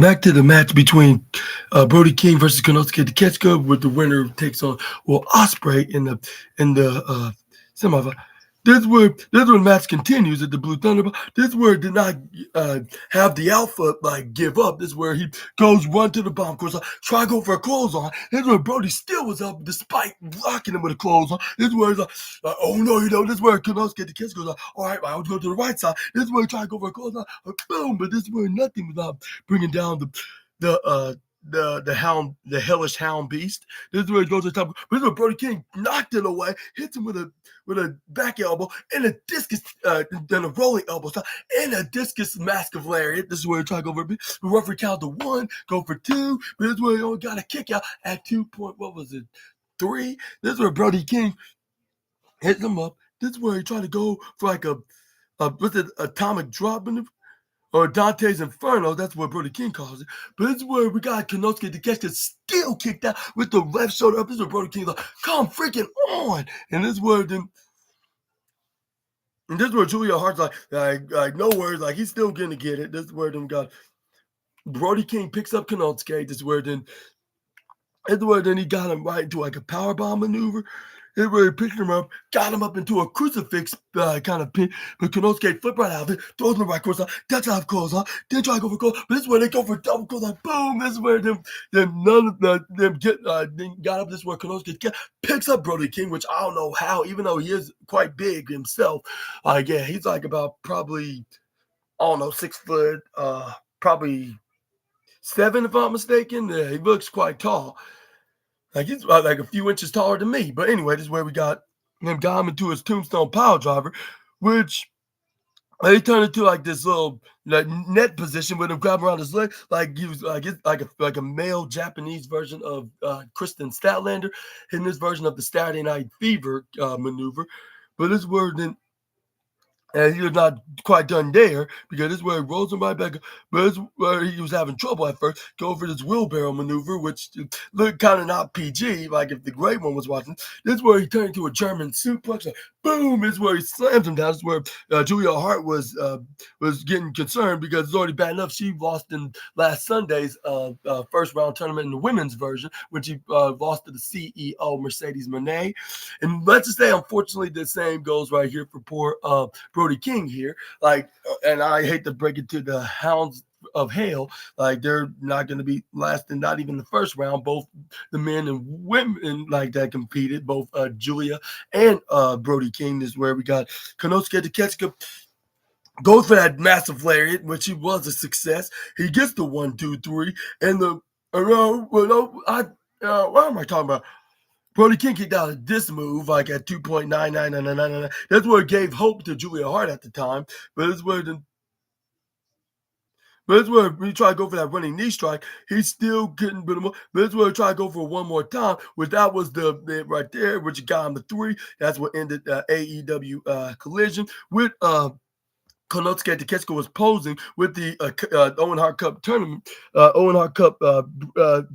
Back to the match between Brody King versus Konosuke Takeshita, where the winner takes on Will Ospreay in the semifinal. This is where the match continues at the Blue Thunder. This is where it did not have the Alpha like give up. This is where he goes run to the bomb course, try to go for a clothesline. This is where Brody still was up despite blocking him with a clothesline. This is where he's like, oh no, you know. This is where Konosuke Takeshita goes like, all right, I'll go to the right side. This is where he tried to go for a clothesline. Boom! But this is where nothing was bringing down the hound, the hellish hound beast. This is where he goes to the top. This is where Brody King knocked it away, hits him with a back elbow and a discus, then a rolling elbow and a discus mask of lariat. This is where he tried to go for the referee count to 1, go for 2, but this is where he only got a kick out at 2.3. This is where Brody King hits him up. This is where he tried to go for like a what's it, atomic drop maneuver? Or Dante's Inferno, that's what Brody King calls it. But this is where we got Konosuke Takeshita still kicked out with the left shoulder up. This is where Brody King's like, come freaking on. And this is where Julia Hart's like no worries, like he's still gonna get it. This is where them got Brody King picks up Konosuke. This is where then he got him right into like a powerbomb maneuver. It really picked him up, got him up into a crucifix kind of pin, but Konosuke flipped right out of it, throws him the right course, that's how it goes, then try to go for goal, but this is where they go for double goals, boom, this is where them got up, this is where Konosuke picks up Brody King, which I don't know how, even though he is quite big himself, he's like about probably, I don't know, 6 foot, probably 7 if I'm not mistaken, he looks quite tall. Like he's like a few inches taller than me. But anyway, this is where we got him into his tombstone pile driver, which he turned into like this little net position with him grabbing around his leg, like he was like a male Japanese version of Kristen Statlander in this version of the Saturday Night Fever maneuver. But this where then. And he was not quite done there because this is where he rolls him right back. But this is where he was having trouble at first. Go for this wheelbarrow maneuver, which looked kind of not PG, like if the great one was watching. This is where he turned into a German suplex. Boom! This is where he slams him down. This is where Julia Hart was getting concerned because it's already bad enough. She lost in last Sunday's first round tournament in the women's version when she lost to the CEO Mercedes Moné. And let's just say, unfortunately, the same goes right here for poor Brody King here. And I hate to break it to the Hounds of Hell, like they're not going to be lasting, not even the first round. Both the men and women like that competed, both Julia and Brody King. This is where we got Konosuke Takeshita goes for that massive lariat, which he was a success. He gets the 1, 2, 3, and what am I talking about? Brody King kicked out of this move, like at 2.99999. That's what gave hope to Julia Hart at the time. But it's where we try to go for that running knee strike. He still couldn't beat him up. But it's where we try to go for one more time, which that was the right there, which got him the 3. That's what ended AEW Collision with Konosuke Takeshita was posing with the Owen Hart Cup tournament, Owen Hart Cup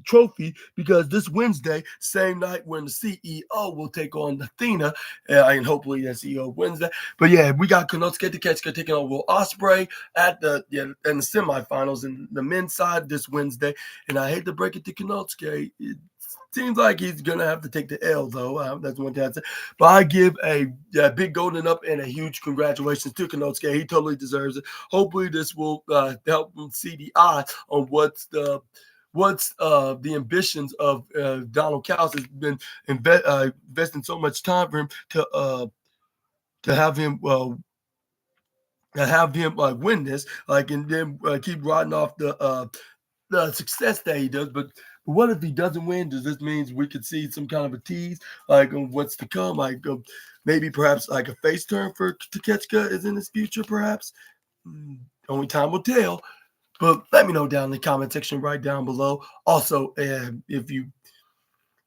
trophy, because this Wednesday, same night when the CEO will take on Athena, and hopefully that CEO wins that. But yeah, we got Konosuke Takeshita taking on Will Ospreay in the semifinals in the men's side this Wednesday. And I hate to break it to Konosuke. Seems like he's going to have to take the L, though. That's one thing I'd say. But I give a big golden up and a huge congratulations to Konosuke. He totally deserves it. Hopefully this will help him see the eye on what's the ambitions of Donald Cows has been investing so much time for him to have him win this, and then keep riding off the success that he does. But what if he doesn't win? Does this mean we could see some kind of a tease, on what's to come? Maybe perhaps like a face turn for Takeshita is in his future, perhaps? Only time will tell. But let me know down in the comment section right down below. Also, if you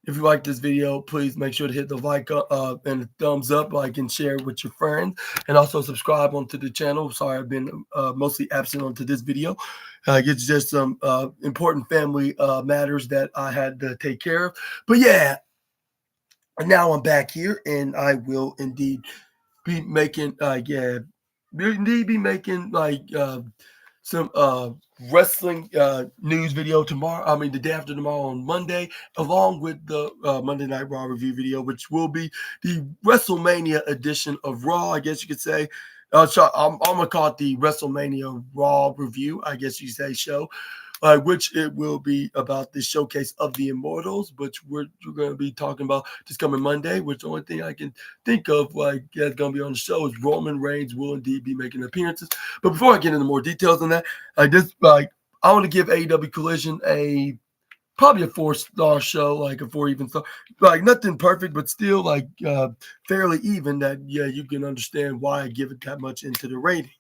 like this video, please make sure to hit the like and the thumbs up, and share with your friends, and also subscribe onto the channel. Sorry, I've been mostly absent onto this video. It's just some important family matters that I had to take care of. But yeah, And now I'm back here, and I will indeed be making, indeed be making some wrestling news video tomorrow. I mean, the day after tomorrow on Monday, along with the Monday Night Raw review video, which will be the WrestleMania edition of Raw, I guess you could say. I'm gonna call it the WrestleMania Raw review, I guess you say show. Which it will be about the showcase of the Immortals, which we're going to be talking about this coming Monday. Which the only thing I can think of that's going to be on the show is Roman Reigns will indeed be making appearances. But before I get into more details on that, I want to give AEW Collision probably a 4-star show, like a 4 even star, like nothing perfect, but still fairly even. That you can understand why I give it that much into the rating.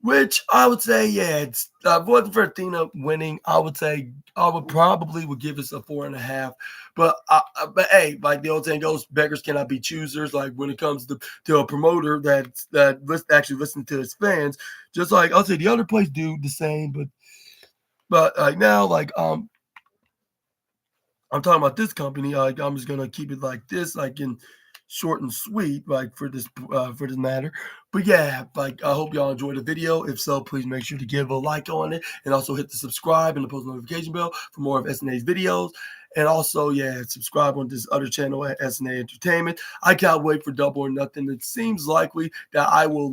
Which I would say, it's if it wasn't for Athena winning, I would say I would probably give us a 4.5. But hey, like the old saying goes, beggars cannot be choosers. Like when it comes to a promoter that actually listens to his fans, just like I'll say the other place do the same. But now I'm talking about this company. I'm just gonna keep it like this, like in short and sweet, like for this matter. But yeah, like I hope y'all enjoyed the video. If so, please make sure to give a like on it, and also hit the subscribe and the post notification bell for more of SNA's videos. And also, subscribe on this other channel at SNA Entertainment. I can't wait for Double or Nothing. It seems likely that I will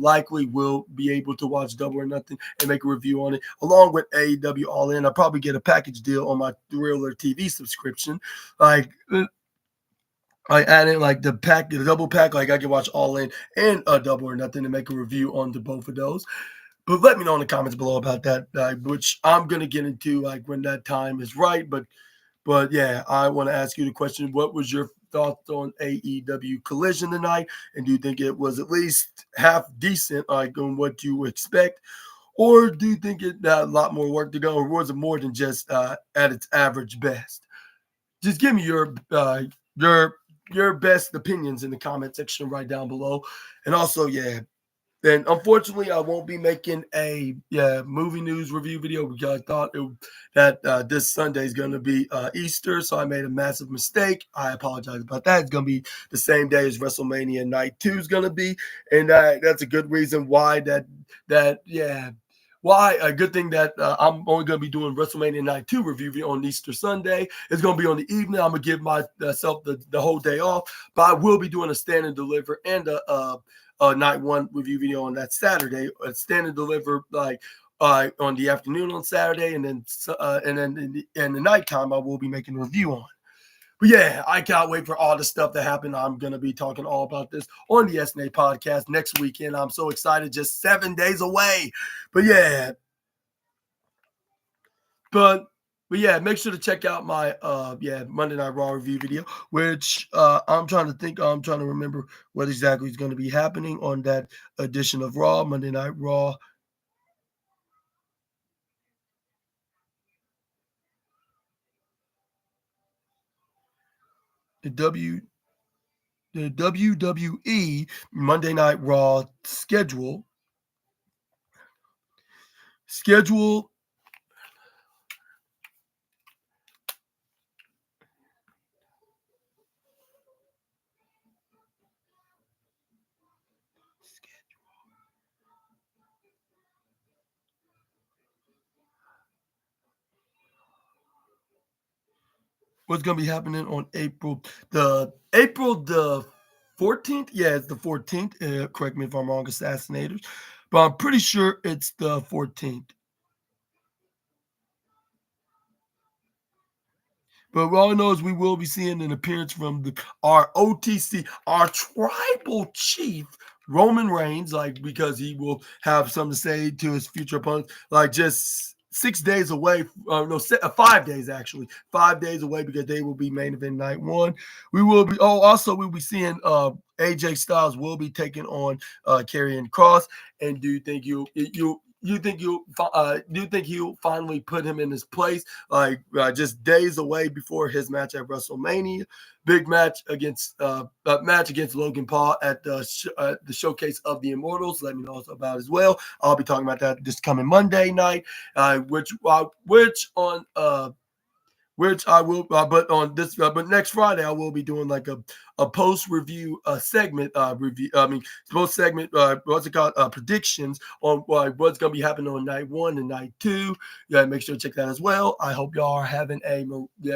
be able to watch Double or Nothing and make a review on it, along with AEW All In. I'll probably get a package deal on my Thriller TV subscription. I added the double pack, like I can watch All In and Double or Nothing and make a review on both of those. But let me know in the comments below about that, which I'm gonna get into when that time is right. But yeah, I want to ask you the question: what was your thoughts on AEW Collision tonight? And do you think it was at least half decent, like on what you expect? Or do you think it had a lot more work to go, or was it more than just at its average best? Just give me your best opinions in the comment section right down below. And also, then unfortunately I won't be making a movie news review video because I thought that this Sunday is going to be Easter, so I made a massive mistake. I apologize about that. It's going to be the same day as WrestleMania Night 2 is going to be, and that's a good reason why why a good thing that I'm only going to be doing WrestleMania Night 2 review on Easter Sunday. It's going to be on the evening. I'm going to give myself the whole day off, but I will be doing a stand and deliver and a Night 1 review video on that Saturday. A stand and deliver on the afternoon on Saturday, and then in the nighttime I will be making a review on. But yeah, I can't wait for all the stuff that happened. I'm going to be talking all about this on the SNA podcast next weekend. I'm so excited, just 7 days away. But yeah, make sure to check out my Monday Night Raw review video, which I'm trying to remember what exactly is going to be happening on that edition of Raw, Monday Night Raw. The WWE Monday Night Raw schedule what's going to be happening on April the 14th. Yeah, it's the 14th. Correct me if I'm wrong, assassinators, but I'm pretty sure it's the 14th. But all I know is we will be seeing an appearance from our OTC, our tribal chief, Roman Reigns, because he will have something to say to his future opponents, just 6 days away. No, 5 days actually, 5 days away, because they will be main event Night 1. We will be. Oh, also we'll be seeing AJ Styles will be taking on Karrion Kross. And do you think he'll finally put him in his place, just days away before his match at WrestleMania? Big match against Logan Paul at the showcase of the Immortals. Let me know about as well. I'll be talking about that this coming Monday night, which on which I will, but on this, but next Friday I will be doing like a post review segment review. I mean, post segment. What's it called? Predictions on what's gonna be happening on night 1 and night 2. Yeah, make sure to check that as well. I hope y'all are having a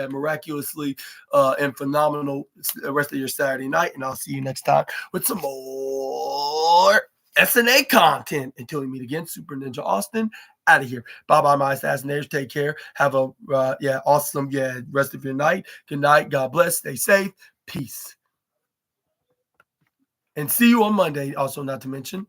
miraculously and phenomenal rest of your Saturday night, and I'll see you next time with some more SNA content. Until we meet again, Super Ninja Austin out of here. Bye bye, my assassinators. Take care. Have a awesome rest of your night. Good night. God bless. Stay safe. Peace. And see you on Monday. Also, not to mention,